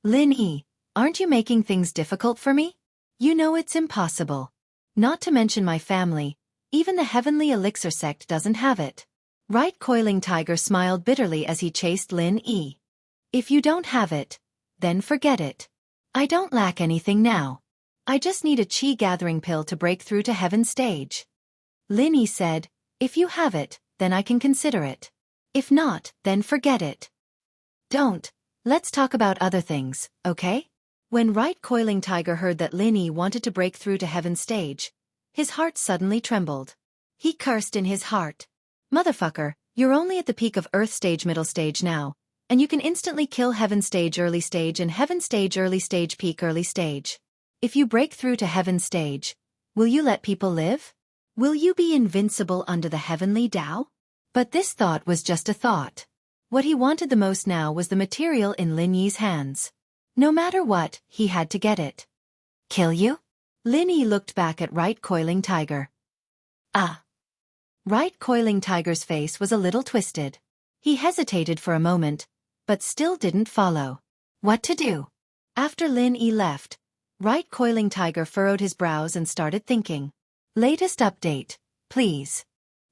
"Lin Yi, aren't you making things difficult for me? You know it's impossible. Not to mention my family, even the Heavenly Elixir sect doesn't have it." Right Coiling Tiger smiled bitterly as he chased Lin Yi. "If you don't have it, then forget it. I don't lack anything now. I just need a Qi Gathering Pill to break through to Heaven stage." Lin Yi said, "If you have it, then I can consider it. If not, then forget it." "Don't. Let's talk about other things, okay?" When Right Coiling Tiger heard that Lin Yi wanted to break through to Heaven stage, his heart suddenly trembled. He cursed in his heart. "Motherfucker, you're only at the peak of Earth stage middle stage now, and you can instantly kill Heaven stage early stage and Heaven stage early stage peak early stage. If you break through to Heaven stage, will you let people live? Will you be invincible under the heavenly Tao? But this thought was just a thought. What he wanted the most now was the material in Lin Yi's hands. No matter what, he had to get it. Kill you? Lin Yi looked back at Right Coiling Tiger. Ah. Right Coiling Tiger's face was a little twisted. He hesitated for a moment, but still didn't follow. What to do? After Lin Yi left, Right Coiling Tiger furrowed his brows and started thinking. Latest update, please.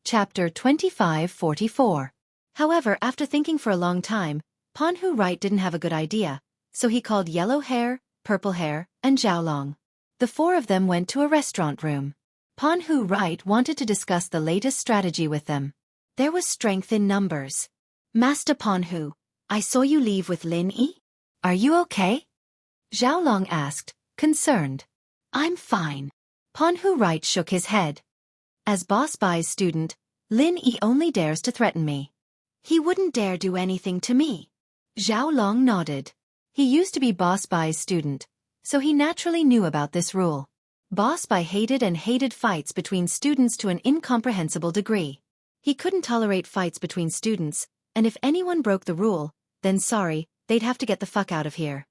Chapter 2544. However, after thinking for a long time, Panhu Right didn't have a good idea, so he called Yellow Hair, Purple Hair, and Xiaolong. The four of them went to a restaurant room. Panhu Right wanted to discuss the latest strategy with them. There was strength in numbers. Master Panhu, I saw you leave with Lin Yi. Are you okay? Xiaolong asked, concerned. I'm fine. Panhu Right shook his head. As Boss Bai's student, Lin Yi only dares to threaten me. He wouldn't dare do anything to me. Xiaolong nodded. He used to be Boss Bai's student, so he naturally knew about this rule. Boss Bai hated fights between students to an incomprehensible degree. He couldn't tolerate fights between students, and if anyone broke the rule, then sorry, they'd have to get the fuck out of here.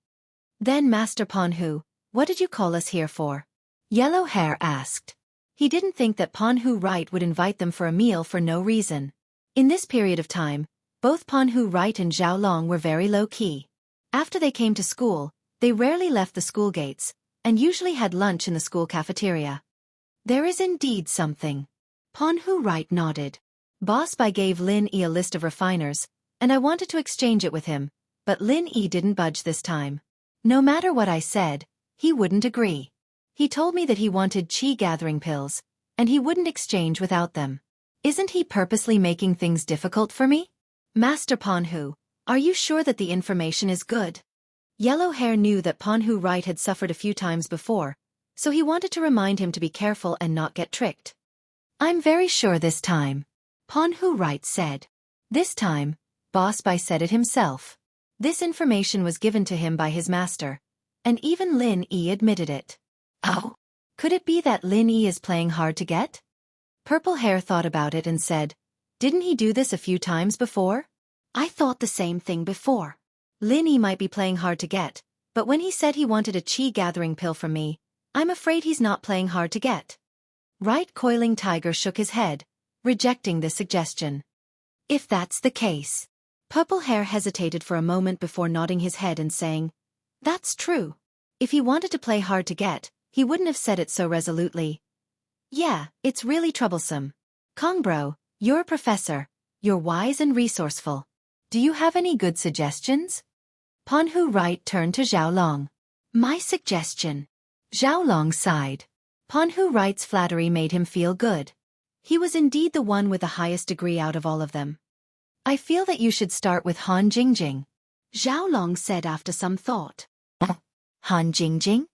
Then Master Panhu, what did you call us here for? Yellow Hair asked. He didn't think that Panhu Right would invite them for a meal for no reason. In this period of time, both Panhu Right and Xiaolong were very low-key. After they came to school, they rarely left the school gates, and usually had lunch in the school cafeteria. There is indeed something. Panhu Right nodded. Boss Bai gave Lin Yi a list of refiners, and I wanted to exchange it with him, but Lin Yi didn't budge this time. No matter what I said, he wouldn't agree. He told me that he wanted chi-gathering pills, and he wouldn't exchange without them. Isn't he purposely making things difficult for me? Master Panhu, are you sure that the information is good? Yellow Hair knew that Panhu Right had suffered a few times before, so he wanted to remind him to be careful and not get tricked. I'm very sure this time. Panhu Right said. This time, Boss Bai said it himself. This information was given to him by his master, and even Lin Yi admitted it. Oh, could it be that Lin Yi is playing hard to get? Purple Hair thought about it and said, didn't he do this a few times before? I thought the same thing before. Lin Yi might be playing hard to get, but when he said he wanted a chi-gathering pill from me, I'm afraid he's not playing hard to get. Right Coiling Tiger shook his head, rejecting this suggestion. If that's the case. Purple Hair hesitated for a moment before nodding his head and saying, that's true. If he wanted to play hard to get, he wouldn't have said it so resolutely. Yeah, it's really troublesome. Kongbro, you're a professor. You're wise and resourceful. Do you have any good suggestions? Panhu Right turned to Xiaolong. My suggestion. Xiaolong sighed. Panhu Right's flattery made him feel good. He was indeed the one with the highest degree out of all of them. I feel that you should start with Han Jingjing. Xiaolong said after some thought. Han Jingjing?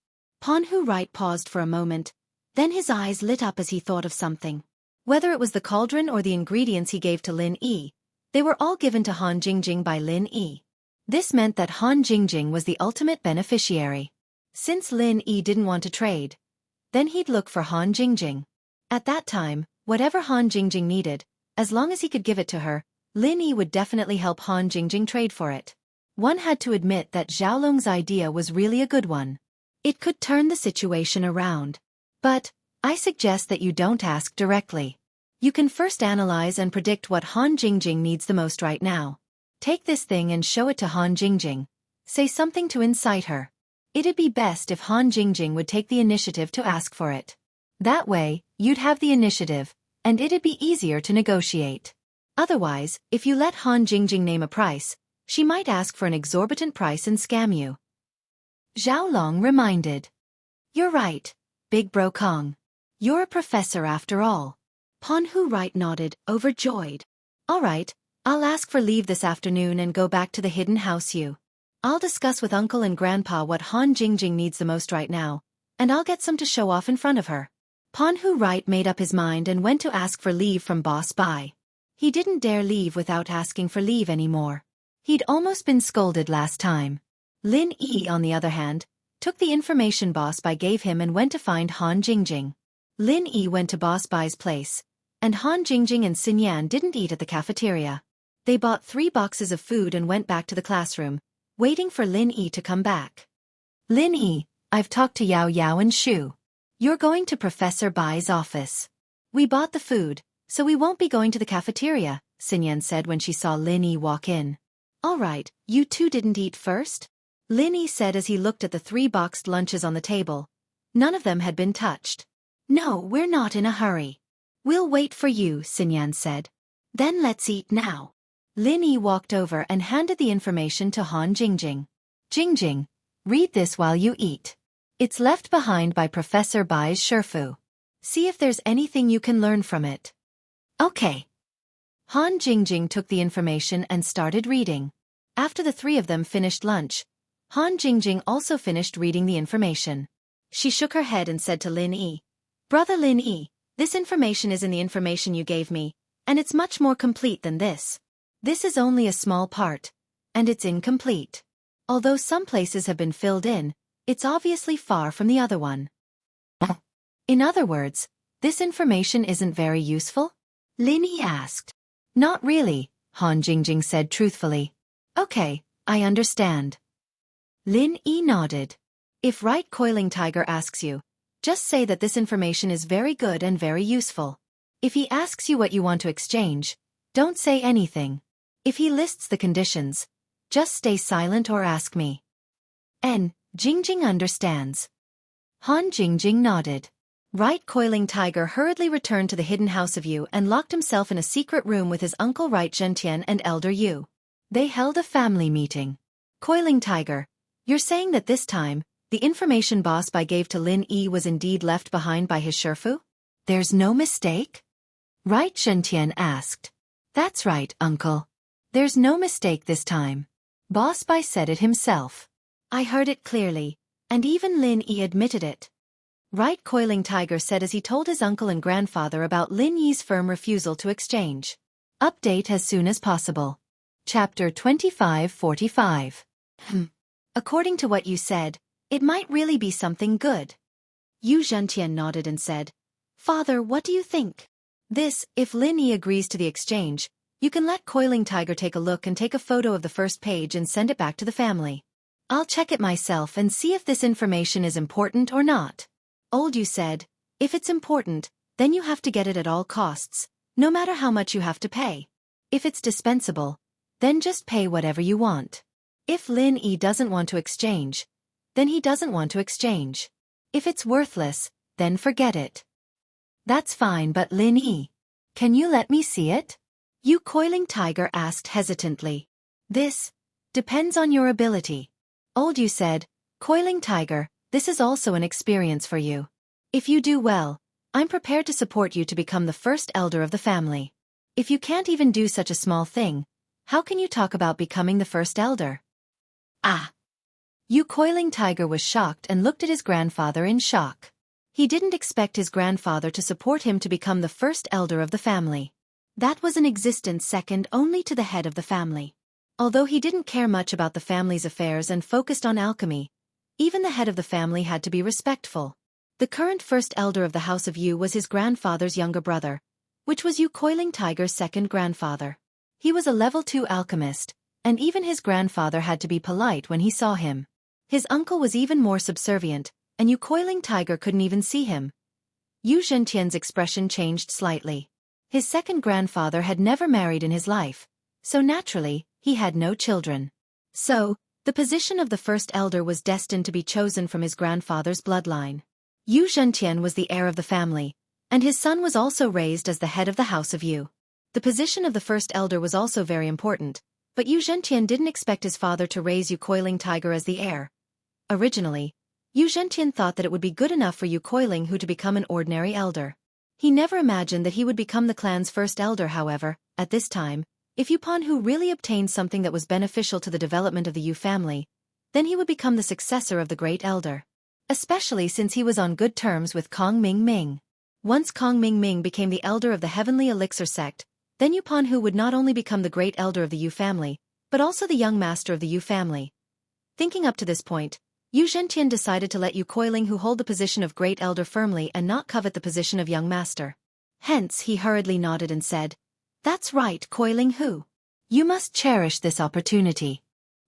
Panhu Right paused for a moment, then his eyes lit up as he thought of something. Whether it was the cauldron or the ingredients he gave to Lin Yi, they were all given to Han Jingjing by Lin Yi. This meant that Han Jingjing was the ultimate beneficiary. Since Lin Yi didn't want to trade, then he'd look for Han Jingjing. At that time, whatever Han Jingjing needed, as long as he could give it to her, Lin Yi would definitely help Han Jingjing trade for it. One had to admit that Xiaolong's idea was really a good one. It could turn the situation around. But, I suggest that you don't ask directly. You can first analyze and predict what Han Jingjing needs the most right now. Take this thing and show it to Han Jingjing. Say something to incite her. It'd be best if Han Jingjing would take the initiative to ask for it. That way, you'd have the initiative, and it'd be easier to negotiate. Otherwise, if you let Han Jingjing name a price, she might ask for an exorbitant price and scam you. Xiaolong reminded. You're right, Big Bro Kong. You're a professor after all. Panhu Right nodded, overjoyed. All right, I'll ask for leave this afternoon and go back to the hidden house you. I'll discuss with Uncle and Grandpa what Han Jingjing needs the most right now, and I'll get some to show off in front of her. Panhu Right made up his mind and went to ask for leave from Boss Bai. He didn't dare leave without asking for leave anymore. He'd almost been scolded last time. Lin Yi, on the other hand, took the information Boss Bai gave him and went to find Han Jingjing. Lin Yi went to Boss Bai's place, and Han Jingjing and Xin Yan didn't eat at the cafeteria. They bought 3 boxes of food and went back to the classroom, waiting for Lin Yi to come back. Lin Yi, I've talked to Yao Yao and Shu. You're going to Professor Bai's office. We bought the food, so we won't be going to the cafeteria, Xin Yan said when she saw Lin Yi walk in. All right, you two didn't eat first? Lin Yi said as he looked at the 3 boxed lunches on the table. None of them had been touched. No, we're not in a hurry. We'll wait for you, Xin Yan said. Then let's eat now. Lin Yi walked over and handed the information to Han Jingjing. Jingjing, read this while you eat. It's left behind by Professor Bai's Shifu. See if there's anything you can learn from it. Okay. Han Jingjing took the information and started reading. After the 3 of them finished lunch, Han Jingjing also finished reading the information. She shook her head and said to Lin Yi, Brother Lin Yi, this information is in the information you gave me, and it's much more complete than this. This is only a small part, and it's incomplete. Although some places have been filled in, it's obviously far from the other one. In other words, this information isn't very useful? Lin Yi asked. Not really, Han Jingjing said truthfully. Okay, I understand. Lin Yi nodded. If Right Coiling Tiger asks you, just say that this information is very good and very useful. If he asks you what you want to exchange, don't say anything. If he lists the conditions, just stay silent or ask me. Jingjing understands. Han Jingjing nodded. Right Coiling Tiger hurriedly returned to the hidden house of Yu and locked himself in a secret room with his uncle Right Zhentian and elder Yu. They held a family meeting. Coiling Tiger, you're saying that this time, the information Boss Bai gave to Lin Yi was indeed left behind by his Shifu? There's no mistake? Right Zhentian asked. That's right, uncle. There's no mistake this time. Boss Bai said it himself. I heard it clearly, and even Lin Yi admitted it. Right Coiling Tiger said as he told his uncle and grandfather about Lin Yi's firm refusal to exchange. Update as soon as possible. Chapter 2545. According to what you said, it might really be something good. Yu Zhentian nodded and said, Father, what do you think? If Lin Yi agrees to the exchange, you can let Coiling Tiger take a look and take a photo of the first page and send it back to the family. I'll check it myself and see if this information is important or not. Old Yu said, if it's important, then you have to get it at all costs, no matter how much you have to pay. If it's dispensable, then just pay whatever you want. If Lin Yi doesn't want to exchange, then he doesn't want to exchange. If it's worthless, then forget it. That's fine, but Lin Yi, can you let me see it? Yu Coiling Tiger asked hesitantly. This depends on your ability. Old Yu said, Coiling Tiger, this is also an experience for you. If you do well, I'm prepared to support you to become the first elder of the family. If you can't even do such a small thing, how can you talk about becoming the first elder? Yu Coiling Tiger was shocked and looked at his grandfather in shock. He didn't expect his grandfather to support him to become the first elder of the family. That was an existence second only to the head of the family. Although he didn't care much about the family's affairs and focused on alchemy, even the head of the family had to be respectful. The current first elder of the House of Yu was his grandfather's younger brother, which was Yu Coiling Tiger's second grandfather. He was a level 2 alchemist, and even his grandfather had to be polite when he saw him. His uncle was even more subservient, and Yu Coiling Tiger couldn't even see him. Yu Zhentian's expression changed slightly. His second grandfather had never married in his life, so naturally, he had no children. So, the position of the first elder was destined to be chosen from his grandfather's bloodline. Yu Zhentian was the heir of the family, and his son was also raised as the head of the House of Yu. The position of the first elder was also very important, but Yu Zhentian didn't expect his father to raise Yu Coiling Tiger as the heir. Originally, Yu Zhentian thought that it would be good enough for Yu Coiling Hu to become an ordinary elder. He never imagined that he would become the clan's first elder. However, at this time, if Yu Panhu really obtained something that was beneficial to the development of the Yu family, then he would become the successor of the great elder. Especially since he was on good terms with Kong Ming Ming. Once Kong Ming Ming became the elder of the Heavenly Elixir sect, then Yu Panhu would not only become the great elder of the Yu family, but also the young master of the Yu family. Thinking up to this point, Yu Zhentian decided to let Yu Coiling who hold the position of Great Elder firmly and not covet the position of Young Master. Hence he hurriedly nodded and said, "That's right, Coiling Hu. You must cherish this opportunity.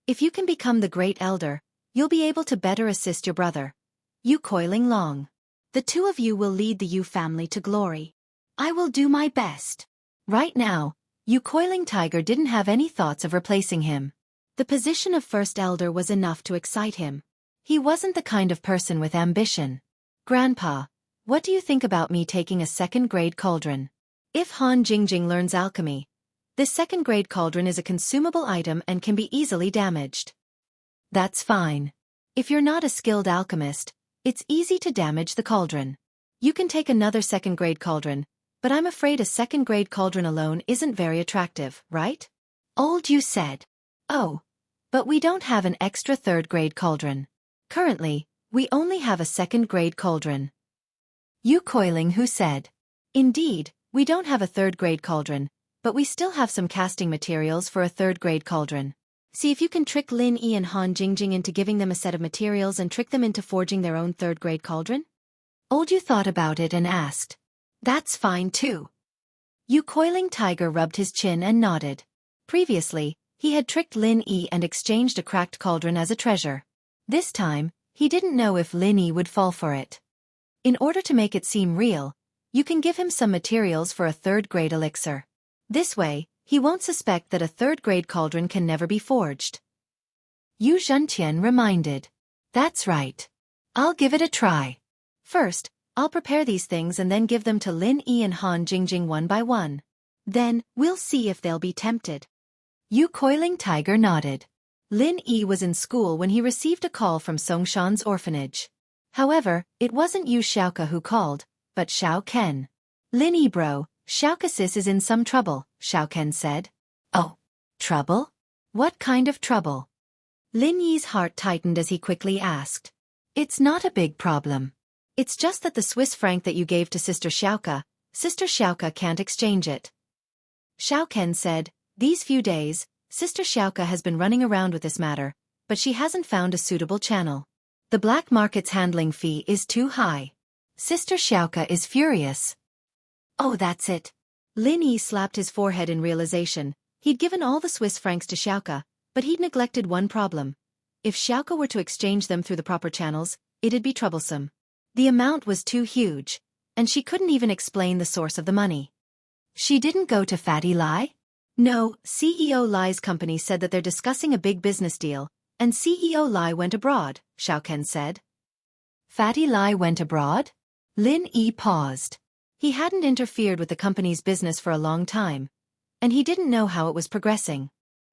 If you can become the Great Elder, you'll be able to better assist your brother, Yu Coiling Long. The two of you will lead the Yu family to glory. I will do my best." Right now, Yu Coiling Tiger didn't have any thoughts of replacing him. The position of First Elder was enough to excite him. He wasn't the kind of person with ambition. "Grandpa, what do you think about me taking a second-grade cauldron? If Han Jingjing learns alchemy, this second-grade cauldron is a consumable item and can be easily damaged." "That's fine. If you're not a skilled alchemist, it's easy to damage the cauldron. You can take another second-grade cauldron, but I'm afraid a second-grade cauldron alone isn't very attractive, right?" Old Yu said. "Oh, but we don't have an extra third-grade cauldron. Currently, we only have a second-grade cauldron." Yu Coiling Hu said. "Indeed, we don't have a third-grade cauldron, but we still have some casting materials for a third-grade cauldron. See if you can trick Lin Yi and Han Jingjing into giving them a set of materials and trick them into forging their own third-grade cauldron." Old Yu thought about it and asked. "That's fine too." Yu Coiling Tiger rubbed his chin and nodded. Previously, he had tricked Lin Yi and exchanged a cracked cauldron as a treasure. This time, he didn't know if Lin Yi would fall for it. In order to make it seem real, you can give him some materials for a third-grade elixir. This way, he won't suspect that a third-grade cauldron can never be forged. Yu Zhentian reminded. "That's right. I'll give it a try. First, I'll prepare these things and then give them to Lin Yi and Han Jingjing one by one. Then, we'll see if they'll be tempted." Yu Coiling Tiger nodded. Lin Yi was in school when he received a call from Songshan's orphanage. However, it wasn't Yu Xiaoka who called, but Xiao Ken. "Lin Yi bro, Xiaoka sis is in some trouble," Xiao Ken said. "Oh, trouble? What kind of trouble?" Lin Yi's heart tightened as he quickly asked. "It's not a big problem. It's just that the Swiss franc that you gave to Sister Xiaoka can't exchange it." Xiao Ken said, "These few days, Sister Xiaoka has been running around with this matter, but she hasn't found a suitable channel. The black market's handling fee is too high. Sister Xiaoka is furious." "Oh, that's it." Lin Yi slapped his forehead in realization. He'd given all the Swiss francs to Xiaoka, but he'd neglected one problem. If Xiaoka were to exchange them through the proper channels, it'd be troublesome. The amount was too huge, and she couldn't even explain the source of the money. "She didn't go to Fatty Lai?" "No, CEO Lai's company said that they're discussing a big business deal, and CEO Lai went abroad," Xiao Ken said. "Fatty Lai went abroad?" Lin Yi paused. He hadn't interfered with the company's business for a long time, and he didn't know how it was progressing.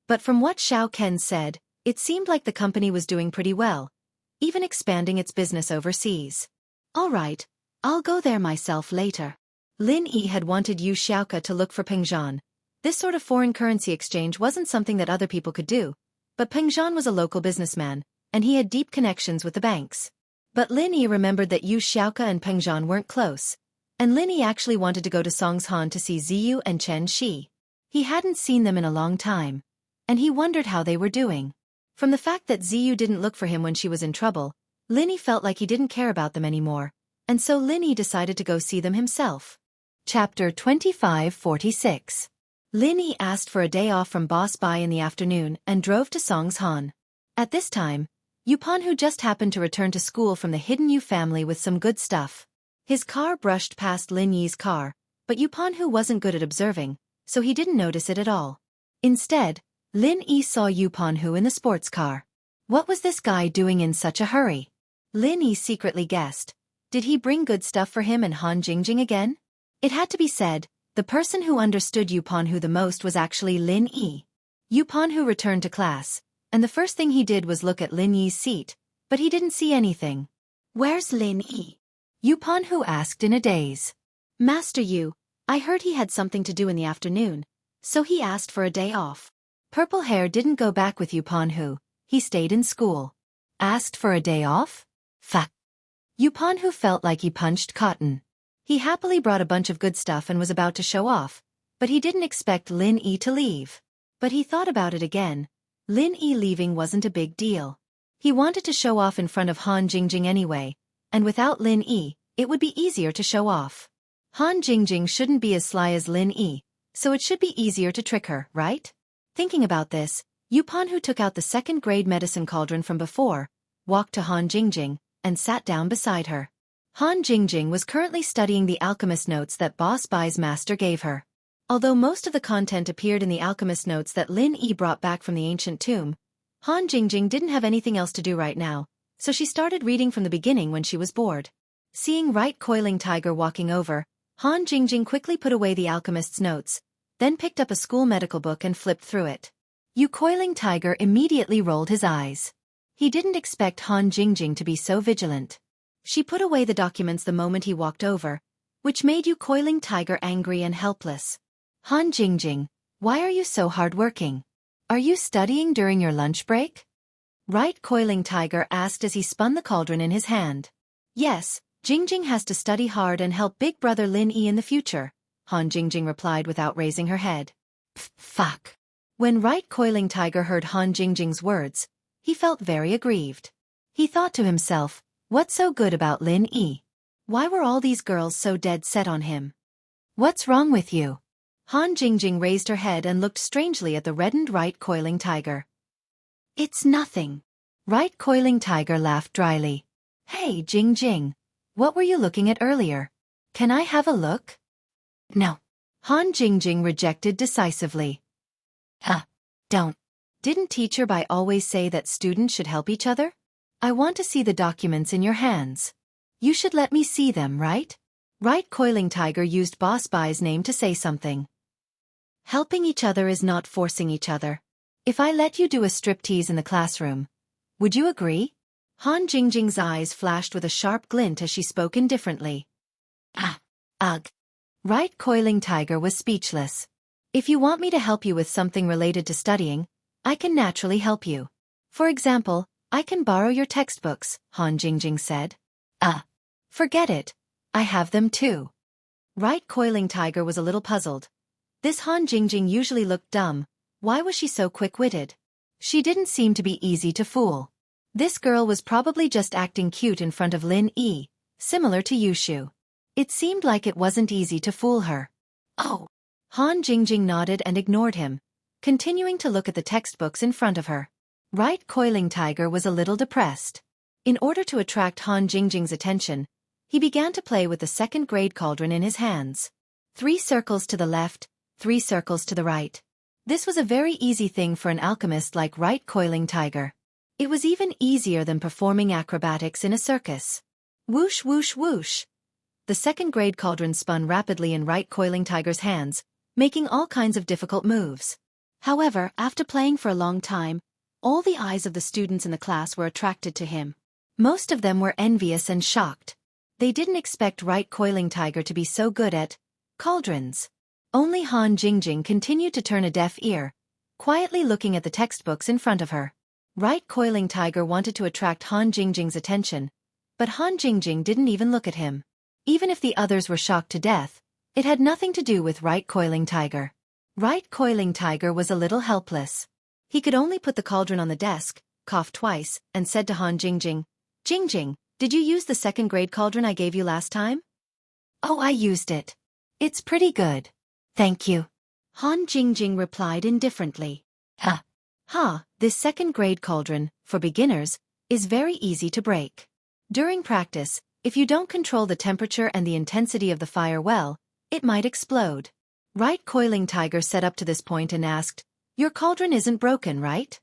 But from what Xiao Ken said, it seemed like the company was doing pretty well, even expanding its business overseas. "All right, I'll go there myself later." Lin Yi had wanted Yu Xiaoka to look for Pengzhan. This sort of foreign currency exchange wasn't something that other people could do, but Pengzhan was a local businessman, and he had deep connections with the banks. But Lin Yi remembered that Yu Xiaoka and Pengzhan weren't close, and Lin Yi actually wanted to go to Songshan to see Ziyu and Chen Shi. He hadn't seen them in a long time, and he wondered how they were doing. From the fact that Ziyu didn't look for him when she was in trouble, Lin Yi felt like he didn't care about them anymore, and so Lin Yi decided to go see them himself. Chapter 2546. Lin Yi asked for a day off from Boss Bai in the afternoon and drove to Songshan. At this time, Yu Panhu just happened to return to school from the hidden Yu family with some good stuff. His car brushed past Lin Yi's car, but Yu Panhu wasn't good at observing, so he didn't notice it at all. Instead, Lin Yi saw Yu Panhu in the sports car. What was this guy doing in such a hurry? Lin Yi secretly guessed. Did he bring good stuff for him and Han Jingjing again? It had to be said, the person who understood Yu Panhu the most was actually Lin Yi. Yu Panhu returned to class, and the first thing he did was look at Lin Yi's seat, but he didn't see anything. "Where's Lin Yi?" Yu Panhu asked in a daze. "Master Yu, I heard he had something to do in the afternoon, so he asked for a day off." Purple Hair didn't go back with Yu Panhu, he stayed in school. Asked for a day off? Fuck. Yu Panhu felt like he punched cotton. He happily brought a bunch of good stuff and was about to show off, but he didn't expect Lin Yi to leave. But he thought about it again. Lin Yi leaving wasn't a big deal. He wanted to show off in front of Han Jingjing anyway, and without Lin Yi, it would be easier to show off. Han Jingjing shouldn't be as sly as Lin Yi, so it should be easier to trick her, right? Thinking about this, Yupan, who took out the second-grade medicine cauldron from before, walked to Han Jingjing and sat down beside her. Han Jingjing was currently studying the alchemist notes that Boss Bai's master gave her. Although most of the content appeared in the alchemist notes that Lin Yi brought back from the ancient tomb, Han Jingjing didn't have anything else to do right now, so she started reading from the beginning when she was bored. Seeing Right Coiling Tiger walking over, Han Jingjing quickly put away the alchemist's notes, then picked up a school medical book and flipped through it. Yu Coiling Tiger immediately rolled his eyes. He didn't expect Han Jingjing to be so vigilant. She put away the documents the moment he walked over, which made Yu Coiling Tiger angry and helpless. Han Jingjing, why are you so hardworking? Are you studying during your lunch break? Right Coiling Tiger asked as he spun the cauldron in his hand. Yes, Jingjing has to study hard and help big brother Lin Yi in the future, Han Jingjing replied without raising her head. Fuck. When Right Coiling Tiger heard Han Jingjing's words, he felt very aggrieved. He thought to himself, what's so good about Lin Yi? Why were all these girls so dead set on him? What's wrong with you? Han Jingjing raised her head and looked strangely at the reddened Right Coiling Tiger. It's nothing. Right Coiling Tiger laughed dryly. Hey Jingjing, what were you looking at earlier? Can I have a look? No. Han Jingjing rejected decisively. Don't. Didn't Teacher Bai always say that students should help each other? I want to see the documents in your hands. You should let me see them, right? Right Coiling Tiger used Boss Bai's name to say something. Helping each other is not forcing each other. If I let you do a striptease in the classroom, would you agree? Han Jingjing's eyes flashed with a sharp glint as she spoke indifferently. Ugh. Right Coiling Tiger was speechless. If you want me to help you with something related to studying, I can naturally help you. For example, I can borrow your textbooks, Han Jingjing said. Forget it. I have them too. Right Coiling Tiger was a little puzzled. This Han Jingjing usually looked dumb. Why was she so quick-witted? She didn't seem to be easy to fool. This girl was probably just acting cute in front of Lin Yi, similar to Yushu. It seemed like it wasn't easy to fool her. Oh. Han Jingjing nodded and ignored him, continuing to look at the textbooks in front of her. Right Coiling Tiger was a little depressed. In order to attract Han Jingjing's attention, he began to play with the second-grade cauldron in his hands. 3 circles to the left, 3 circles to the right. This was a very easy thing for an alchemist like Right Coiling Tiger. It was even easier than performing acrobatics in a circus. Whoosh whoosh whoosh. The second-grade cauldron spun rapidly in Right Coiling Tiger's hands, making all kinds of difficult moves. However, after playing for a long time, all the eyes of the students in the class were attracted to him. Most of them were envious and shocked. They didn't expect Right Coiling Tiger to be so good at cauldrons. Only Han Jingjing continued to turn a deaf ear, quietly looking at the textbooks in front of her. Right Coiling Tiger wanted to attract Han Jingjing's attention, but Han Jingjing didn't even look at him. Even if the others were shocked to death, it had nothing to do with Right Coiling Tiger. Right Coiling Tiger was a little helpless. He could only put the cauldron on the desk, coughed twice, and said to Han Jingjing, Jingjing, did you use the second-grade cauldron I gave you last time? Oh, I used it. It's pretty good. Thank you. Han Jingjing replied indifferently. This second-grade cauldron, for beginners, is very easy to break. During practice, if you don't control the temperature and the intensity of the fire well, it might explode. Right Coiling Tiger sat up to this point and asked, Your cauldron isn't broken, right?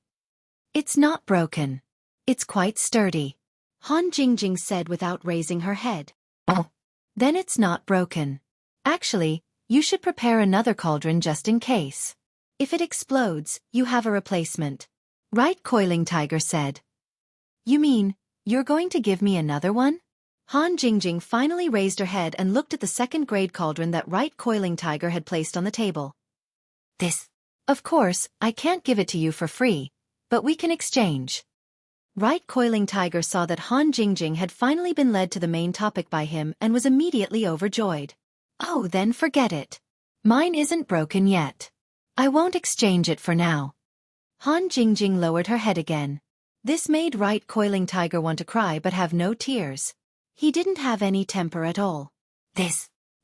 It's not broken. It's quite sturdy. Han Jingjing said without raising her head. Oh. Then it's not broken. Actually, you should prepare another cauldron just in case. If it explodes, you have a replacement. Right Coiling Tiger said. You mean, you're going to give me another one? Han Jingjing finally raised her head and looked at the second-grade cauldron that Right Coiling Tiger had placed on the table. Of course, I can't give it to you for free, but we can exchange. Right Coiling Tiger saw that Han Jingjing had finally been led to the main topic by him and was immediately overjoyed. Oh, then forget it. Mine isn't broken yet. I won't exchange it for now. Han Jingjing lowered her head again. This made Right Coiling Tiger want to cry but have no tears. He didn't have any temper at all.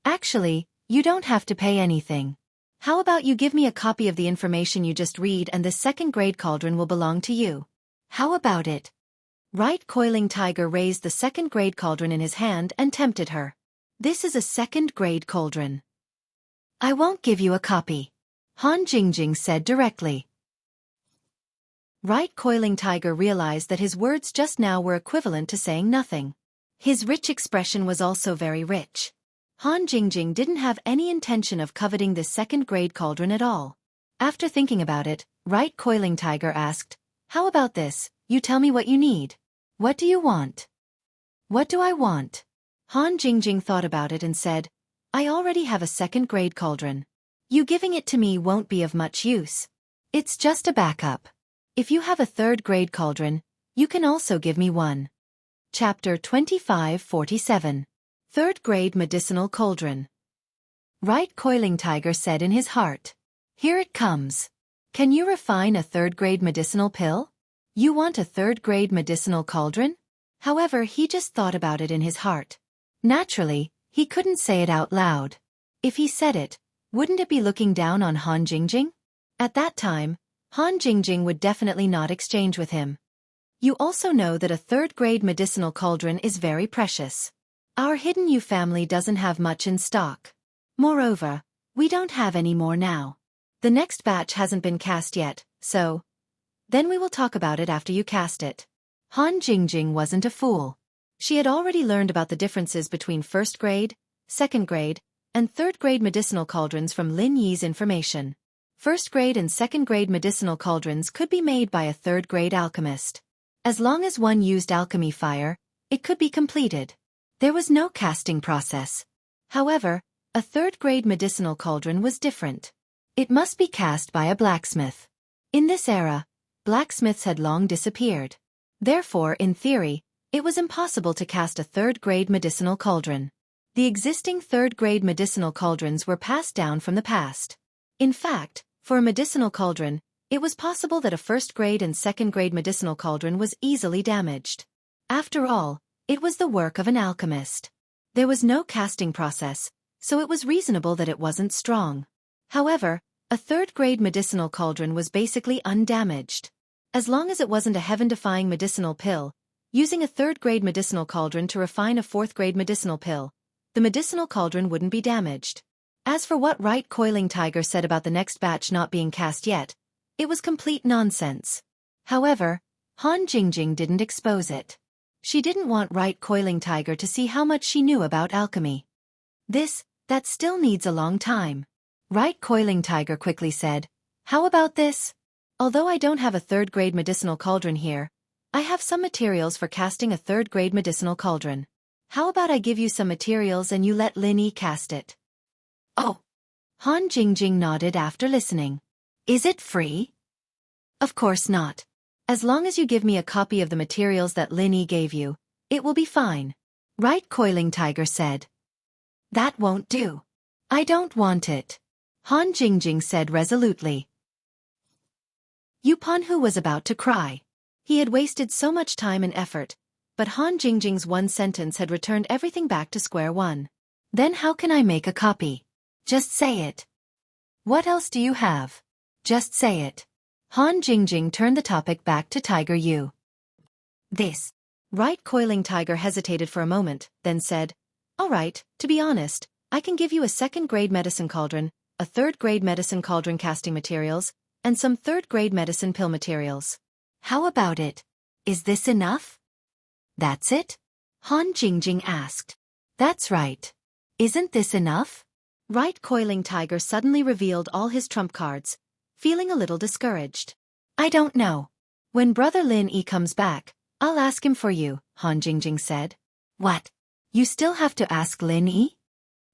Actually, you don't have to pay anything. How about you give me a copy of the information you just read and this second-grade cauldron will belong to you? How about it? Right Coiling Tiger raised the second-grade cauldron in his hand and tempted her. This is a second-grade cauldron. I won't give you a copy, Han Jingjing said directly. Right Coiling Tiger realized that his words just now were equivalent to saying nothing. His rich expression was also very rich. Han Jingjing didn't have any intention of coveting this second-grade cauldron at all. After thinking about it, Right Coiling Tiger asked, "How about this? You tell me what you need. What do you want?" "What do I want?" Han Jingjing thought about it and said, "I already have a second-grade cauldron. You giving it to me won't be of much use. It's just a backup. If you have a third-grade cauldron, you can also give me one." Chapter 2547. Third-grade medicinal cauldron. Right Coiling Tiger said in his heart, "Here it comes. Can you refine a third-grade medicinal pill? You want a third-grade medicinal cauldron?" However, he just thought about it in his heart. Naturally, he couldn't say it out loud. If he said it, wouldn't it be looking down on Han Jingjing? At that time, Han Jingjing would definitely not exchange with him. You also know that a third-grade medicinal cauldron is very precious. Our Hidden You family doesn't have much in stock. Moreover, we don't have any more now. The next batch hasn't been cast yet, so... Then we will talk about it after you cast it. Han Jingjing wasn't a fool. She had already learned about the differences between first-grade, second-grade, and third-grade medicinal cauldrons from Lin Yi's information. First-grade and second-grade medicinal cauldrons could be made by a third-grade alchemist. As long as one used alchemy fire, it could be completed. There was no casting process. However, a third-grade medicinal cauldron was different. It must be cast by a blacksmith. In this era, blacksmiths had long disappeared. Therefore, in theory, it was impossible to cast a third-grade medicinal cauldron. The existing third-grade medicinal cauldrons were passed down from the past. In fact, for a medicinal cauldron, it was possible that a first-grade and second-grade medicinal cauldron was easily damaged. After all, it was the work of an alchemist. There was no casting process, so it was reasonable that it wasn't strong. However, a third-grade medicinal cauldron was basically undamaged. As long as it wasn't a heaven-defying medicinal pill, using a third-grade medicinal cauldron to refine a fourth-grade medicinal pill, the medicinal cauldron wouldn't be damaged. As for what Right Coiling Tiger said about the next batch not being cast yet, it was complete nonsense. However, Han Jingjing didn't expose it. She didn't want Right Coiling Tiger to see how much she knew about alchemy. That still needs a long time. Right Coiling Tiger quickly said, "How about this? Although I don't have a third-grade medicinal cauldron here, I have some materials for casting a third-grade medicinal cauldron. How about I give you some materials and you let Lin Yi cast it?" "Oh." Han Jingjing nodded after listening. "Is it free?" "Of course not. As long as you give me a copy of the materials that Lin Yi gave you, it will be fine," Right Coiling Tiger said. "That won't do. I don't want it," Han Jingjing said resolutely. Yupanhu was about to cry. He had wasted so much time and effort, but Han Jingjing's one sentence had returned everything back to square one. "Then how can I make a copy? Just say it. What else do you have? Just say it." Han Jingjing turned the topic back to Tiger Yu. Right Coiling Tiger hesitated for a moment, then said, "All right, to be honest, I can give you a second-grade medicine cauldron, a third-grade medicine cauldron casting materials, and some third-grade medicine pill materials. How about it? Is this enough?" "That's it?" Han Jingjing asked. "That's right. Isn't this enough?" Right Coiling Tiger suddenly revealed all his trump cards, feeling a little discouraged. "I don't know. When Brother Lin Yi comes back, I'll ask him for you," Han Jingjing said. "What? You still have to ask Lin Yi?"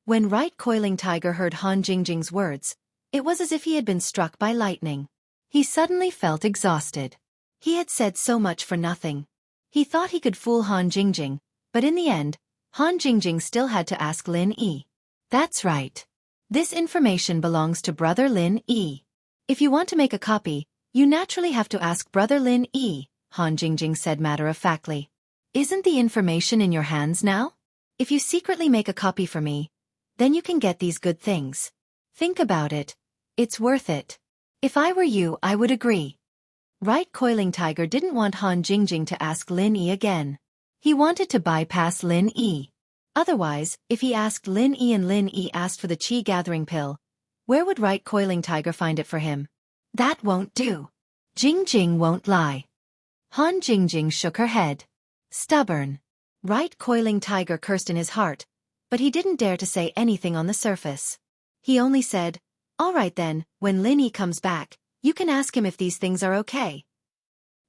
When Right Coiling Tiger heard Han Jingjing's words, it was as if he had been struck by lightning. He suddenly felt exhausted. He had said so much for nothing. He thought he could fool Han Jingjing, but in the end, Han Jingjing still had to ask Lin Yi. "That's right. This information belongs to Brother Lin Yi. If you want to make a copy, you naturally have to ask Brother Lin Yi," Han Jingjing said matter-of-factly. Isn't the information in your hands now? If you secretly make a copy for me, then you can get these good things. Think about it. It's worth it. If I were you, I would agree. Right Coiling Tiger didn't want Han Jingjing to ask Lin Yi again. He wanted to bypass Lin Yi. Otherwise, if he asked Lin Yi and Lin Yi asked for the Qi gathering pill, where would Right Coiling Tiger find it for him? That won't do. Jingjing won't lie. Han Jingjing shook her head. Stubborn. Right Coiling Tiger cursed in his heart, but he didn't dare to say anything on the surface. He only said, "All right then, when Lin Yi comes back, you can ask him if these things are okay."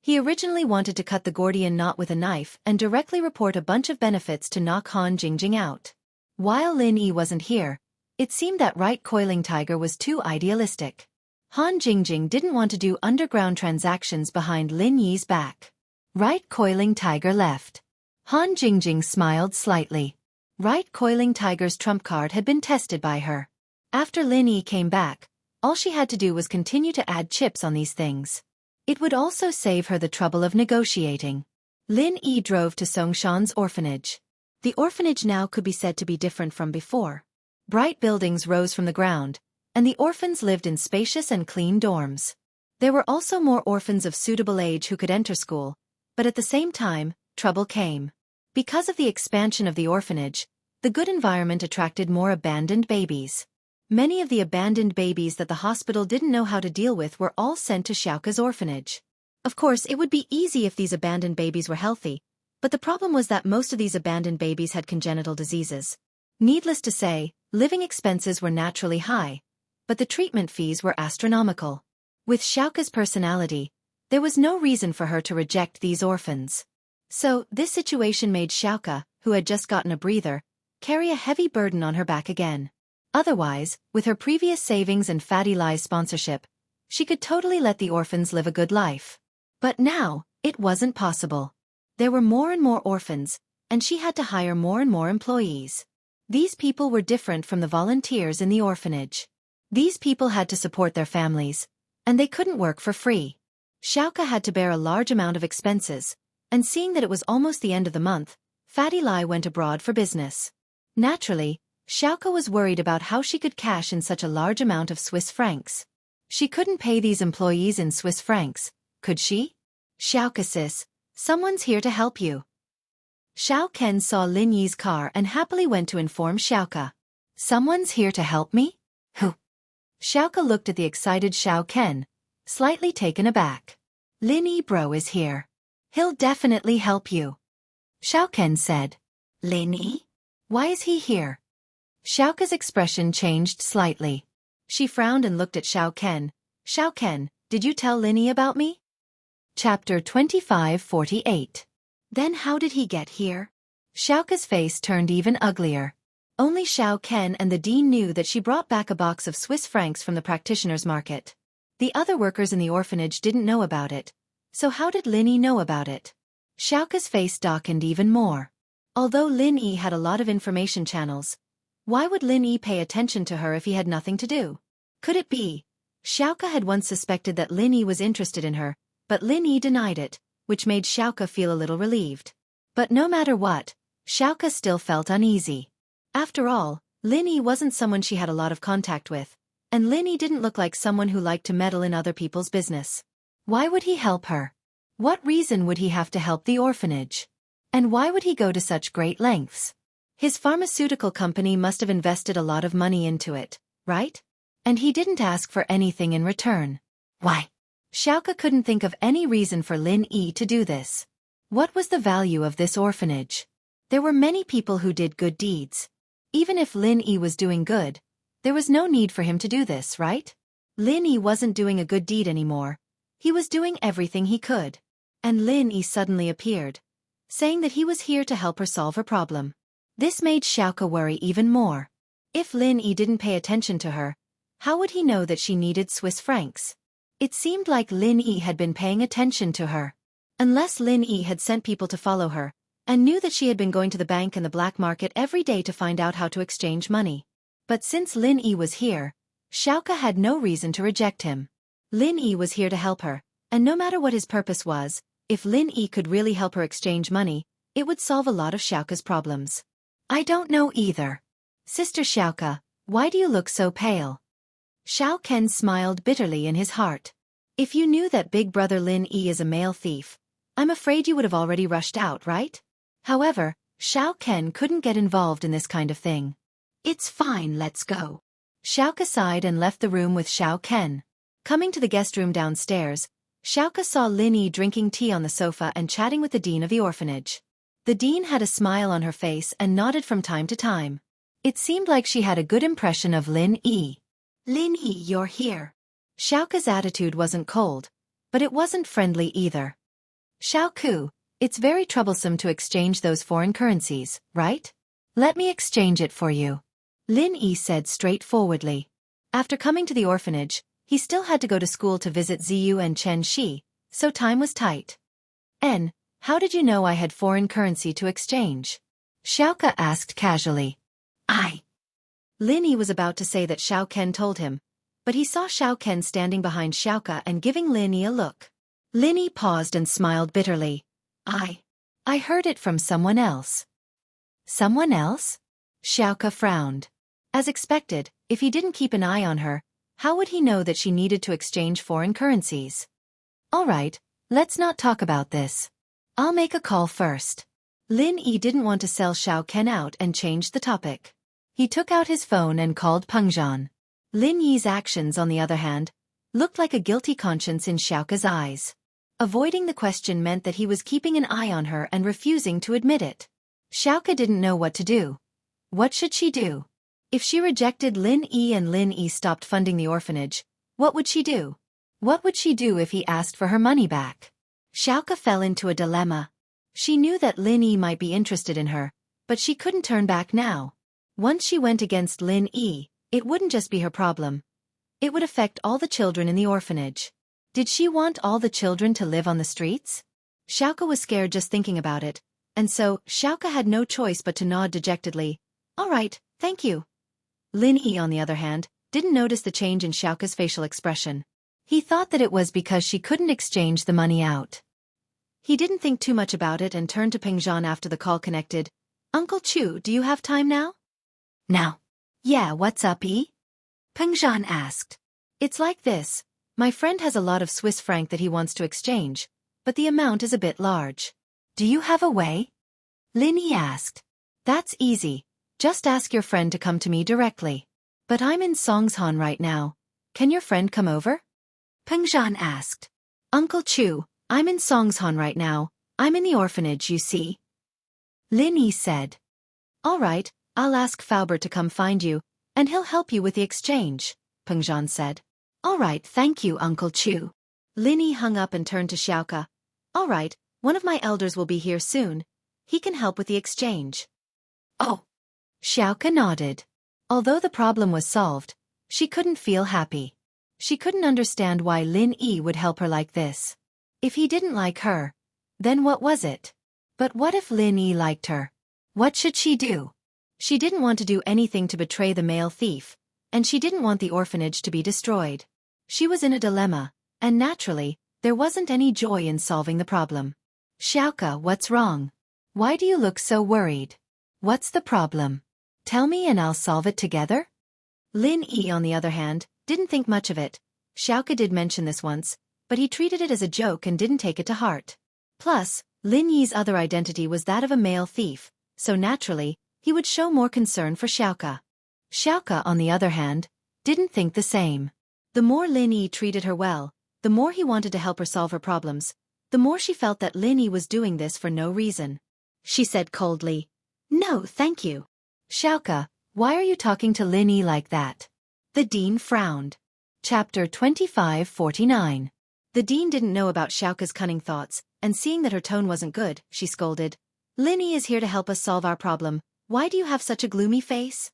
He originally wanted to cut the Gordian knot with a knife and directly report a bunch of benefits to knock Han Jingjing out. While Lin Yi wasn't here, it seemed that Right Coiling Tiger was too idealistic. Han Jingjing didn't want to do underground transactions behind Lin Yi's back. Right Coiling Tiger left. Han Jingjing smiled slightly. Right Coiling Tiger's trump card had been tested by her. After Lin Yi came back, all she had to do was continue to add chips on these things. It would also save her the trouble of negotiating. Lin Yi drove to Songshan's orphanage. The orphanage now could be said to be different from before. Bright buildings rose from the ground, and the orphans lived in spacious and clean dorms. There were also more orphans of suitable age who could enter school, but at the same time, trouble came. Because of the expansion of the orphanage, the good environment attracted more abandoned babies. Many of the abandoned babies that the hospital didn't know how to deal with were all sent to Xiaoka's orphanage. Of course, it would be easy if these abandoned babies were healthy, but the problem was that most of these abandoned babies had congenital diseases. Needless to say, living expenses were naturally high, but the treatment fees were astronomical. With Xiaoka's personality, there was no reason for her to reject these orphans. So, this situation made Xiaoka, who had just gotten a breather, carry a heavy burden on her back again. Otherwise, with her previous savings and Fatty Lie's sponsorship, she could totally let the orphans live a good life. But now, it wasn't possible. There were more and more orphans, and she had to hire more and more employees. These people were different from the volunteers in the orphanage. These people had to support their families, and they couldn't work for free. Xiaoka had to bear a large amount of expenses, and seeing that it was almost the end of the month, Fatty Lie went abroad for business. Naturally, Xiaoka was worried about how she could cash in such a large amount of Swiss francs. She couldn't pay these employees in Swiss francs, could she? "Xiaoka sis, someone's here to help you." Xiao Ken saw Lin Yi's car and happily went to inform Xiaoka. "Someone's here to help me? Who?" Xiaoka looked at the excited Xiao Ken, slightly taken aback. "Lin Yi bro is here. He'll definitely help you." Xiao Ken said. "Lin Yi? Why is he here?" Xiaoka's expression changed slightly. She frowned and looked at Xiao Ken. "Xiao Ken, did you tell Lin Yi about me?" Chapter 2548. Then how did he get here? Xiaoka's face turned even uglier. Only Xiao Ken and the dean knew that she brought back a box of Swiss francs from the practitioner's market. The other workers in the orphanage didn't know about it. So how did Lin Yi know about it? Xiaoka's face darkened even more. Although Lin Yi had a lot of information channels, why would Lin Yi pay attention to her if he had nothing to do? Could it be? Xiaoka had once suspected that Lin Yi was interested in her, but Lin Yi denied it, which made Xiaoka feel a little relieved. But no matter what, Xiaoka still felt uneasy. After all, Lin Yi wasn't someone she had a lot of contact with, and Lin Yi didn't look like someone who liked to meddle in other people's business. Why would he help her? What reason would he have to help the orphanage? And why would he go to such great lengths? His pharmaceutical company must have invested a lot of money into it, right? And he didn't ask for anything in return. Why? Xiaoka couldn't think of any reason for Lin Yi to do this. What was the value of this orphanage? There were many people who did good deeds. Even if Lin Yi was doing good, there was no need for him to do this, right? Lin Yi wasn't doing a good deed anymore. He was doing everything he could. And Lin Yi suddenly appeared, saying that he was here to help her solve her problem. This made Xiaoka worry even more. If Lin Yi didn't pay attention to her, how would he know that she needed Swiss francs? It seemed like Lin Yi had been paying attention to her. Unless Lin Yi had sent people to follow her, and knew that she had been going to the bank and the black market every day to find out how to exchange money. But since Lin Yi was here, Xiaoka had no reason to reject him. Lin Yi was here to help her, and no matter what his purpose was, If Lin Yi could really help her exchange money, it would solve a lot of Xiaoka's problems. I don't know either. Sister Xiaoka, why do you look so pale? Xiao Ken smiled bitterly in his heart. If you knew that big brother Lin Yi is a male thief, I'm afraid you would have already rushed out, right? However, Xiao Ken couldn't get involved in this kind of thing. It's fine, let's go. Xiaoka sighed and left the room with Xiao Ken. Coming to the guest room downstairs, Xiaoka saw Lin Yi drinking tea on the sofa and chatting with the dean of the orphanage. The dean had a smile on her face and nodded from time to time. It seemed like she had a good impression of Lin Yi. Lin Yi, you're here. Xiaoka's attitude wasn't cold, but it wasn't friendly either. Xiaoku, it's very troublesome to exchange those foreign currencies, right? Let me exchange it for you. Lin Yi said straightforwardly. After coming to the orphanage, he still had to go to school to visit Ziyu and Chen Shi, so time was tight. N, how did you know I had foreign currency to exchange? Xiaoka asked casually. Lin Yi was about to say that Xiao Ken told him, but he saw Xiao Ken standing behind Xiaoka and giving Lin Yi a look. Lin Yi paused and smiled bitterly. I heard it from someone else. Someone else? Xiaoka frowned. As expected, if he didn't keep an eye on her, how would he know that she needed to exchange foreign currencies? All right, let's not talk about this. I'll make a call first. Lin Yi didn't want to sell Xiao Ken out and changed the topic. He took out his phone and called Peng Zhan. Lin Yi's actions, on the other hand, looked like a guilty conscience in Xiaoka's eyes. Avoiding the question meant that he was keeping an eye on her and refusing to admit it. Xiaoka didn't know what to do. What should she do? If she rejected Lin Yi and Lin Yi stopped funding the orphanage, what would she do? What would she do if he asked for her money back? Xiaoka fell into a dilemma. She knew that Lin Yi might be interested in her, but she couldn't turn back now. Once she went against Lin Yi, it wouldn't just be her problem. It would affect all the children in the orphanage. Did she want all the children to live on the streets? Xiaoka was scared just thinking about it, and so Xiaoka had no choice but to nod dejectedly. All right, thank you. Lin Yi, on the other hand, didn't notice the change in Xiaoka's facial expression. He thought that it was because she couldn't exchange the money out. He didn't think too much about it and turned to Peng Zhan after the call connected. Uncle Chu, do you have time now? Now. Yeah, what's up, E? Peng Zhan asked. It's like this. My friend has a lot of Swiss franc that he wants to exchange, but the amount is a bit large. Do you have a way? Lin Yi asked. That's easy. Just ask your friend to come to me directly. But I'm in Songshan right now. Can your friend come over? Peng Zhan asked. Uncle Chu, I'm in Songshan right now. I'm in the orphanage, you see. Lin Yi said. All right, I'll ask Fauber to come find you, and he'll help you with the exchange, Peng Zhan said. All right, thank you, Uncle Chu. Lin Yi hung up and turned to Xiaoka. All right, one of my elders will be here soon. He can help with the exchange. Oh. Xiaoka nodded. Although the problem was solved, she couldn't feel happy. She couldn't understand why Lin Yi would help her like this. If he didn't like her, then what was it? But what if Lin Yi liked her? What should she do? She didn't want to do anything to betray the male thief, and she didn't want the orphanage to be destroyed. She was in a dilemma, and naturally, there wasn't any joy in solving the problem. Xiaoka, what's wrong? Why do you look so worried? What's the problem? Tell me and I'll solve it together? Lin Yi, on the other hand, didn't think much of it. Xiaoka did mention this once, but he treated it as a joke and didn't take it to heart. Plus, Lin Yi's other identity was that of a male thief, so naturally, he would show more concern for Xiaoka. Xiaoka, on the other hand, didn't think the same. The more Lin Yi treated her well, the more he wanted to help her solve her problems, the more she felt that Lin Yi was doing this for no reason. She said coldly, No, thank you. Xiaoka, why are you talking to Lin Yi like that? The dean frowned. Chapter 2549. The dean didn't know about Xiaoka's cunning thoughts, and seeing that her tone wasn't good, she scolded. Lin Yi is here to help us solve our problem. Why do you have such a gloomy face?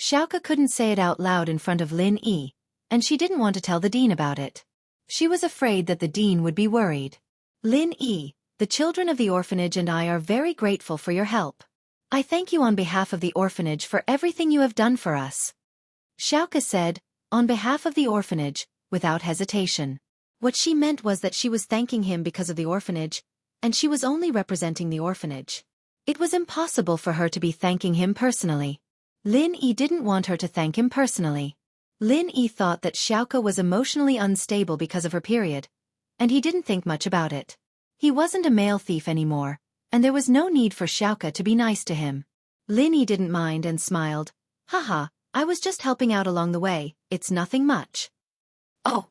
Xiaoka couldn't say it out loud in front of Lin Yi, and she didn't want to tell the dean about it. She was afraid that the dean would be worried. Lin Yi, the children of the orphanage and I are very grateful for your help. I thank you on behalf of the orphanage for everything you have done for us. Xiaoka said, on behalf of the orphanage, without hesitation. What she meant was that she was thanking him because of the orphanage, and she was only representing the orphanage. It was impossible for her to be thanking him personally. Lin Yi didn't want her to thank him personally. Lin Yi thought that Xiaoke was emotionally unstable because of her period, and he didn't think much about it. He wasn't a male thief anymore, and there was no need for Xiaoke to be nice to him. Lin Yi didn't mind and smiled. Haha, I was just helping out along the way, it's nothing much. Oh.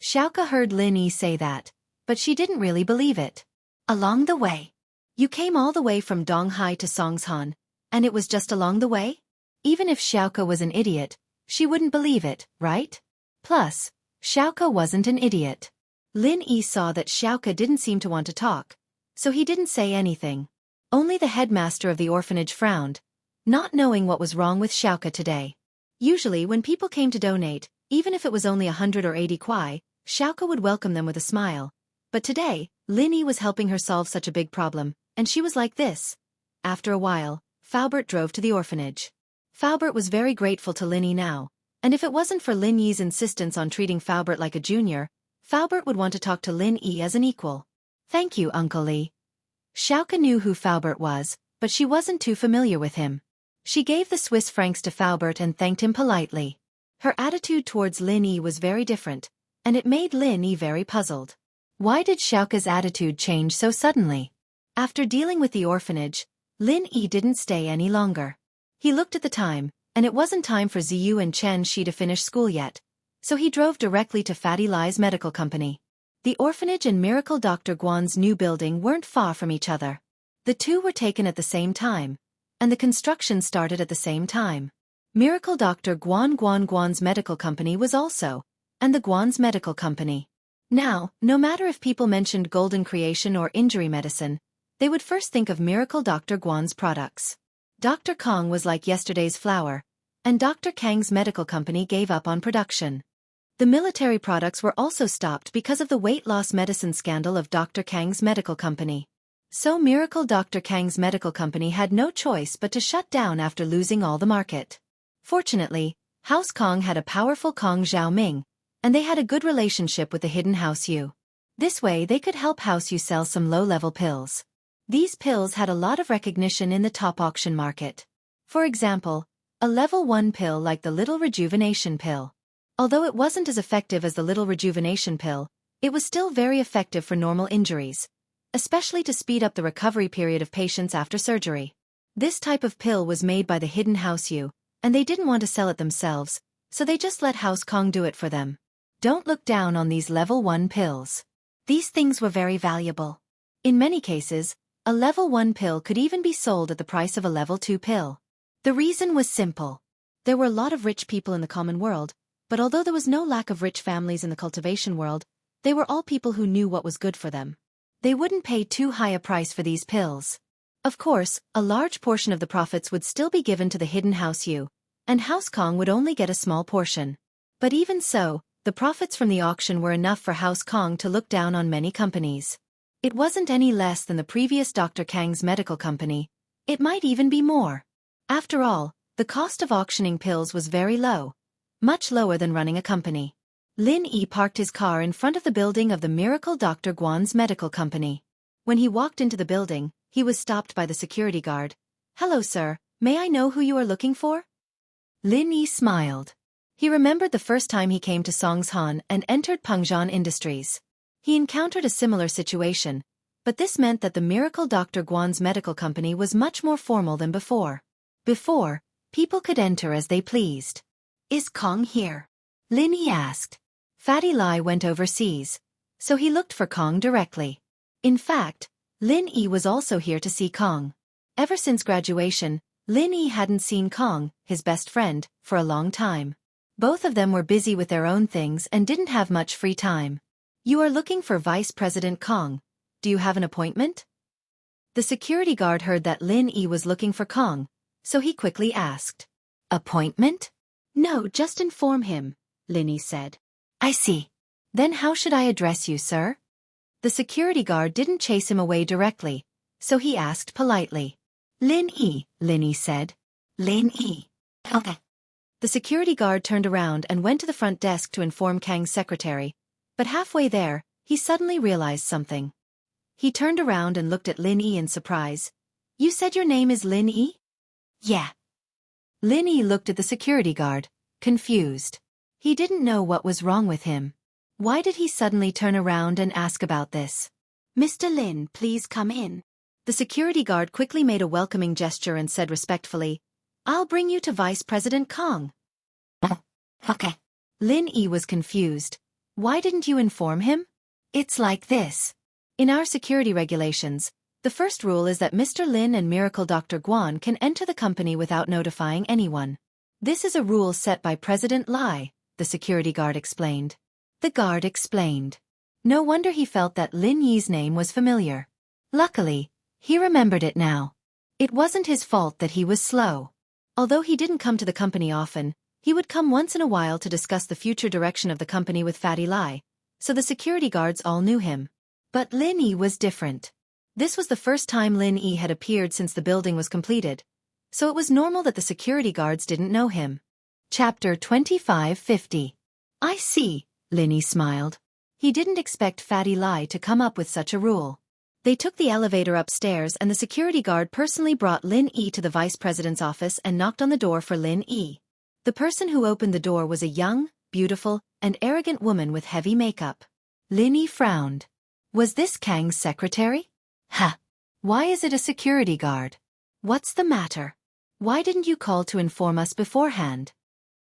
Xiaoke heard Lin Yi say that, but she didn't really believe it. Along the way. You came all the way from Donghai to Songshan, and it was just along the way? Even if Xiaoke was an idiot, she wouldn't believe it, right? Plus, Xiaoke wasn't an idiot. Lin Yi saw that Xiaoke didn't seem to want to talk, so he didn't say anything. Only the headmaster of the orphanage frowned, not knowing what was wrong with Xiaoke today. Usually when people came to donate, even if it was only 100 or 80 kwai, Xiaoke would welcome them with a smile. But today, Lin Yi was helping her solve such a big problem, and she was like this. After a while, Faubert drove to the orphanage. Faubert was very grateful to Lin Yi now, and if it wasn't for Lin Yi's insistence on treating Faubert like a junior, Faubert would want to talk to Lin Yi as an equal. Thank you, Uncle Li. Xiaoke knew who Faubert was, but she wasn't too familiar with him. She gave the Swiss francs to Faubert and thanked him politely. Her attitude towards Lin Yi was very different, and it made Lin Yi very puzzled. Why did Xiaoke's attitude change so suddenly? After dealing with the orphanage, Lin Yi didn't stay any longer. He looked at the time, and it wasn't time for Ziyu and Chen Shi to finish school yet, so he drove directly to Fatty Lai's medical company. The orphanage and Miracle Dr. Guan's new building weren't far from each other. The two were taken at the same time, and the construction started at the same time. Miracle Dr. Guan's medical company was also, and the Guan's medical company. Now, no matter if people mentioned golden creation or injury medicine, they would first think of Miracle Dr. Guan's products. Dr. Kong was like yesterday's flower, and Dr. Kang's medical company gave up on production. The military products were also stopped because of the weight loss medicine scandal of Dr. Kang's medical company. So Miracle Dr. Kang's medical company had no choice but to shut down after losing all the market. Fortunately, House Kong had a powerful Kong Xiaoming, and they had a good relationship with the hidden House Yu. This way they could help House Yu sell some low-level pills. These pills had a lot of recognition in the top auction market. For example, a level 1 pill like the Little Rejuvenation Pill. Although it wasn't as effective as the Little Rejuvenation Pill, it was still very effective for normal injuries, especially to speed up the recovery period of patients after surgery. This type of pill was made by the hidden House Yu, and they didn't want to sell it themselves, so they just let House Kong do it for them. Don't look down on these level 1 pills. These things were very valuable. In many cases, a level 1 pill could even be sold at the price of a level 2 pill. The reason was simple. There were a lot of rich people in the common world, but although there was no lack of rich families in the cultivation world, they were all people who knew what was good for them. They wouldn't pay too high a price for these pills. Of course, a large portion of the profits would still be given to the hidden House Yu, and House Kong would only get a small portion. But even so, the profits from the auction were enough for House Kong to look down on many companies. It wasn't any less than the previous Dr. Kang's medical company. It might even be more. After all, the cost of auctioning pills was very low. Much lower than running a company. Lin Yi parked his car in front of the building of the Miracle Dr. Guan's medical company. When he walked into the building, he was stopped by the security guard. "Hello, sir, may I know who you are looking for?" Lin Yi smiled. He remembered the first time he came to Songshan and entered Pengzhan Industries. He encountered a similar situation, but this meant that the Miracle Dr. Guan's medical company was much more formal than before. Before, people could enter as they pleased. "Is Kong here?" Lin Yi asked. Fatty Lai went overseas, so he looked for Kong directly. In fact, Lin Yi was also here to see Kong. Ever since graduation, Lin Yi hadn't seen Kong, his best friend, for a long time. Both of them were busy with their own things and didn't have much free time. "You are looking for Vice President Kong. Do you have an appointment?" The security guard heard that Lin Yi was looking for Kong, so he quickly asked. "Appointment?" "No, just inform him," Lin Yi said. "I see. Then how should I address you, sir?" The security guard didn't chase him away directly, so he asked politely. Lin Yi said. "Lin Yi. Okay." The security guard turned around and went to the front desk to inform Kang's secretary. But halfway there, he suddenly realized something. He turned around and looked at Lin Yi in surprise. "You said your name is Lin Yi?" "Yeah." Lin Yi looked at the security guard, confused. He didn't know what was wrong with him. Why did he suddenly turn around and ask about this? "Mr. Lin, please come in." The security guard quickly made a welcoming gesture and said respectfully, "I'll bring you to Vice President Kong." Okay. Lin Yi was confused. "Why didn't you inform him?" "It's like this. In our security regulations, the first rule is that Mr. Lin and Miracle Dr. Guan can enter the company without notifying anyone. This is a rule set by President Lai," the security guard explained. The guard explained. No wonder he felt that Lin Yi's name was familiar. Luckily, he remembered it now. It wasn't his fault that he was slow. Although he didn't come to the company often, he would come once in a while to discuss the future direction of the company with Fatty Lai, so the security guards all knew him. But Lin Yi was different. This was the first time Lin Yi had appeared since the building was completed, so it was normal that the security guards didn't know him. Chapter 2550. "I see," Lin Yi smiled. He didn't expect Fatty Lai to come up with such a rule. They took the elevator upstairs and the security guard personally brought Lin Yi to the vice president's office and knocked on the door for Lin Yi. The person who opened the door was a young, beautiful, and arrogant woman with heavy makeup. Lin Yi frowned. Was this Kang's secretary? "Ha! Why is it a security guard? What's the matter? Why didn't you call to inform us beforehand?"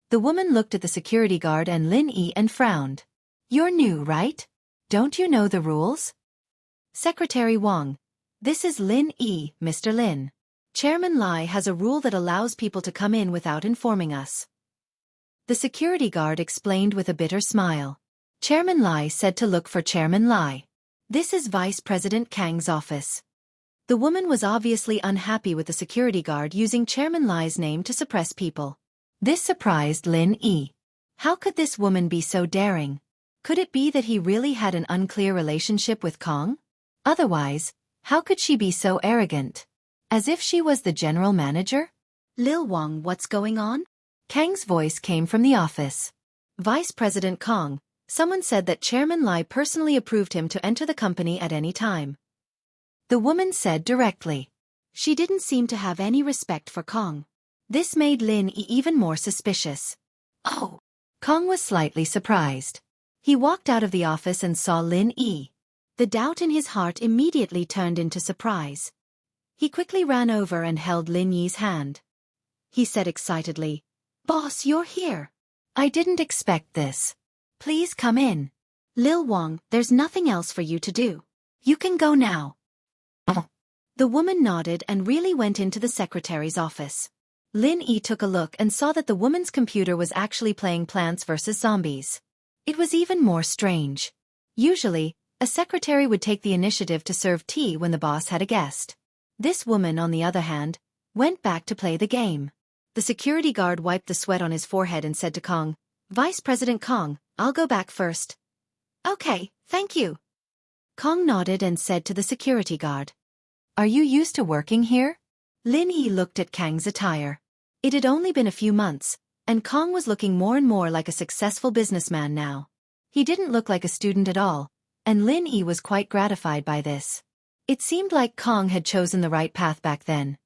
The woman looked at the security guard and Lin Yi and frowned. "You're new, right? Don't you know the rules?" "Secretary Wang, this is Lin Yi, Mr. Lin. Chairman Lai has a rule that allows people to come in without informing us." The security guard explained with a bitter smile. Chairman Lai said to look for Chairman Lai. "This is Vice President Kang's office." The woman was obviously unhappy with the security guard using Chairman Lai's name to suppress people. This surprised Lin Yi. How could this woman be so daring? Could it be that he really had an unclear relationship with Kong? Otherwise, how could she be so arrogant? As if she was the general manager? "Lil Wang, what's going on?" Kang's voice came from the office. "Vice President Kong, someone said that Chairman Lai personally approved him to enter the company at any time." The woman said directly. She didn't seem to have any respect for Kong. This made Lin Yi even more suspicious. "Oh!" Kong was slightly surprised. He walked out of the office and saw Lin Yi. The doubt in his heart immediately turned into surprise. He quickly ran over and held Lin Yi's hand. He said excitedly, "Boss, you're here. I didn't expect this. Please come in. Lil Wang, there's nothing else for you to do. You can go now." The woman nodded and really went into the secretary's office. Lin Yi took a look and saw that the woman's computer was actually playing Plants vs. Zombies. It was even more strange. Usually, a secretary would take the initiative to serve tea when the boss had a guest. This woman, on the other hand, went back to play the game. The security guard wiped the sweat on his forehead and said to Kong, "Vice President Kong, I'll go back first." "Okay, thank you." Kong nodded and said to the security guard, "Are you used to working here?" Lin Yi looked at Kang's attire. It had only been a few months, and Kong was looking more and more like a successful businessman now. He didn't look like a student at all, and Lin Yi was quite gratified by this. It seemed like Kong had chosen the right path back then.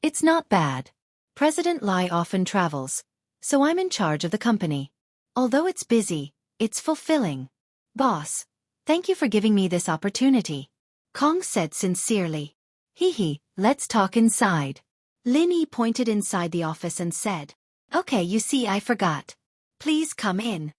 "It's not bad. President Lai often travels, so I'm in charge of the company. Although it's busy, it's fulfilling. Boss, thank you for giving me this opportunity," Kong said sincerely. "Hee, let's talk inside." Lin Yi pointed inside the office and said, "Okay, you see, I forgot. Please come in."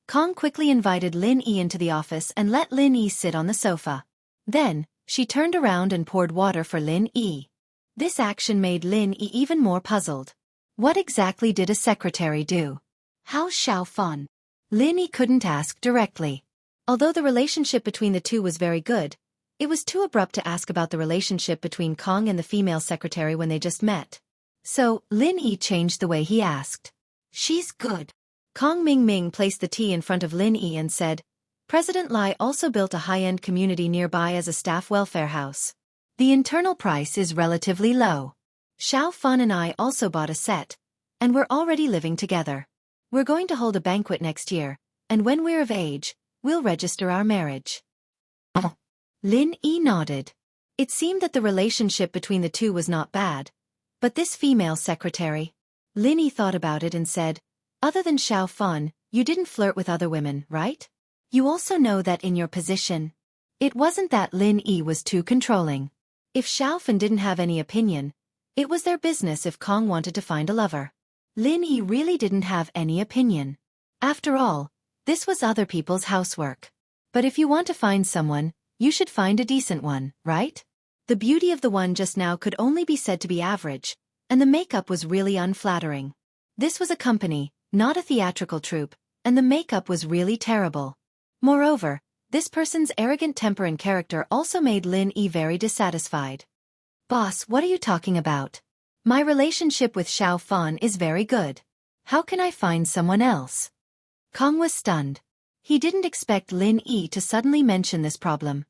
Kong quickly invited Lin Yi into the office and let Lin Yi sit on the sofa. Then, she turned around and poured water for Lin Yi. This action made Lin Yi even more puzzled. What exactly did a secretary do? How's Xiao Fan? Lin Yi couldn't ask directly. Although the relationship between the two was very good, it was too abrupt to ask about the relationship between Kong and the female secretary when they just met. So, Lin Yi changed the way he asked. "She's good." Kong Ming placed the tea in front of Lin Yi and said, "President Lai also built a high-end community nearby as a staff welfare house. The internal price is relatively low. Xiao Fan and I also bought a set, and we're already living together. We're going to hold a banquet next year, and when we're of age, we'll register our marriage. Lin Yi nodded. It seemed that the relationship between the two was not bad. But this female secretary. Lin Yi thought about it and said, other than Xiao Fan, you didn't flirt with other women, right? You also know that in your position. It wasn't that Lin Yi was too controlling. If Xiao Fan didn't have any opinion, it was their business if Kong wanted to find a lover. Lin Yi really didn't have any opinion. After all, this was other people's housework. But if you want to find someone, you should find a decent one, right? The beauty of the one just now could only be said to be average, and the makeup was really unflattering. This was a company, not a theatrical troupe, and the makeup was really terrible. Moreover, this person's arrogant temper and character also made Lin Yi very dissatisfied. Boss, what are you talking about? My relationship with Xiao Fan is very good. How can I find someone else? Kong was stunned. He didn't expect Lin Yi to suddenly mention this problem.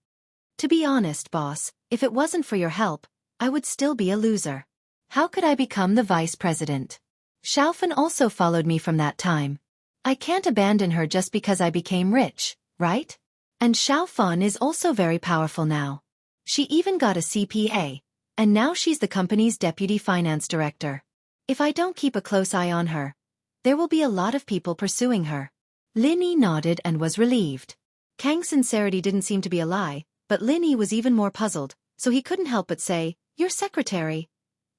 To be honest, boss, if it wasn't for your help, I would still be a loser. How could I become the vice president? Xiao Fan also followed me from that time. I can't abandon her just because I became rich, right? And Xiao Fan is also very powerful now. She even got a CPA. And now she's the company's deputy finance director. If I don't keep a close eye on her, there will be a lot of people pursuing her. Lin Yi nodded and was relieved. Kang's sincerity didn't seem to be a lie, but Lin Yi was even more puzzled, so he couldn't help but say, your secretary.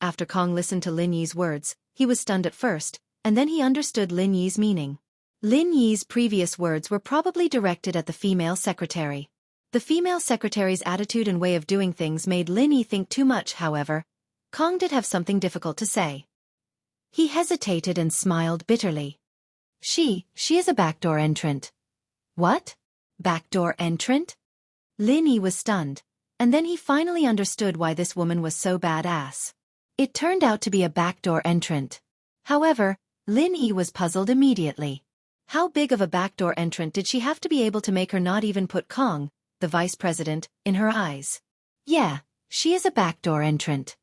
After Kong listened to Lin Yi's words, he was stunned at first, and then he understood Lin Yi's meaning. Lin Yi's previous words were probably directed at the female secretary. The female secretary's attitude and way of doing things made Lin Yi think too much, however. Kong did have something difficult to say. He hesitated and smiled bitterly. She is a backdoor entrant. What? Backdoor entrant? Lin Yi was stunned, and then he finally understood why this woman was so badass. It turned out to be a backdoor entrant. However, Lin Yi was puzzled immediately. How big of a backdoor entrant did she have to be able to make her not even put Kong, the vice president, in her eyes? Yeah, she is a backdoor entrant.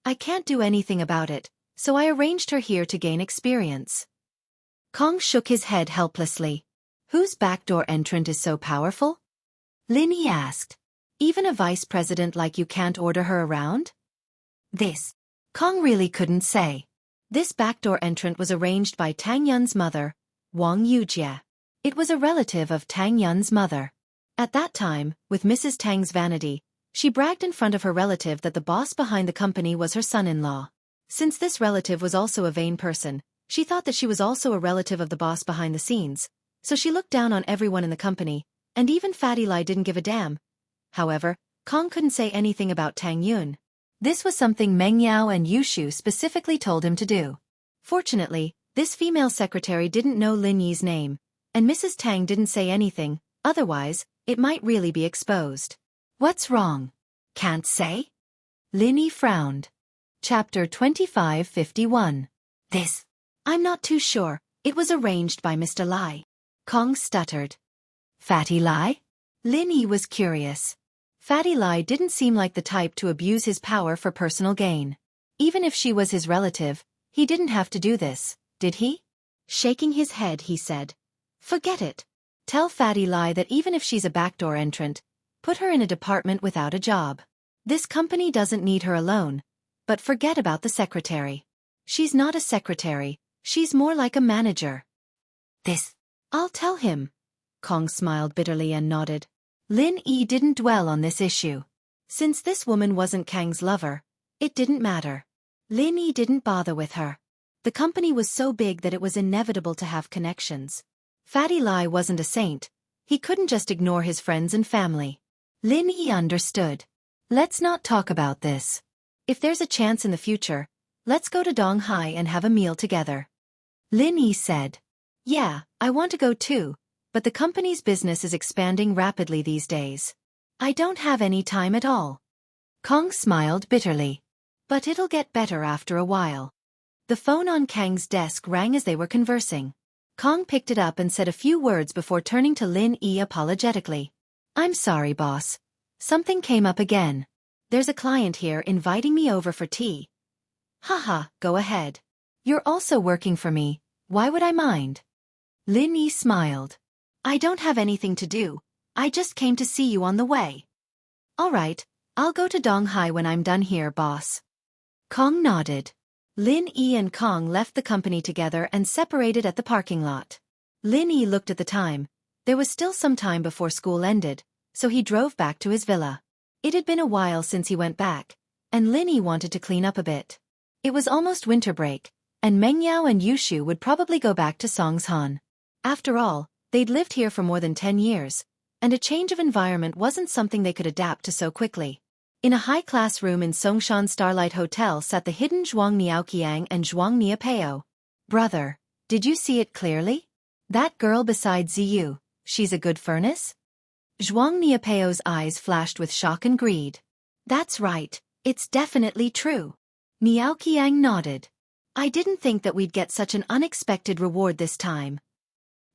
I can't do anything about it, so I arranged her here to gain experience. Kong shook his head helplessly. Whose backdoor entrant is so powerful? Lin Yi asked. Even a vice president like you can't order her around? This. Kong really couldn't say. This backdoor entrant was arranged by Tang Yun's mother, Wuxia. It was a relative of Tang Yun's mother. At that time, with Mrs. Tang's vanity, she bragged in front of her relative that the boss behind the company was her son-in-law. Since this relative was also a vain person, she thought that she was also a relative of the boss behind the scenes, so she looked down on everyone in the company, and even Fatty Lai didn't give a damn. However, Kong couldn't say anything about Tang Yun. This was something Meng Yao and Yushu specifically told him to do. Fortunately, this female secretary didn't know Lin Yi's name, and Mrs. Tang didn't say anything, otherwise, it might really be exposed. What's wrong? Can't say? Lin Yi frowned. Chapter 2551. This. I'm not too sure, it was arranged by Mr. Lai. Kong stuttered. Fatty Lai? Lin Yi was curious. Fatty Lai didn't seem like the type to abuse his power for personal gain. Even if she was his relative, he didn't have to do this, did he? Shaking his head, he said. Forget it. Tell Fatty Lai that even if she's a backdoor entrant, put her in a department without a job. This company doesn't need her alone. But forget about the secretary. She's not a secretary, she's more like a manager. This. I'll tell him. Kong smiled bitterly and nodded. Lin Yi didn't dwell on this issue. Since this woman wasn't Kang's lover, it didn't matter. Lin Yi didn't bother with her. The company was so big that it was inevitable to have connections. Fatty Lai wasn't a saint. He couldn't just ignore his friends and family. Lin Yi understood. Let's not talk about this. If there's a chance in the future, let's go to Donghai and have a meal together. Lin Yi said. Yeah, I want to go too. But the company's business is expanding rapidly these days. I don't have any time at all. Kong smiled bitterly. But it'll get better after a while. The phone on Kang's desk rang as they were conversing. Kong picked it up and said a few words before turning to Lin Yi apologetically. I'm sorry, boss. Something came up again. There's a client here inviting me over for tea. Haha, go ahead. You're also working for me, why would I mind? Lin Yi smiled. I don't have anything to do. I just came to see you on the way. All right, I'll go to Donghai when I'm done here, boss. Kong nodded. Lin Yi and Kong left the company together and separated at the parking lot. Lin Yi looked at the time. There was still some time before school ended, so he drove back to his villa. It had been a while since he went back, and Lin Yi wanted to clean up a bit. It was almost winter break, and Meng Yao and Yushu would probably go back to Songshan. After all, they'd lived here for more than 10 years, and a change of environment wasn't something they could adapt to so quickly. In a high-class room in Songshan Starlight Hotel sat the hidden Zhuang Niaoqiang and Zhuang Niapeo. Brother, did you see it clearly? That girl beside Ziyu, she's a good furnace? Zhuang Niapeo's eyes flashed with shock and greed. That's right, it's definitely true. Niaoqiang nodded. I didn't think that we'd get such an unexpected reward this time.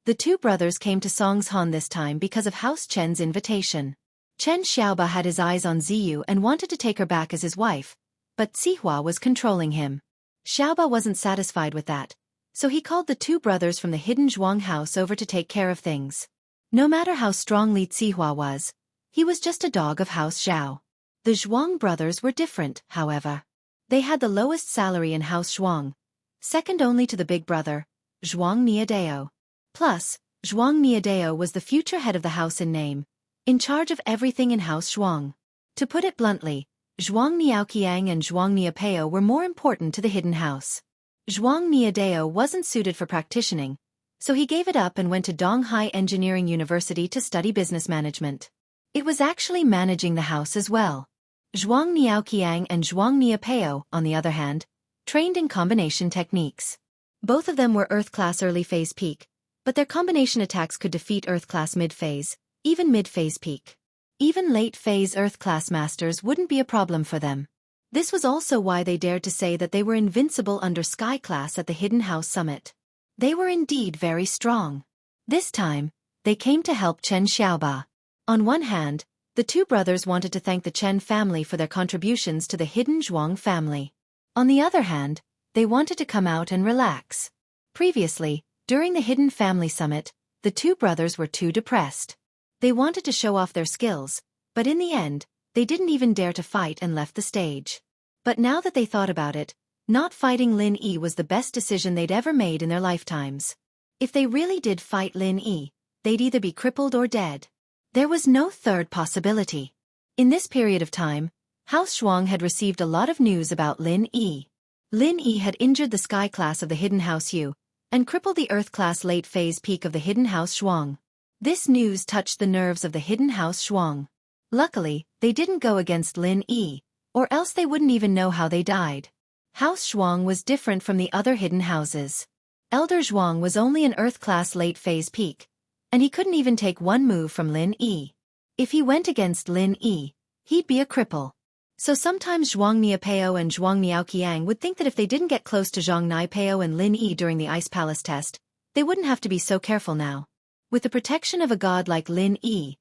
The two brothers came to Songshan this time because of House Chen's invitation. Chen Xiaoba had his eyes on Ziyu and wanted to take her back as his wife, but Sihua was controlling him. Xiaoba wasn't satisfied with that, so he called the two brothers from the hidden Zhuang house over to take care of things. No matter how strong Li Sihua was, he was just a dog of House Zhao. The Zhuang brothers were different, however. They had the lowest salary in House Zhuang, second only to the big brother, Zhuang Niadeo. Plus, Zhuang Niadeo was the future head of the house in name, in charge of everything in House Zhuang. To put it bluntly, Zhuang Niaoqiang and Zhuang Niapeo were more important to the hidden house. Zhuang Niadeo wasn't suited for practicing, so he gave it up and went to Donghai Engineering University to study business management. It was actually managing the house as well. Zhuang Niaoqiang and Zhuang Niapeo, on the other hand, trained in combination techniques. Both of them were Earth-class early-phase peak, but their combination attacks could defeat Earth-class mid-phase, even mid-phase peak. Even late-phase Earth-class masters wouldn't be a problem for them. This was also why they dared to say that they were invincible under Sky-class at the Hidden House Summit. They were indeed very strong. This time, they came to help Chen Xiaoba. On one hand, the two brothers wanted to thank the Chen family for their contributions to the hidden Zhuang family. On the other hand, they wanted to come out and relax. Previously, during the Hidden Family Summit, the two brothers were too depressed. They wanted to show off their skills, but in the end, they didn't even dare to fight and left the stage. But now that they thought about it, not fighting Lin Yi was the best decision they'd ever made in their lifetimes. If they really did fight Lin Yi, they'd either be crippled or dead. There was no third possibility. In this period of time, House Zhuang had received a lot of news about Lin Yi. Lin Yi had injured the Sky class of the Hidden House Yu, and crippled the Earth class late phase peak of the Hidden House Zhuang. This news touched the nerves of the Hidden House Zhuang. Luckily, they didn't go against Lin Yi, or else they wouldn't even know how they died. House Zhuang was different from the other hidden houses. Elder Zhuang was only an Earth-class late-phase peak, and he couldn't even take one move from Lin Yi. If he went against Lin Yi, he'd be a cripple. So sometimes Zhuang Niapeo and Zhuang Niaoqiang would think that if they didn't get close to Zhuang Niapeo and Lin Yi during the Ice Palace test, they wouldn't have to be so careful now. With the protection of a god like Lin Yi,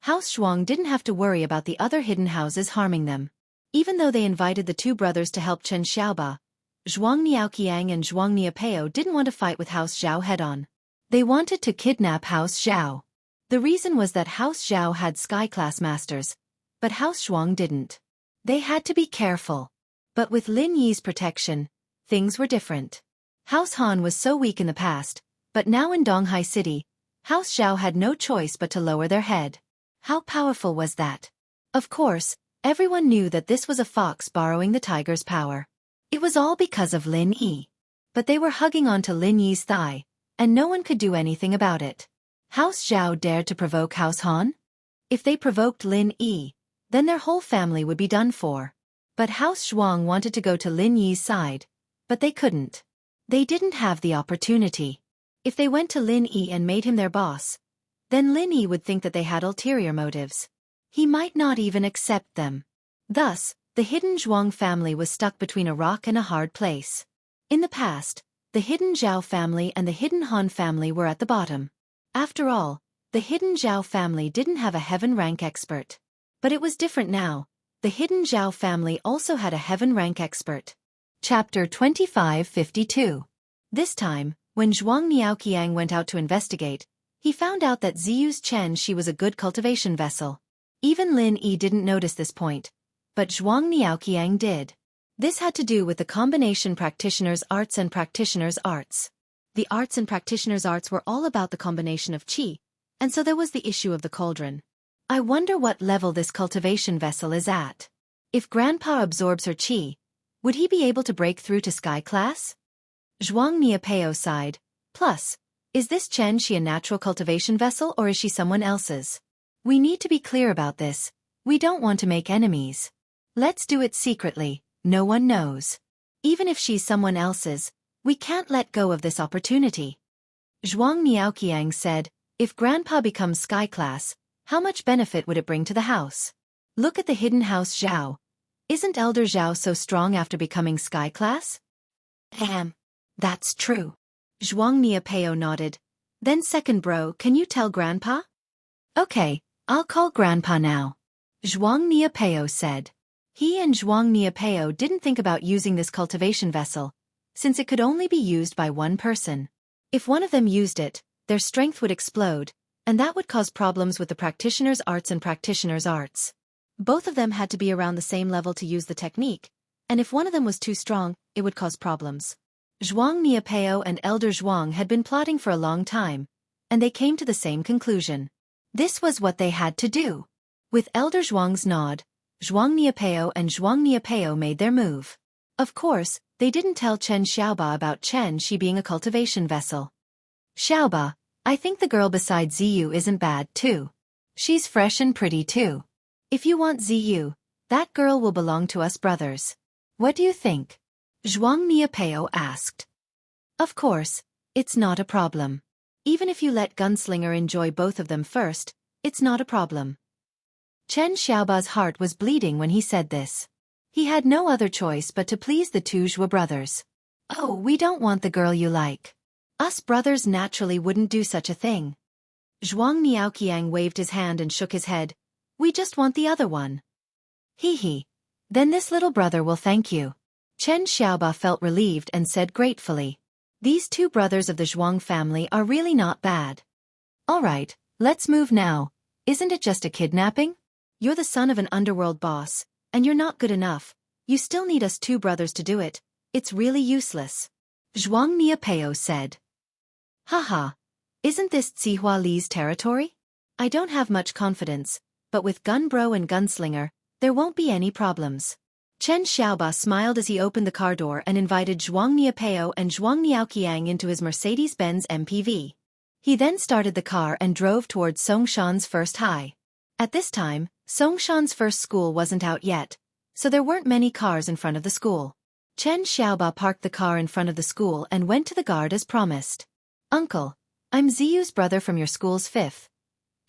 House Zhuang didn't have to worry about the other hidden houses harming them. Even though they invited the two brothers to help Chen Xiaoba, Zhuang Niaoqiang and Zhuang Niapeo didn't want to fight with House Zhao head-on. They wanted to kidnap House Zhao. The reason was that House Zhao had Sky-class masters, but House Zhuang didn't. They had to be careful. But with Lin Yi's protection, things were different. House Han was so weak in the past, but now in Donghai City, House Zhao had no choice but to lower their head. How powerful was that? Of course, everyone knew that this was a fox borrowing the tiger's power. It was all because of Lin Yi. But they were hugging onto Lin Yi's thigh, and no one could do anything about it. House Zhao dared to provoke House Han? If they provoked Lin Yi, then their whole family would be done for. But House Zhuang wanted to go to Lin Yi's side, but they couldn't. They didn't have the opportunity. If they went to Lin Yi and made him their boss, then Lin Yi would think that they had ulterior motives. He might not even accept them. Thus, the hidden Zhuang family was stuck between a rock and a hard place. In the past, the hidden Zhao family and the hidden Han family were at the bottom. After all, the hidden Zhao family didn't have a heaven rank expert. But it was different now. The hidden Zhao family also had a heaven rank expert. Chapter 2552. This time, when Zhuang Niaoqiang went out to investigate, He found out that Ziyu's Xianxia was a good cultivation vessel. Even Lin Yi didn't notice this point, but Zhuang Niaoqiang did. This had to do with the combination practitioner's arts and practitioner's arts. The arts and practitioner's arts were all about the combination of qi, and so there was the issue of the cauldron. I wonder what level this cultivation vessel is at. If Grandpa absorbs her qi, would he be able to break through to sky class? Zhuang Niapeo sighed. Plus, is this Xianxia a natural cultivation vessel or is she someone else's? We need to be clear about this. We don't want to make enemies. Let's do it secretly, no one knows. Even if she's someone else's, we can't let go of this opportunity. Zhuang Niaoqiang said, if Grandpa becomes sky class, how much benefit would it bring to the house? Look at the hidden house Zhao. Isn't Elder Zhao so strong after becoming sky class? That's true. Zhuang Niapeo nodded. Then second bro, can you tell Grandpa? Okay, I'll call Grandpa now. Zhuang Niapeo said. He and Zhuang Niapeo didn't think about using this cultivation vessel, since it could only be used by one person. If one of them used it, their strength would explode, and that would cause problems with the practitioner's arts and practitioner's arts. Both of them had to be around the same level to use the technique, and if one of them was too strong, it would cause problems. Zhuang Niapeo and Elder Zhuang had been plotting for a long time, and they came to the same conclusion. This was what they had to do. With Elder Zhuang's nod, Zhuang Niapeo and Zhuang Niapeo made their move. Of course, they didn't tell Chen Xiaoba about Xianxia being a cultivation vessel. Xiaoba, I think the girl beside Ziyu isn't bad too. She's fresh and pretty too. If you want Ziyu, that girl will belong to us brothers. What do you think? Zhuang Niapeo asked. Of course, it's not a problem. Even if you let Gunslinger enjoy both of them first, it's not a problem. Chen Xiaoba's heart was bleeding when he said this. He had no other choice but to please the two Zhou brothers. Oh, we don't want the girl you like. Us brothers naturally wouldn't do such a thing. Zhuang Niaoqiang waved his hand and shook his head. We just want the other one. Hee. Then this little brother will thank you. Chen Xiaoba felt relieved and said gratefully. These two brothers of the Zhuang family are really not bad. All right, let's move now. Isn't it just a kidnapping? You're the son of an underworld boss, and you're not good enough. You still need us two brothers to do it. It's really useless. Zhuang Niapeo said. Haha. Isn't this Zihua Li's territory? I don't have much confidence, but with Gunbro and Gunslinger, there won't be any problems. Chen Xiaoba smiled as he opened the car door and invited Zhuang Niapeo and Zhuang Niaoqiang into his Mercedes-Benz MPV. He then started the car and drove towards Songshan's first high. At this time, Songshan's first school wasn't out yet, so there weren't many cars in front of the school. Chen Xiaoba parked the car in front of the school and went to the guard as promised. Uncle, I'm Ziyu's brother from your school's fifth.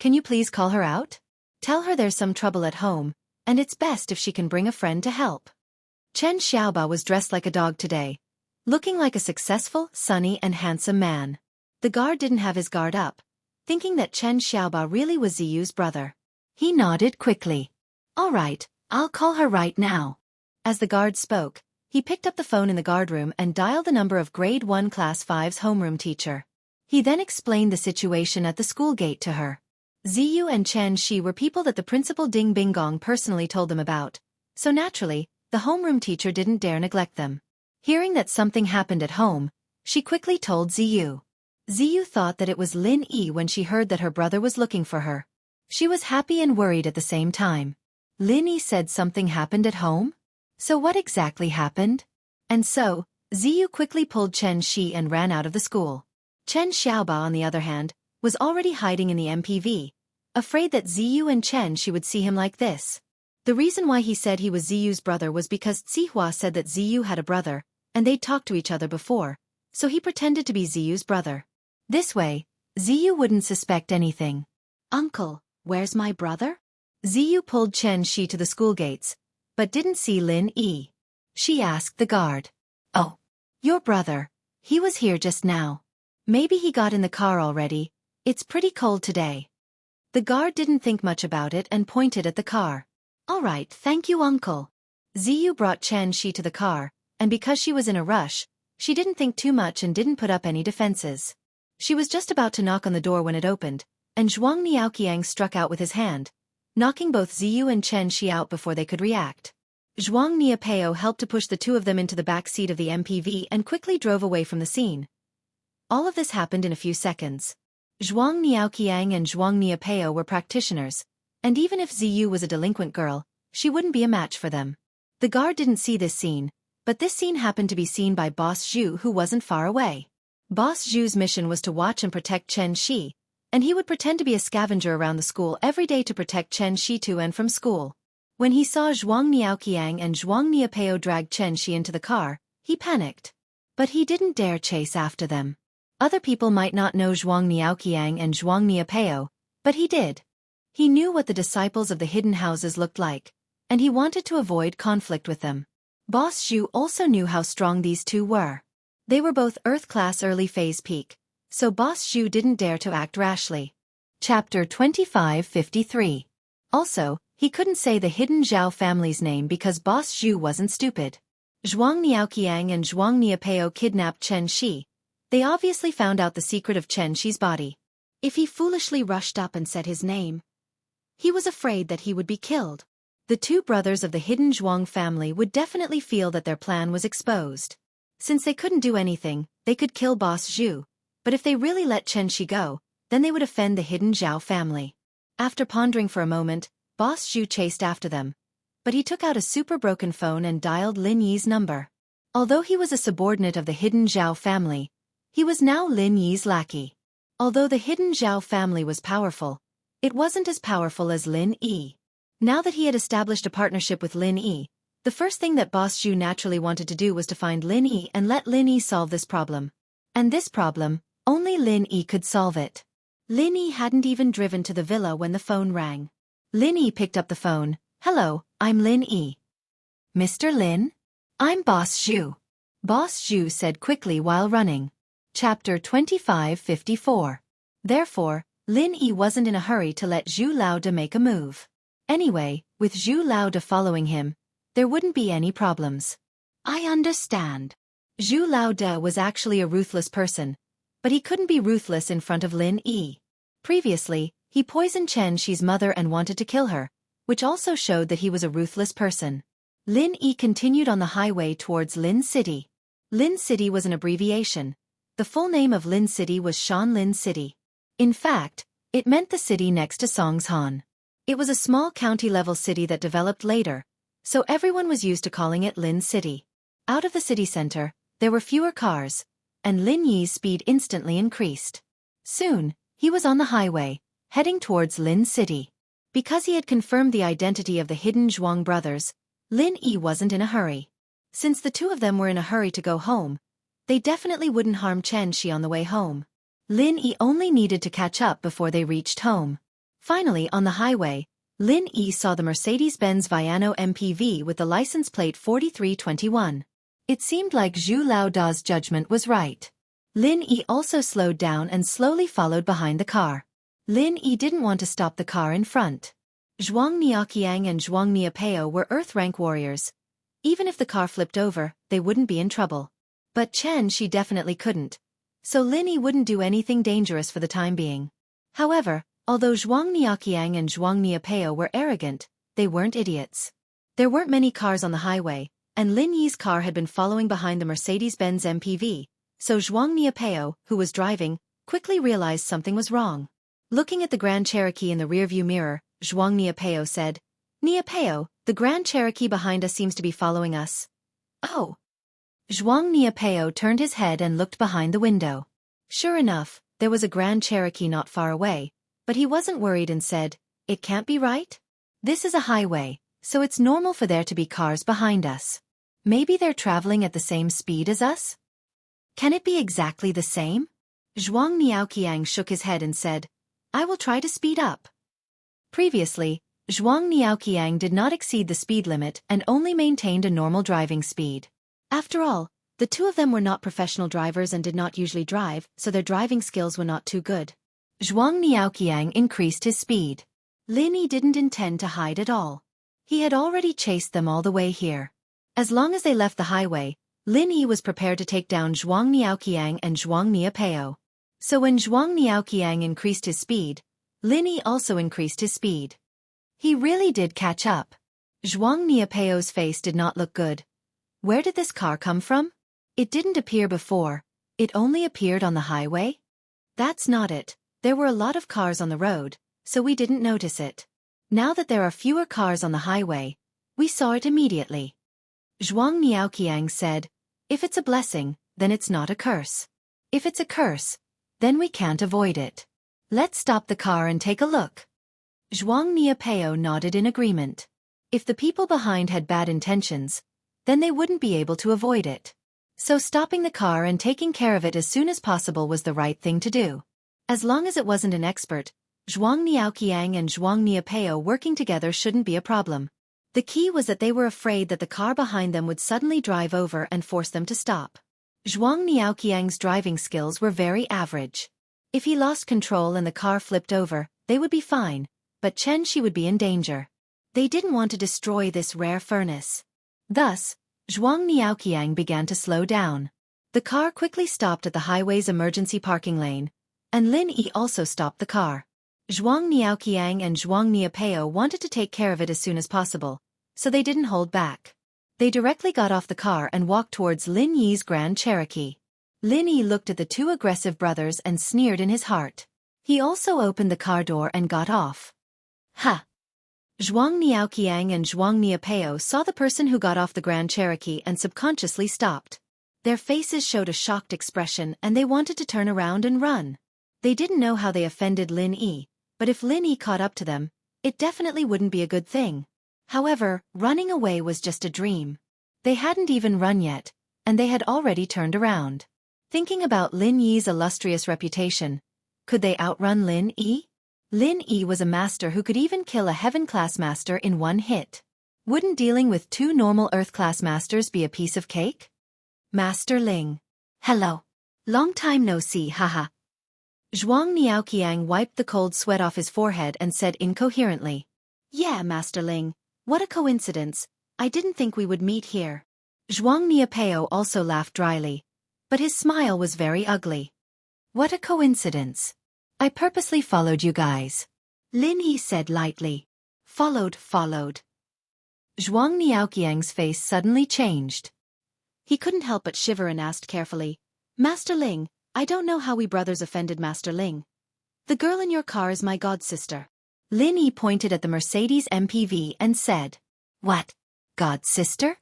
Can you please call her out? Tell her there's some trouble at home, and it's best if she can bring a friend to help. Chen Xiaoba was dressed like a dog today, looking like a successful, sunny and handsome man. The guard didn't have his guard up, thinking that Chen Xiaoba really was Ziyu's brother. He nodded quickly. All right, I'll call her right now. As the guard spoke, he picked up the phone in the guardroom and dialed the number of Grade 1 Class 5's homeroom teacher. He then explained the situation at the school gate to her. Ziyu and Xianxia were people that the principal Ding Binggong personally told them about, so naturally, the homeroom teacher didn't dare neglect them. Hearing that something happened at home, she quickly told Ziyu. Ziyu thought that it was Lin Yi when she heard that her brother was looking for her. She was happy and worried at the same time. Lin Yi said something happened at home? So what exactly happened? And so, Ziyu quickly pulled Chen Shi and ran out of the school. Chen Xiaoba, on the other hand, was already hiding in the MPV, afraid that Ziyu and Chen Shi would see him like this. The reason why he said he was Ziyu's brother was because Zihua said that Ziyu had a brother, and they'd talked to each other before, so he pretended to be Ziyu's brother. This way, Ziyu wouldn't suspect anything. Uncle, where's my brother? Ziyu pulled Chen Shi to the school gates, but didn't see Lin Yi. She asked the guard. Oh, your brother. He was here just now. Maybe he got in the car already. It's pretty cold today. The guard didn't think much about it and pointed at the car. All right, thank you, uncle. Ziyu brought Chen Shi to the car, and because she was in a rush, she didn't think too much and didn't put up any defenses. She was just about to knock on the door when it opened, and Zhuang Niaoqiang struck out with his hand, knocking both Ziyu and Chen Shi out before they could react. Zhuang Niapeo helped to push the two of them into the back seat of the MPV and quickly drove away from the scene. All of this happened in a few seconds. Zhuang Niaoqiang and Zhuang Niapeo were practitioners, and even if Ziyu was a delinquent girl, she wouldn't be a match for them. The guard didn't see this scene, but this scene happened to be seen by Boss Zhu, who wasn't far away. Boss Zhu's mission was to watch and protect Chen Shi, and he would pretend to be a scavenger around the school every day to protect Chen Shi to and from school. When he saw Zhuang Niaoqiang and Zhuang Niapeo drag Chen Shi into the car, he panicked. But he didn't dare chase after them. Other people might not know Zhuang Niaoqiang and Zhuang Niapeo, but he did. He knew what the disciples of the hidden houses looked like, and he wanted to avoid conflict with them. Boss Zhu also knew how strong these two were. They were both Earth-class early phase peak, so Boss Zhu didn't dare to act rashly. Chapter 2553. Also, he couldn't say the hidden Zhao family's name because Boss Zhu wasn't stupid. Zhuang Niaoqiang and Zhuang Niapeo kidnapped Chen Shi. They obviously found out the secret of Chen Shi's body. If he foolishly rushed up and said his name, he was afraid that he would be killed. The two brothers of the hidden Zhuang family would definitely feel that their plan was exposed. Since they couldn't do anything, they could kill Boss Zhu, but if they really let Chen Shi go, then they would offend the hidden Zhao family. After pondering for a moment, Boss Zhu chased after them, but he took out a super broken phone and dialed Lin Yi's number. Although he was a subordinate of the hidden Zhao family, he was now Lin Yi's lackey. Although the hidden Zhao family was powerful, it wasn't as powerful as Lin Yi. Now that he had established a partnership with Lin Yi, the first thing that Boss Zhu naturally wanted to do was to find Lin Yi and let Lin Yi solve this problem. And this problem, only Lin Yi could solve it. Lin Yi hadn't even driven to the villa when the phone rang. Lin Yi picked up the phone. "Hello, I'm Lin Yi." "Mr. Lin? I'm Boss Zhu," Boss Zhu said quickly while running. Chapter 2554. Therefore, Lin Yi wasn't in a hurry to let Zhu Laode make a move. Anyway, with Zhu Laode following him, there wouldn't be any problems. "I understand." Zhu Laode was actually a ruthless person, but he couldn't be ruthless in front of Lin Yi. Previously, he poisoned Chen Shi's mother and wanted to kill her, which also showed that he was a ruthless person. Lin Yi continued on the highway towards Lin City. Lin City was an abbreviation. The full name of Lin City was Shanlin City. In fact, it meant the city next to Songshan. It was a small county-level city that developed later, so everyone was used to calling it Lin City. Out of the city center, there were fewer cars, and Lin Yi's speed instantly increased. Soon, he was on the highway, heading towards Lin City. Because he had confirmed the identity of the hidden Zhuang brothers, Lin Yi wasn't in a hurry. Since the two of them were in a hurry to go home, they definitely wouldn't harm Chen Shi on the way home. Lin Yi only needed to catch up before they reached home. Finally, on the highway, Lin Yi saw the Mercedes-Benz Viano MPV with the license plate 4321. It seemed like Zhu Laoda's judgment was right. Lin Yi also slowed down and slowly followed behind the car. Lin Yi didn't want to stop the car in front. Zhuang Niaoqiang and Zhuang Niapeo were Earth-rank warriors. Even if the car flipped over, they wouldn't be in trouble. But Chen Shi definitely couldn't, so Lin Yi wouldn't do anything dangerous for the time being. However, although Zhuang Niaoqiang and Zhuang Niapeo were arrogant, they weren't idiots. There weren't many cars on the highway, and Lin Yi's car had been following behind the Mercedes-Benz MPV, so Zhuang Niapeo, who was driving, quickly realized something was wrong. Looking at the Grand Cherokee in the rearview mirror, Zhuang Niapeo said, "Niapeo, the Grand Cherokee behind us seems to be following us." "Oh." Zhuang Niapeo turned his head and looked behind the window. Sure enough, there was a Grand Cherokee not far away, but he wasn't worried and said, "It can't be right? This is a highway, so it's normal for there to be cars behind us. Maybe they're traveling at the same speed as us? Can it be exactly the same?" Zhuang Niaoqiang shook his head and said, "I will try to speed up." Previously, Zhuang Niaoqiang did not exceed the speed limit and only maintained a normal driving speed. After all, the two of them were not professional drivers and did not usually drive, so their driving skills were not too good. Zhuang Niaoqiang increased his speed. Lin Yi didn't intend to hide at all. He had already chased them all the way here. As long as they left the highway, Lin Yi was prepared to take down Zhuang Niaoqiang and Zhuang Niapeo. So when Zhuang Niaoqiang increased his speed, Lin Yi also increased his speed. He really did catch up. Zhuang Niapeo's face did not look good. Where did this car come from? It didn't appear before. It only appeared on the highway? That's not it. There were a lot of cars on the road, so we didn't notice it. Now that there are fewer cars on the highway, we saw it immediately. Zhuang Niaoqiang said, if it's a blessing, then it's not a curse. If it's a curse, then we can't avoid it. Let's stop the car and take a look. Zhuang Niapeo nodded in agreement. If the people behind had bad intentions, then they wouldn't be able to avoid it. So stopping the car and taking care of it as soon as possible was the right thing to do. As long as it wasn't an expert, Zhuang Niaoqiang and Zhuang Niapeo working together shouldn't be a problem. The key was that they were afraid that the car behind them would suddenly drive over and force them to stop. Zhuang Niaoqiang's driving skills were very average. If he lost control and the car flipped over, they would be fine, but Xianxia would be in danger. They didn't want to destroy this rare furnace. Thus, Zhuang Niaoqiang began to slow down. The car quickly stopped at the highway's emergency parking lane, and Lin Yi also stopped the car. Zhuang Niaoqiang and Zhuang Niapeo wanted to take care of it as soon as possible, so they didn't hold back. They directly got off the car and walked towards Lin Yi's Grand Cherokee. Lin Yi looked at the two aggressive brothers and sneered in his heart. He also opened the car door and got off. Ha! Zhuang Niaoqiang and Zhuang Niapeo saw the person who got off the Grand Cherokee and subconsciously stopped. Their faces showed a shocked expression and they wanted to turn around and run. They didn't know how they offended Lin Yi, but if Lin Yi caught up to them, it definitely wouldn't be a good thing. However, running away was just a dream. They hadn't even run yet, and they had already turned around. Thinking about Lin Yi's illustrious reputation, could they outrun Lin Yi? Lin Yi was a master who could even kill a heaven-class master in one hit. Wouldn't dealing with two normal Earth-class masters be a piece of cake? Master Ling. Hello. Long time no see, haha. Zhuang Niaoqiang wiped the cold sweat off his forehead and said incoherently. Yeah, Master Ling. What a coincidence. I didn't think we would meet here. Zhuang Niapeo also laughed dryly, but his smile was very ugly. What a coincidence. I purposely followed you guys. Lin Yi said lightly. Followed. Zhuang Niaoqiang's face suddenly changed. He couldn't help but shiver and asked carefully, Master Ling, I don't know how we brothers offended Master Ling. The girl in your car is my god-sister. Lin Yi pointed at the Mercedes MPV and said, What? God-sister?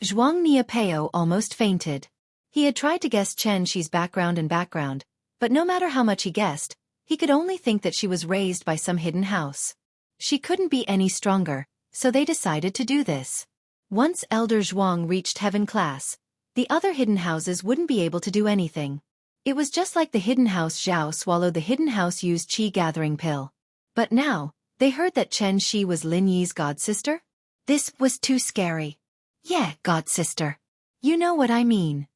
Zhuang Niapeo almost fainted. He had tried to guess Xianxia's background, but no matter how much he guessed, he could only think that she was raised by some hidden house. She couldn't be any stronger, so they decided to do this. Once Elder Zhuang reached heaven class, the other hidden houses wouldn't be able to do anything. It was just like the hidden house Zhao swallowed the hidden house Yu's qi gathering pill. But now, they heard that Xianxia was Lin Yi's god-sister? This was too scary. Yeah, god-sister. You know what I mean.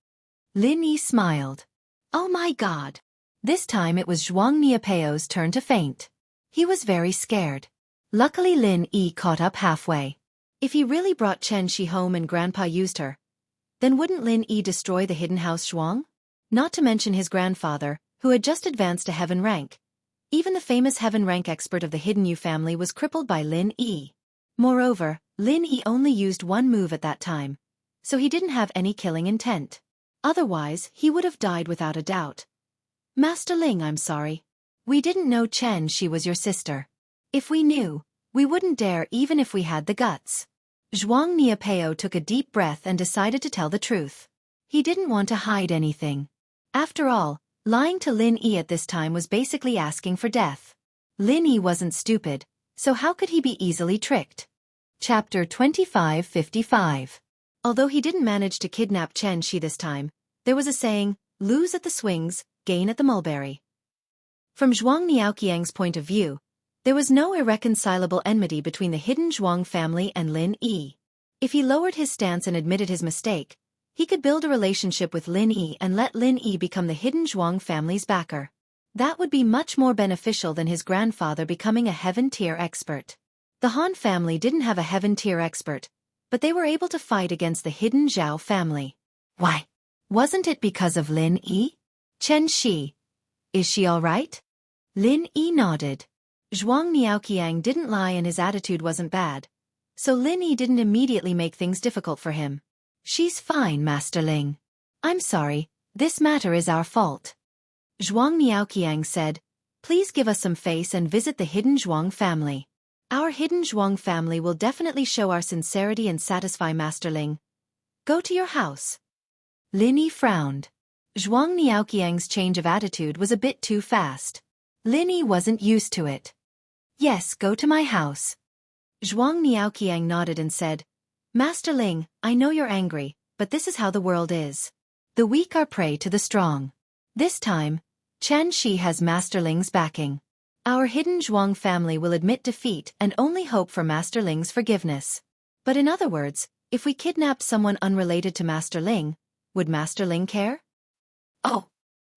Lin Yi smiled. Oh my god. This time it was Zhuang Niapeo's turn to faint. He was very scared. Luckily Lin Yi caught up halfway. If he really brought Xianxia home and Grandpa used her, then wouldn't Lin Yi destroy the hidden house Zhuang? Not to mention his grandfather, who had just advanced to heaven rank. Even the famous heaven rank expert of the hidden Yu family was crippled by Lin Yi. Moreover, Lin Yi only used one move at that time, so he didn't have any killing intent. Otherwise, he would have died without a doubt. Master Ling, I'm sorry. We didn't know Xianxia was your sister. If we knew, we wouldn't dare even if we had the guts. Zhuang Niapeo took a deep breath and decided to tell the truth. He didn't want to hide anything. After all, lying to Lin Yi at this time was basically asking for death. Lin Yi wasn't stupid, so how could he be easily tricked? Chapter 2555. Although he didn't manage to kidnap Xianxia this time, there was a saying, lose at the swings, gain at the mulberry. From Zhuang Niaoqiang's point of view, there was no irreconcilable enmity between the hidden Zhuang family and Lin Yi. If he lowered his stance and admitted his mistake, he could build a relationship with Lin Yi and let Lin Yi become the hidden Zhuang family's backer. That would be much more beneficial than his grandfather becoming a heaven-tier expert. The Han family didn't have a heaven-tier expert, but they were able to fight against the hidden Zhao family. Why? Wasn't it because of Lin Yi? Xianxia. Is she all right? Lin Yi nodded. Zhuang Niaoqiang didn't lie and his attitude wasn't bad, so Lin Yi didn't immediately make things difficult for him. She's fine, Master Ling. I'm sorry, this matter is our fault. Zhuang Niaoqiang said, please give us some face and visit the hidden Zhuang family. Our hidden Zhuang family will definitely show our sincerity and satisfy Master Ling. Go to your house. Lin Yi frowned. Zhuang Niaoqiang's change of attitude was a bit too fast. Lin Yi wasn't used to it. Yes, go to my house. Zhuang Niaoqiang nodded and said, Master Ling, I know you're angry, but this is how the world is. The weak are prey to the strong. This time, Xianxia has Master Ling's backing. Our hidden Zhuang family will admit defeat and only hope for Master Ling's forgiveness. But in other words, if we kidnapped someone unrelated to Master Ling, would Master Ling care? Oh!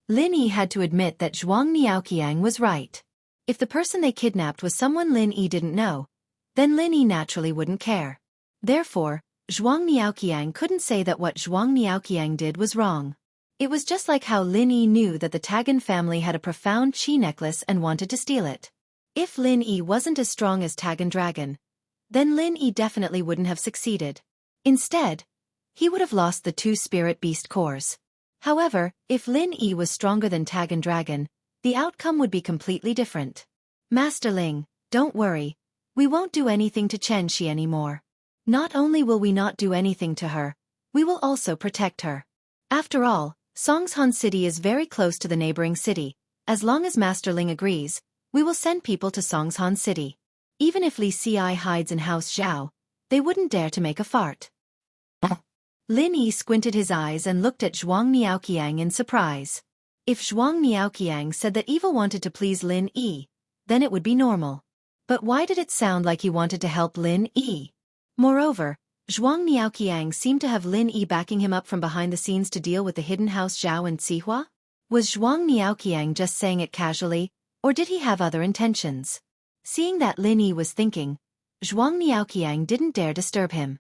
Lin Yi had to admit that Zhuang Niaoqiang was right. If the person they kidnapped was someone Lin Yi didn't know, then Lin Yi naturally wouldn't care. Therefore, Zhuang Niaoqiang couldn't say that what Zhuang Niaoqiang did was wrong. It was just like how Lin Yi knew that the Tagan family had a profound chi necklace and wanted to steal it. If Lin Yi wasn't as strong as Tagan Dragon, then Lin Yi definitely wouldn't have succeeded. Instead, he would have lost the two spirit beast cores. However, if Lin Yi was stronger than Tagan Dragon, the outcome would be completely different. Master Ling, don't worry, we won't do anything to Xianxia anymore. Not only will we not do anything to her, we will also protect her. After all, Songshan City is very close to the neighboring city. As long as Master Ling agrees, we will send people to Songshan City. Even if Li Xi hides in House Zhao, they wouldn't dare to make a fart. Lin Yi squinted his eyes and looked at Zhuang Niaoqiang in surprise. If Zhuang Niaoqiang said that evil wanted to please Lin Yi, then it would be normal. But why did it sound like he wanted to help Lin Yi? Moreover, Zhuang Niaoqiang seemed to have Lin Yi backing him up from behind the scenes to deal with the hidden House Zhao and Sihua? Was Zhuang Niaoqiang just saying it casually, or did he have other intentions? Seeing that Lin Yi was thinking, Zhuang Niaoqiang didn't dare disturb him.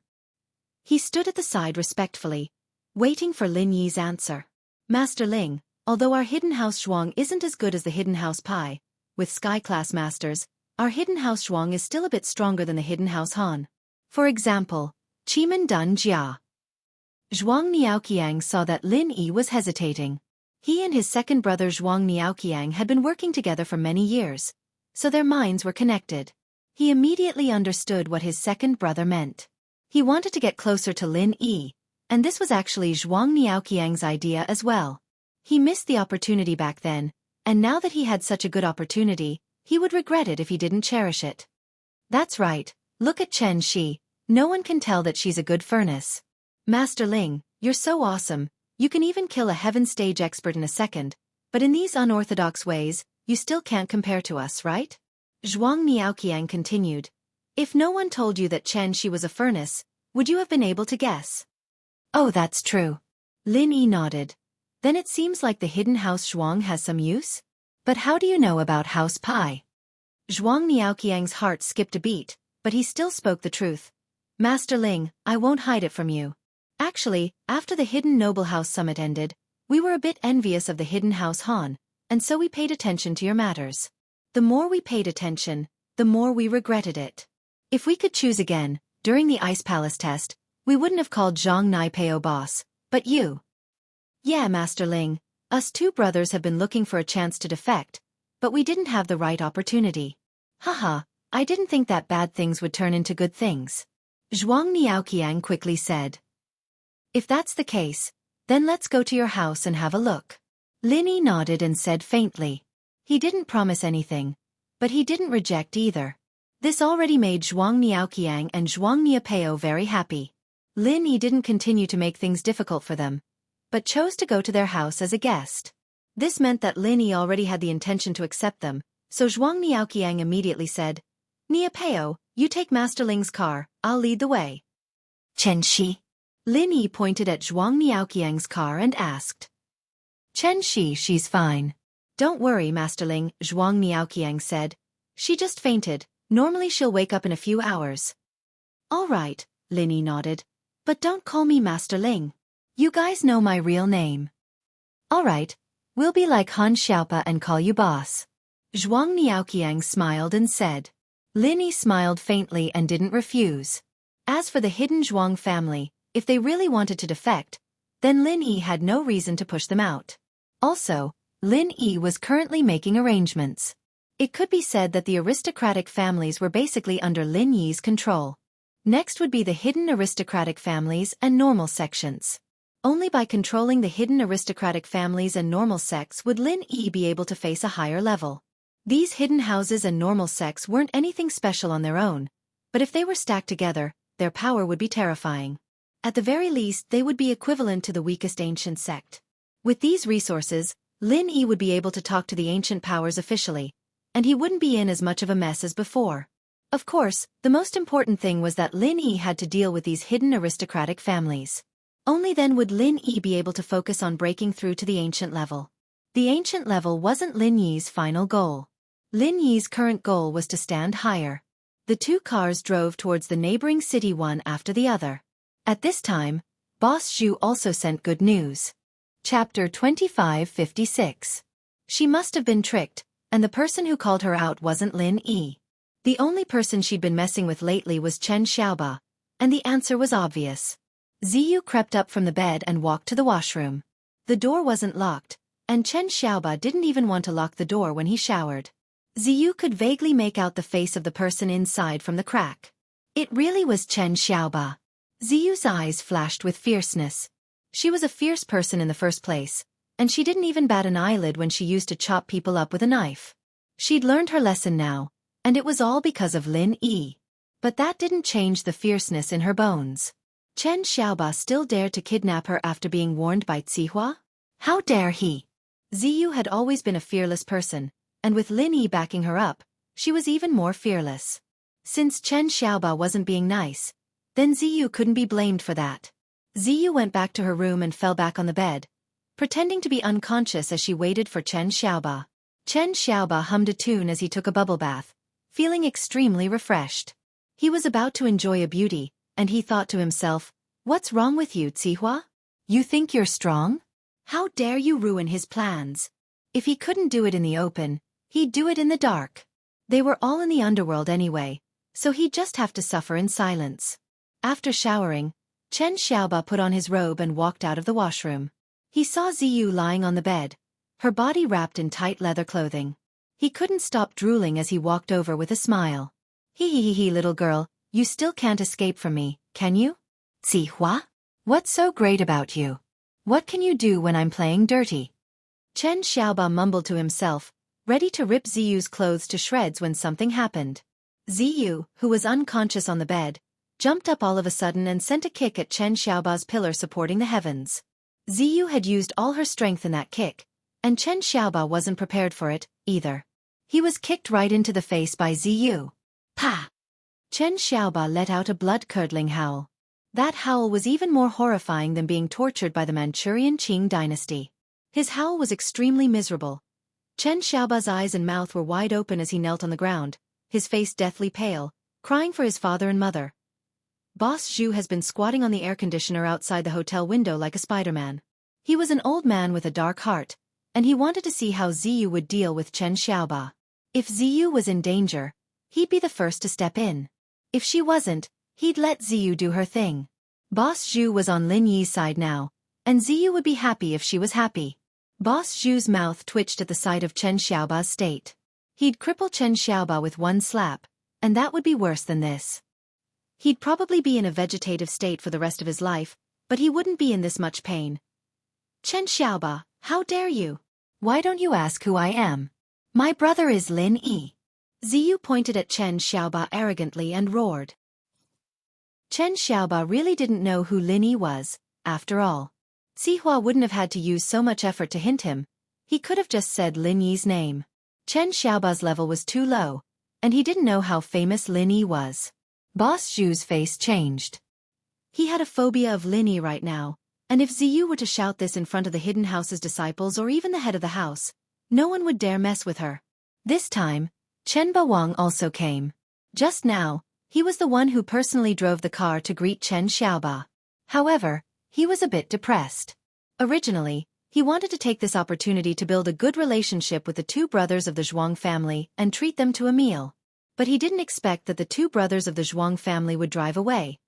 He stood at the side respectfully, waiting for Lin Yi's answer. Master Ling, although our hidden House Zhuang isn't as good as the hidden House Pai, with sky-class masters, our hidden House Zhuang is still a bit stronger than the hidden House Han. For example, Chiman Dun Jia. Zhuang Niaoqiang saw that Lin Yi was hesitating. He and his second brother Zhuang Niaoqiang had been working together for many years, so their minds were connected. He immediately understood what his second brother meant. He wanted to get closer to Lin Yi, and this was actually Zhuang Niaoqiang's idea as well. He missed the opportunity back then, and now that he had such a good opportunity, he would regret it if he didn't cherish it. That's right, look at Xianxia, no one can tell that she's a good furnace. Master Ling, you're so awesome, you can even kill a heaven stage expert in a second, but in these unorthodox ways, you still can't compare to us, right? Zhuang Niaoqiang continued. If no one told you that Xianxia was a furnace, would you have been able to guess? Oh, that's true. Lin Yi nodded. Then it seems like the hidden House Zhuang has some use? But how do you know about House Pai? Zhuang Niaoqiang's heart skipped a beat, but he still spoke the truth. Master Ling, I won't hide it from you. Actually, after the Hidden Noble House Summit ended, we were a bit envious of the Hidden House Han, and so we paid attention to your matters. The more we paid attention, the more we regretted it. If we could choose again, during the Ice Palace test, we wouldn't have called Zhang Naipeo boss, but you. Yeah, Master Ling, us two brothers have been looking for a chance to defect, but we didn't have the right opportunity. Haha, I didn't think that bad things would turn into good things. Zhuang Niaoqiang quickly said. If that's the case, then let's go to your house and have a look. Lin Yi nodded and said faintly. He didn't promise anything, but he didn't reject either. This already made Zhuang Niaoqiang and Zhuang Niapeo very happy. Lin Yi didn't continue to make things difficult for them, but chose to go to their house as a guest. This meant that Lin Yi already had the intention to accept them, so Zhuang Niaoqiang immediately said, Niapeo, you take Master Ling's car, I'll lead the way. Xianxia. Lin Yi pointed at Zhuang Niaoqiang's car and asked. Xianxia, she's fine. Don't worry, Master Ling, Zhuang Niaoqiang said. She just fainted. Normally she'll wake up in a few hours. All right, Lin Yi nodded. But don't call me Master Ling. You guys know my real name. All right, We'll be like Han Xiaopa and call you boss. Zhuang Niaoqiang smiled and said. Lin Yi smiled faintly and didn't refuse. As for the hidden Zhuang family, if they really wanted to defect, then Lin Yi had no reason to push them out. Also, Lin Yi was currently making arrangements. It could be said that the aristocratic families were basically under Lin Yi's control. Next would be the hidden aristocratic families and normal sections. Only by controlling the hidden aristocratic families and normal sects would Lin Yi be able to face a higher level. These hidden houses and normal sects weren't anything special on their own, but if they were stacked together, their power would be terrifying. At the very least, they would be equivalent to the weakest ancient sect. With these resources, Lin Yi would be able to talk to the ancient powers officially, and he wouldn't be in as much of a mess as before. Of course, the most important thing was that Lin Yi had to deal with these hidden aristocratic families. Only then would Lin Yi be able to focus on breaking through to the ancient level. The ancient level wasn't Lin Yi's final goal. Lin Yi's current goal was to stand higher. The two cars drove towards the neighboring city one after the other. At this time, Boss Zhu also sent good news. Chapter 2556. She must have been tricked, and the person who called her out wasn't Lin Yi. The only person she'd been messing with lately was Chen Xiaoba, and the answer was obvious. Ziyu crept up from the bed and walked to the washroom. The door wasn't locked, and Chen Xiaoba didn't even want to lock the door when he showered. Ziyu could vaguely make out the face of the person inside from the crack. It really was Chen Xiaoba. Ziyu's eyes flashed with fierceness. She was a fierce person in the first place, and she didn't even bat an eyelid when she used to chop people up with a knife. She'd learned her lesson now, and it was all because of Lin Yi. But that didn't change the fierceness in her bones. Chen Xiaoba still dared to kidnap her after being warned by Zihua? How dare he? Ziyu had always been a fearless person, and with Lin Yi backing her up, she was even more fearless. Since Chen Xiaoba wasn't being nice, then Ziyu couldn't be blamed for that. Ziyu went back to her room and fell back on the bed, pretending to be unconscious as she waited for Chen Xiaoba. Chen Xiaoba hummed a tune as he took a bubble bath, feeling extremely refreshed. He was about to enjoy a beauty, and he thought to himself, "What's wrong with you, Zihua? You think you're strong? How dare you ruin his plans?" If he couldn't do it in the open, he'd do it in the dark. They were all in the underworld anyway, so he'd just have to suffer in silence. After showering, Chen Xiaoba put on his robe and walked out of the washroom. He saw Ziyu lying on the bed, her body wrapped in tight leather clothing. He couldn't stop drooling as he walked over with a smile. Hee, little girl, you still can't escape from me, can you? Zihua? What's so great about you? What can you do when I'm playing dirty? Chen Xiaoba mumbled to himself, ready to rip Ziyu's clothes to shreds when something happened. Ziyu, who was unconscious on the bed, jumped up all of a sudden and sent a kick at Chen Xiaoba's pillar supporting the heavens. Ziyu had used all her strength in that kick, and Chen Xiaoba wasn't prepared for it, either. He was kicked right into the face by Ziyu. Pa! Chen Xiaoba let out a blood-curdling howl. That howl was even more horrifying than being tortured by the Manchurian Qing dynasty. His howl was extremely miserable. Chen Xiaoba's eyes and mouth were wide open as he knelt on the ground, his face deathly pale, crying for his father and mother. Boss Zhu has been squatting on the air conditioner outside the hotel window like a Spider-Man. He was an old man with a dark heart, and he wanted to see how Ziyu would deal with Chen Xiaoba. If Ziyu was in danger, he'd be the first to step in. If she wasn't, he'd let Ziyu do her thing. Boss Zhu was on Lin Yi's side now, and Ziyu would be happy if she was happy. Boss Zhu's mouth twitched at the sight of Chen Xiaoba's state. He'd cripple Chen Xiaoba with one slap, and that would be worse than this. He'd probably be in a vegetative state for the rest of his life, but he wouldn't be in this much pain. Chen Xiaoba, how dare you? Why don't you ask who I am? My brother is Lin Yi. Ziyu pointed at Chen Xiaoba arrogantly and roared. Chen Xiaoba really didn't know who Lin Yi was, after all. Zihua wouldn't have had to use so much effort to hint him. He could have just said Lin Yi's name. Chen Xiaoba's level was too low, and he didn't know how famous Lin Yi was. Boss Zhu's face changed. He had a phobia of Lin Yi right now, and if Ziyu were to shout this in front of the Hidden House's disciples or even the head of the house, no one would dare mess with her. This time, Chen Bawang also came. Just now, he was the one who personally drove the car to greet Chen Xiaoba. However, he was a bit depressed. Originally, He wanted to take this opportunity to build a good relationship with the two brothers of the Zhuang family and treat them to a meal. But he didn't expect that the two brothers of the Zhuang family would drive away,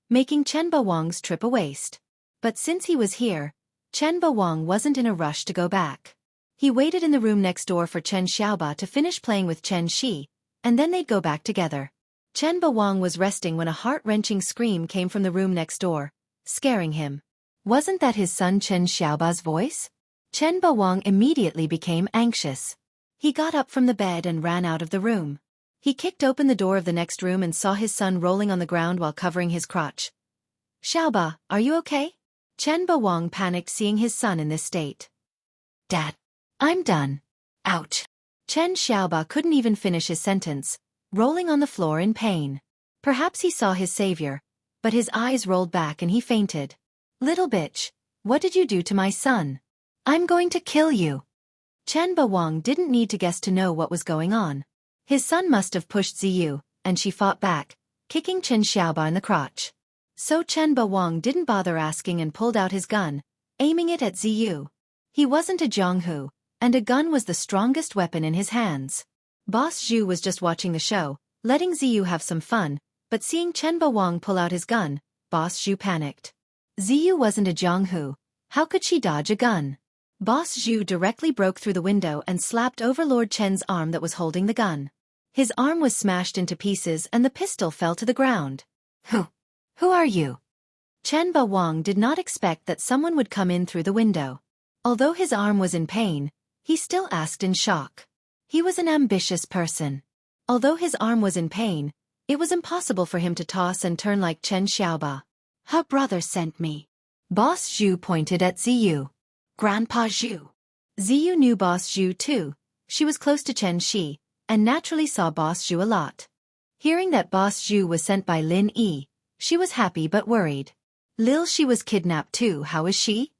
making Chen Bawang's trip a waste. But since he was here, Chen Bawang wasn't in a rush to go back. He waited in the room next door for Chen Xiaoba to finish playing with Chen Shi, and then they'd go back together. Chen Bawang was resting when a heart-wrenching scream came from the room next door, scaring him. Wasn't that his son Chen Xiaoba's voice? Chen Bawang immediately became anxious. He got up from the bed and ran out of the room. He kicked open the door of the next room and saw his son rolling on the ground while covering his crotch. "Xiaoba, are you okay?" Chen Bawang panicked seeing his son in this state. Dad, "I'm done." ouch. Chen Xiaoba couldn't even finish his sentence, rolling on the floor in pain. Perhaps he saw his savior, but his eyes rolled back and he fainted. "Little bitch, what did you do to my son? I'm going to kill you." Chen Bawang didn't need to guess to know what was going on. His son must have pushed Ziyu, and she fought back, kicking Chen Xiaoba in the crotch. So Chen Bawang didn't bother asking and pulled out his gun, aiming it at Ziyu. He wasn't a Jianghu, and a gun was the strongest weapon in his hands. Boss Zhu was just watching the show, letting Ziyu have some fun, but seeing Chen Bawang pull out his gun, Boss Zhu panicked. Ziyu wasn't a Jianghu. How could she dodge a gun? Boss Zhu directly broke through the window and slapped Overlord Chen's arm that was holding the gun. His arm was smashed into pieces and the pistol fell to the ground. Who are you?" Chen Bawang did not expect that someone would come in through the window. Although his arm was in pain, he still asked in shock. He was an ambitious person. Although his arm was in pain, it was impossible for him to toss and turn like Chen Xiaoba. "Her brother sent me." Boss Zhu pointed at Ziyu. Grandpa Zhu. Ziyu knew Boss Zhu too. She was close to Chen Shi, and naturally saw Boss Zhu a lot. Hearing that Boss Zhu was sent by Lin Yi, she was happy but worried. "Lil Shi was kidnapped too, how is she?"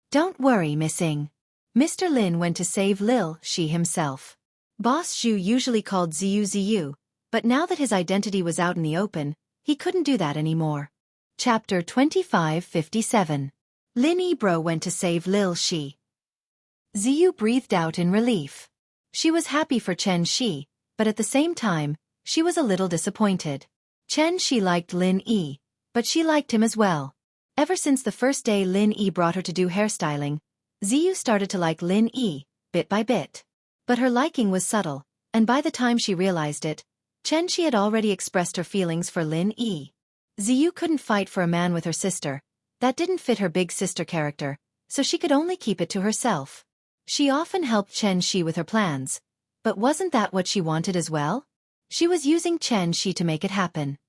"Don't worry, missing." Mr. Lin went to save Lil Shi himself. Boss Zhu usually called Ziyu Ziyu, but now that his identity was out in the open, he couldn't do that anymore. Chapter 2557. Lin Yi Bro went to save Lil Shi. Ziyu breathed out in relief. She was happy for Chen Shi, but at the same time, she was a little disappointed. Chen Shi liked Lin Yi, but she liked him as well. Ever since the first day Lin Yi brought her to do hairstyling, Ziyu started to like Lin Yi, bit by bit. But her liking was subtle, and by the time she realized it, Chen Shi had already expressed her feelings for Lin Yi. Ziyu couldn't fight for a man with her sister. That didn't fit her big sister character, so she could only keep it to herself. She often helped Chen Shi with her plans, but wasn't that what she wanted as well? She was using Chen Shi to make it happen.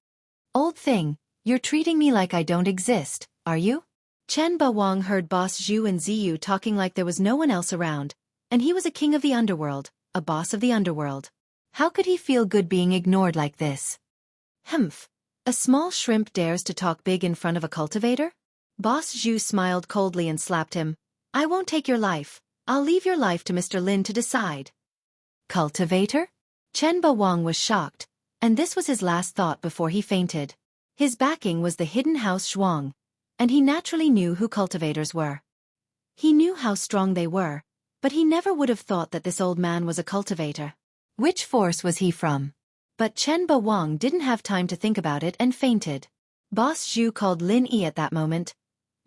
"Old thing, you're treating me like I don't exist, are you?" Chen Bawang heard Boss Zhu and Ziyu talking like there was no one else around, and he was a king of the underworld, a boss of the underworld. How could he feel good being ignored like this? Humph. A small shrimp dares to talk big in front of a cultivator? Boss Zhu smiled coldly and slapped him. "I won't take your life. I'll leave your life to Mr. Lin to decide." Cultivator? Chen Bawang was shocked, and this was his last thought before he fainted. His backing was the hidden house Zhuang, and he naturally knew who cultivators were. He knew how strong they were, but he never would have thought that this old man was a cultivator. Which force was he from? But Chen Bawang didn't have time to think about it and fainted. Boss Zhu called Lin Yi at that moment.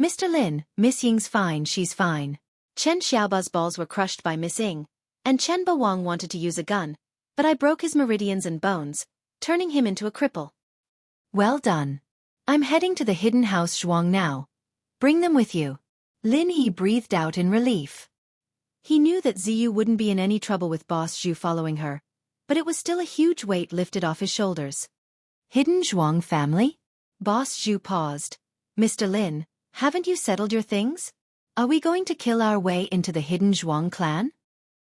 "Mr. Lin, Miss Ying's fine, she's fine." Chen Xiaoba's balls were crushed by Miss Ying, and Chen Bawang wanted to use a gun, but I broke his meridians and bones, turning him into a cripple. "Well done. I'm heading to the hidden house Zhuang now. Bring them with you." Lin Yi breathed out in relief. He knew that Ziyu wouldn't be in any trouble with Boss Zhu following her, but it was still a huge weight lifted off his shoulders. "Hidden Zhuang family?" Boss Zhu paused. "Mr. Lin, haven't you settled your things? Are we going to kill our way into the hidden Zhuang clan?"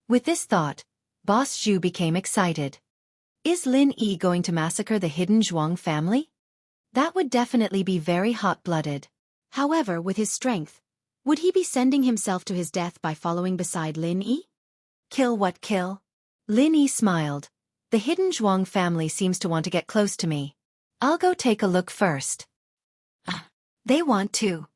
With this thought, Boss Zhu became excited. Is Lin Yi going to massacre the hidden Zhuang family? That would definitely be very hot-blooded. However, with his strength, would he be sending himself to his death by following beside Lin Yi? Kill what kill? Lin Yi smiled. The hidden Zhuang family seems to want to get close to me. I'll go take a look first. They want to.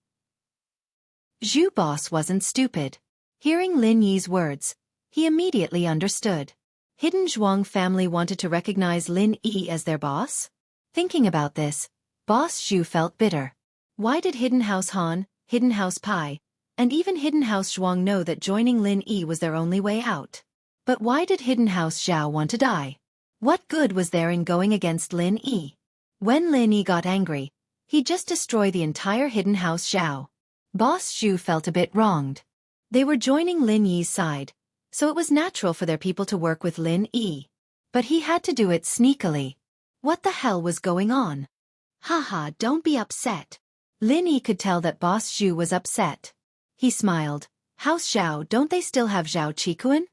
Zhu boss wasn't stupid. Hearing Lin Yi's words, he immediately understood. Hidden Zhuang family wanted to recognize Lin Yi as their boss? Thinking about this, Boss Zhu felt bitter. Why did Hidden House Han, Hidden House Pai, and even Hidden House Zhuang know that joining Lin Yi was their only way out? But why did Hidden House Zhao want to die? What good was there in going against Lin Yi? When Lin Yi got angry, he'd just destroy the entire Hidden House Zhao. Boss Zhu felt a bit wronged. They were joining Lin Yi's side, so it was natural for their people to work with Lin Yi. But he had to do it sneakily. What the hell was going on? Haha, don't be upset. Lin Yi could tell that Boss Zhu was upset. He smiled. House Zhao, don't they still have Zhao Qikuan?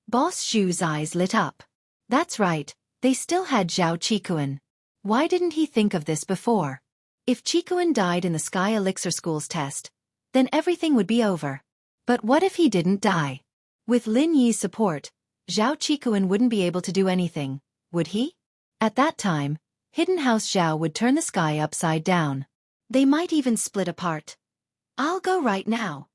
Boss Zhu's eyes lit up. That's right, they still had Zhao Qikuan. Why didn't he think of this before? If Qikuan died in the Sky Elixir School's test, then everything would be over. But what if he didn't die? With Lin Yi's support, Zhao Qikuan wouldn't be able to do anything, would he? At that time, Hidden House Zhao would turn the sky upside down. They might even split apart. I'll go right now.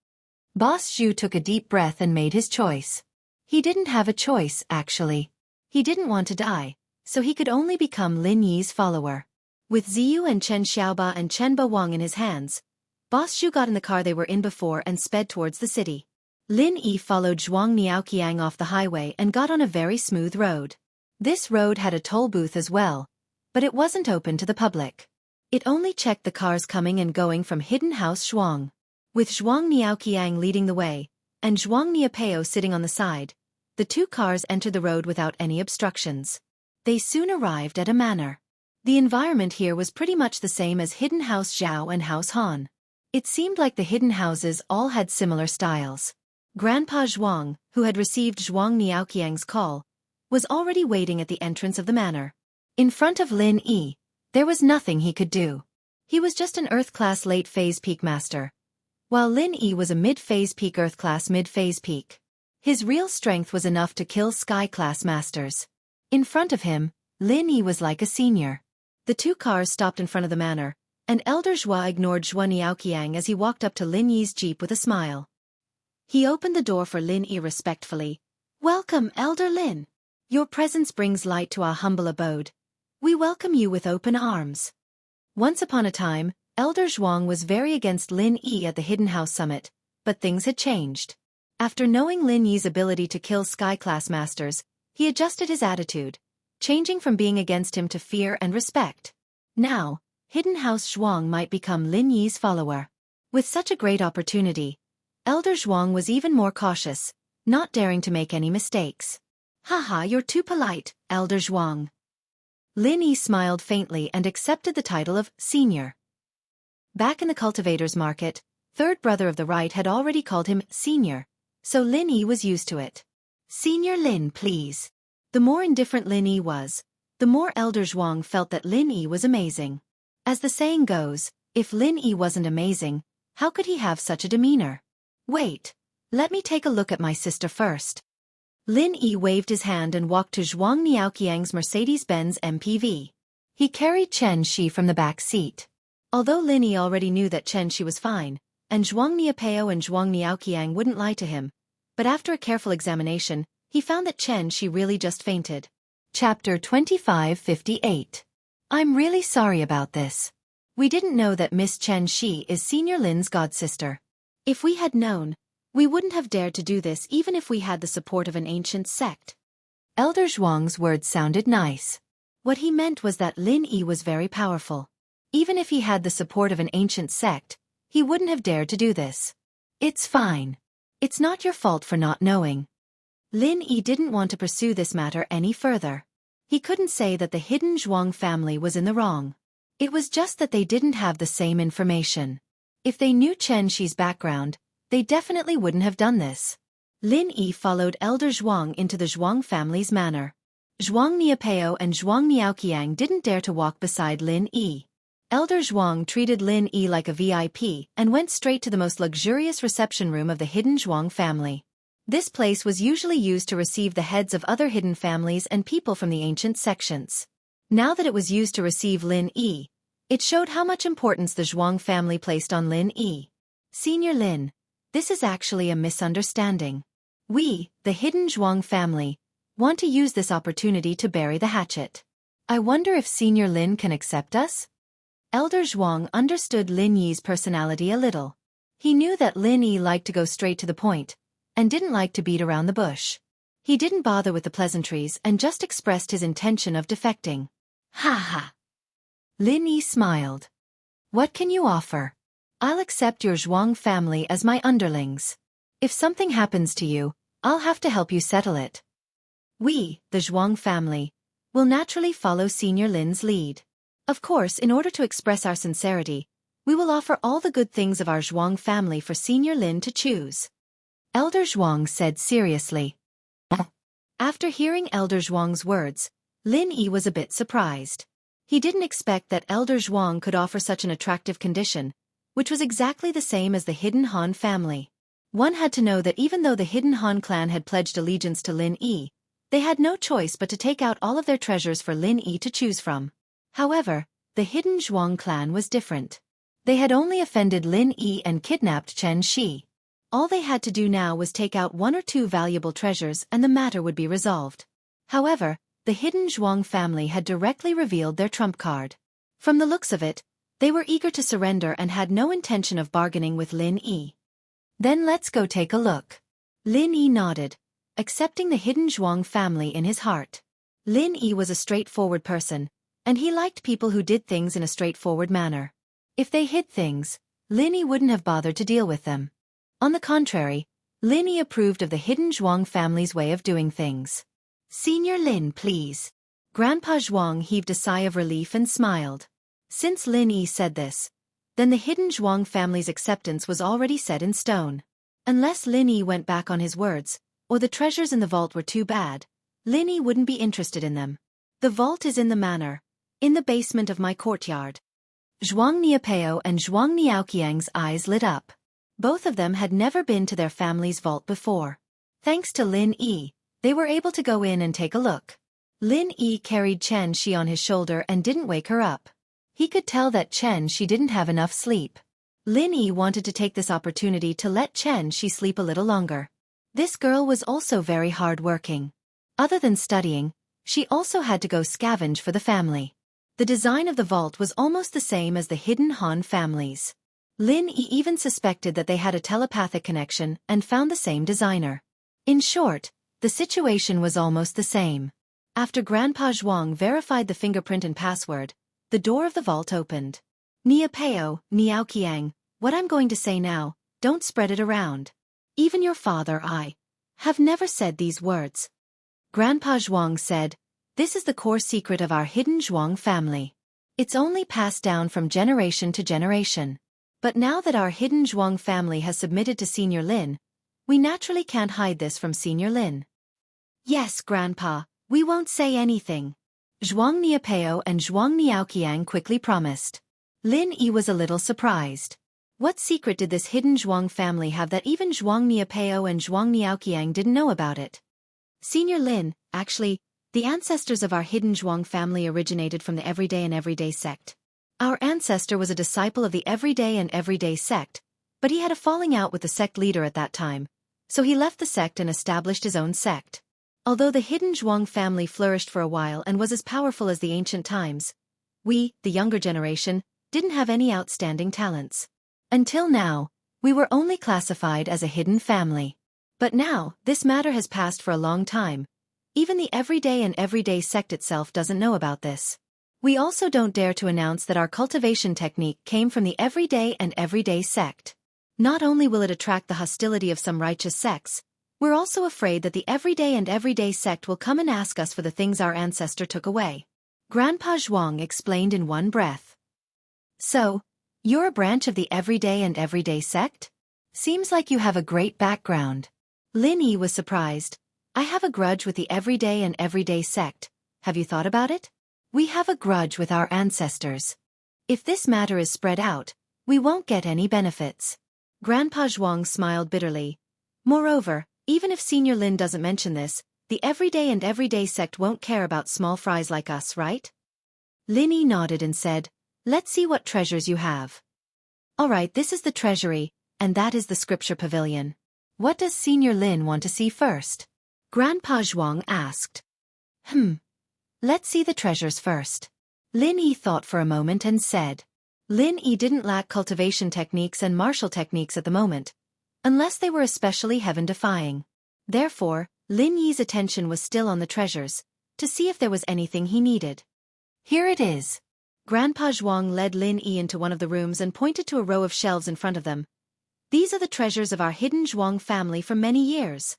Boss Zhu took a deep breath and made his choice. He didn't have a choice, actually. He didn't want to die, so he could only become Lin Yi's follower. With Ziyu and Chen Xiaoba and Chen Bawang in his hands, Boss Zhu got in the car they were in before and sped towards the city. Lin Yi followed Zhuang Niaoqiang off the highway and got on a very smooth road. This road had a toll booth as well, but it wasn't open to the public. It only checked the cars coming and going from Hidden House Zhuang. With Zhuang Niaoqiang leading the way, and Zhuang Niapeo sitting on the side, the two cars entered the road without any obstructions. They soon arrived at a manor. The environment here was pretty much the same as Hidden House Zhao and House Han. It seemed like the hidden houses all had similar styles. Grandpa Zhuang, who had received Zhuang Niaoqiang's call, was already waiting at the entrance of the manor. In front of Lin Yi, there was nothing he could do. He was just an Earth-class late-phase peak master, while Lin Yi was a mid-phase peak Earth-class mid-phase peak. His real strength was enough to kill Sky-class masters. In front of him, Lin Yi was like a senior. The two cars stopped in front of the manor, and Elder Zhua ignored Zhua Niaoqiang as he walked up to Lin Yi's jeep with a smile. He opened the door for Lin Yi respectfully. "Welcome, Elder Lin. Your presence brings light to our humble abode. We welcome you with open arms." Once upon a time, Elder Zhuang was very against Lin Yi at the Hidden House Summit, but things had changed. After knowing Lin Yi's ability to kill Sky-class masters, he adjusted his attitude, changing from being against him to fear and respect. Now, Hidden House Zhuang might become Lin Yi's follower. With such a great opportunity, Elder Zhuang was even more cautious, not daring to make any mistakes. "Haha, you're too polite, Elder Zhuang." Lin Yi smiled faintly and accepted the title of senior. Back in the cultivator's market, third brother of the right had already called him senior, so Lin Yi was used to it. "Senior Lin, please." The more indifferent Lin Yi was, the more Elder Zhuang felt that Lin Yi was amazing. As the saying goes, if Lin Yi wasn't amazing, how could he have such a demeanor? "Wait, let me take a look at my sister first." Lin Yi waved his hand and walked to Zhuang Niaoqiang's Mercedes-Benz MPV. He carried Chen Shi from the back seat. Although Lin Yi already knew that Chen Shi was fine, and Zhuang Niapeo and Zhuang Niaoqiang wouldn't lie to him, but after a careful examination, he found that Chen Shi really just fainted. Chapter 2558. I'm really sorry about this. We didn't know that Miss Chen Shi is Senior Lin's godsister. If we had known, we wouldn't have dared to do this even if we had the support of an ancient sect. Elder Zhuang's words sounded nice. What he meant was that Lin Yi was very powerful. Even if he had the support of an ancient sect, he wouldn't have dared to do this. It's fine. It's not your fault for not knowing. Lin Yi didn't want to pursue this matter any further. He couldn't say that the hidden Zhuang family was in the wrong. It was just that they didn't have the same information. If they knew Chen Shi's background, they definitely wouldn't have done this. Lin Yi followed Elder Zhuang into the Zhuang family's manor. Zhuang Niapeo and Zhuang Niaoqiang didn't dare to walk beside Lin Yi. Elder Zhuang treated Lin Yi like a VIP and went straight to the most luxurious reception room of the hidden Zhuang family. This place was usually used to receive the heads of other hidden families and people from the ancient sections. Now that it was used to receive Lin Yi, it showed how much importance the Zhuang family placed on Lin Yi. Senior Lin, this is actually a misunderstanding. We, the hidden Zhuang family, want to use this opportunity to bury the hatchet. I wonder if Senior Lin can accept us? Elder Zhuang understood Lin Yi's personality a little. He knew that Lin Yi liked to go straight to the point, and didn't like to beat around the bush. He didn't bother with the pleasantries and just expressed his intention of defecting. Ha ha. Lin Yi smiled. What can you offer? I'll accept your Zhuang family as my underlings. If something happens to you, I'll have to help you settle it. We, the Zhuang family, will naturally follow Senior Lin's lead. Of course, in order to express our sincerity, we will offer all the good things of our Zhuang family for Senior Lin to choose. Elder Zhuang said seriously. After hearing Elder Zhuang's words, Lin Yi was a bit surprised. He didn't expect that Elder Zhuang could offer such an attractive condition, which was exactly the same as the hidden Han family. One had to know that even though the hidden Han clan had pledged allegiance to Lin Yi, they had no choice but to take out all of their treasures for Lin Yi to choose from. However, the hidden Zhuang clan was different. They had only offended Lin Yi and kidnapped Chen Shi. All they had to do now was take out 1 or 2 valuable treasures and the matter would be resolved. However, the hidden Zhuang family had directly revealed their trump card. From the looks of it, they were eager to surrender and had no intention of bargaining with Lin Yi. Then let's go take a look. Lin Yi nodded, accepting the hidden Zhuang family in his heart. Lin Yi was a straightforward person, and he liked people who did things in a straightforward manner. If they hid things, Lin Yi wouldn't have bothered to deal with them. On the contrary, Lin Yi approved of the hidden Zhuang family's way of doing things. Senior Lin, please. Grandpa Zhuang heaved a sigh of relief and smiled. Since Lin Yi said this, then the hidden Zhuang family's acceptance was already set in stone. Unless Lin Yi went back on his words, or the treasures in the vault were too bad, Lin Yi wouldn't be interested in them. The vault is in the manor, in the basement of my courtyard. Zhuang Niapeo and Zhuang Niaoqiang's eyes lit up. Both of them had never been to their family's vault before. Thanks to Lin Yi, they were able to go in and take a look. Lin Yi carried Chen Shi on his shoulder and didn't wake her up. He could tell that Chen Shi didn't have enough sleep. Lin Yi wanted to take this opportunity to let Chen Shi sleep a little longer. This girl was also very hard-working. Other than studying, she also had to go scavenge for the family. The design of the vault was almost the same as the hidden Han families. Lin Yi even suspected that they had a telepathic connection and found the same designer. In short, the situation was almost the same. After Grandpa Zhuang verified the fingerprint and password, the door of the vault opened. Niapeo, Niaoqiang, what I'm going to say now, don't spread it around. Even your father have never said these words. Grandpa Zhuang said, this is the core secret of our hidden Zhuang family. It's only passed down from generation to generation. But now that our hidden Zhuang family has submitted to Senior Lin, we naturally can't hide this from Senior Lin. Yes, Grandpa, we won't say anything. Zhuang Niapeo and Zhuang Niaoqiang quickly promised. Lin Yi was a little surprised. What secret did this hidden Zhuang family have that even Zhuang Niapeo and Zhuang Niaoqiang didn't know about it? Senior Lin, actually, the ancestors of our hidden Zhuang family originated from the Everyday and Everyday sect. Our ancestor was a disciple of the Everyday and Everyday sect, but he had a falling out with the sect leader at that time, so he left the sect and established his own sect. Although the hidden Zhuang family flourished for a while and was as powerful as the ancient times, we, the younger generation, didn't have any outstanding talents. Until now, we were only classified as a hidden family. But now, this matter has passed for a long time. Even the Everyday and Everyday sect itself doesn't know about this. We also don't dare to announce that our cultivation technique came from the Everyday and Everyday sect. Not only will it attract the hostility of some righteous sects, we're also afraid that the Everyday and Everyday sect will come and ask us for the things our ancestor took away. Grandpa Zhuang explained in one breath. So, you're a branch of the Everyday and Everyday sect? Seems like you have a great background. Lin Yi was surprised. I have a grudge with the Everyday and Everyday sect. Have you thought about it? We have a grudge with our ancestors. If this matter is spread out, we won't get any benefits. Grandpa Zhuang smiled bitterly. Moreover, even if Senior Lin doesn't mention this, the Everyday and Everyday sect won't care about small fries like us, right? Lin Yi nodded and said, let's see what treasures you have. Alright, this is the treasury, and that is the scripture pavilion. What does Senior Lin want to see first? Grandpa Zhuang asked. Let's see the treasures first. Lin Yi thought for a moment and said. Lin Yi didn't lack cultivation techniques and martial techniques at the moment, unless they were especially heaven-defying. Therefore, Lin Yi's attention was still on the treasures, to see if there was anything he needed. Here it is. Grandpa Zhuang led Lin Yi into one of the rooms and pointed to a row of shelves in front of them. These are the treasures of our hidden Zhuang family for many years.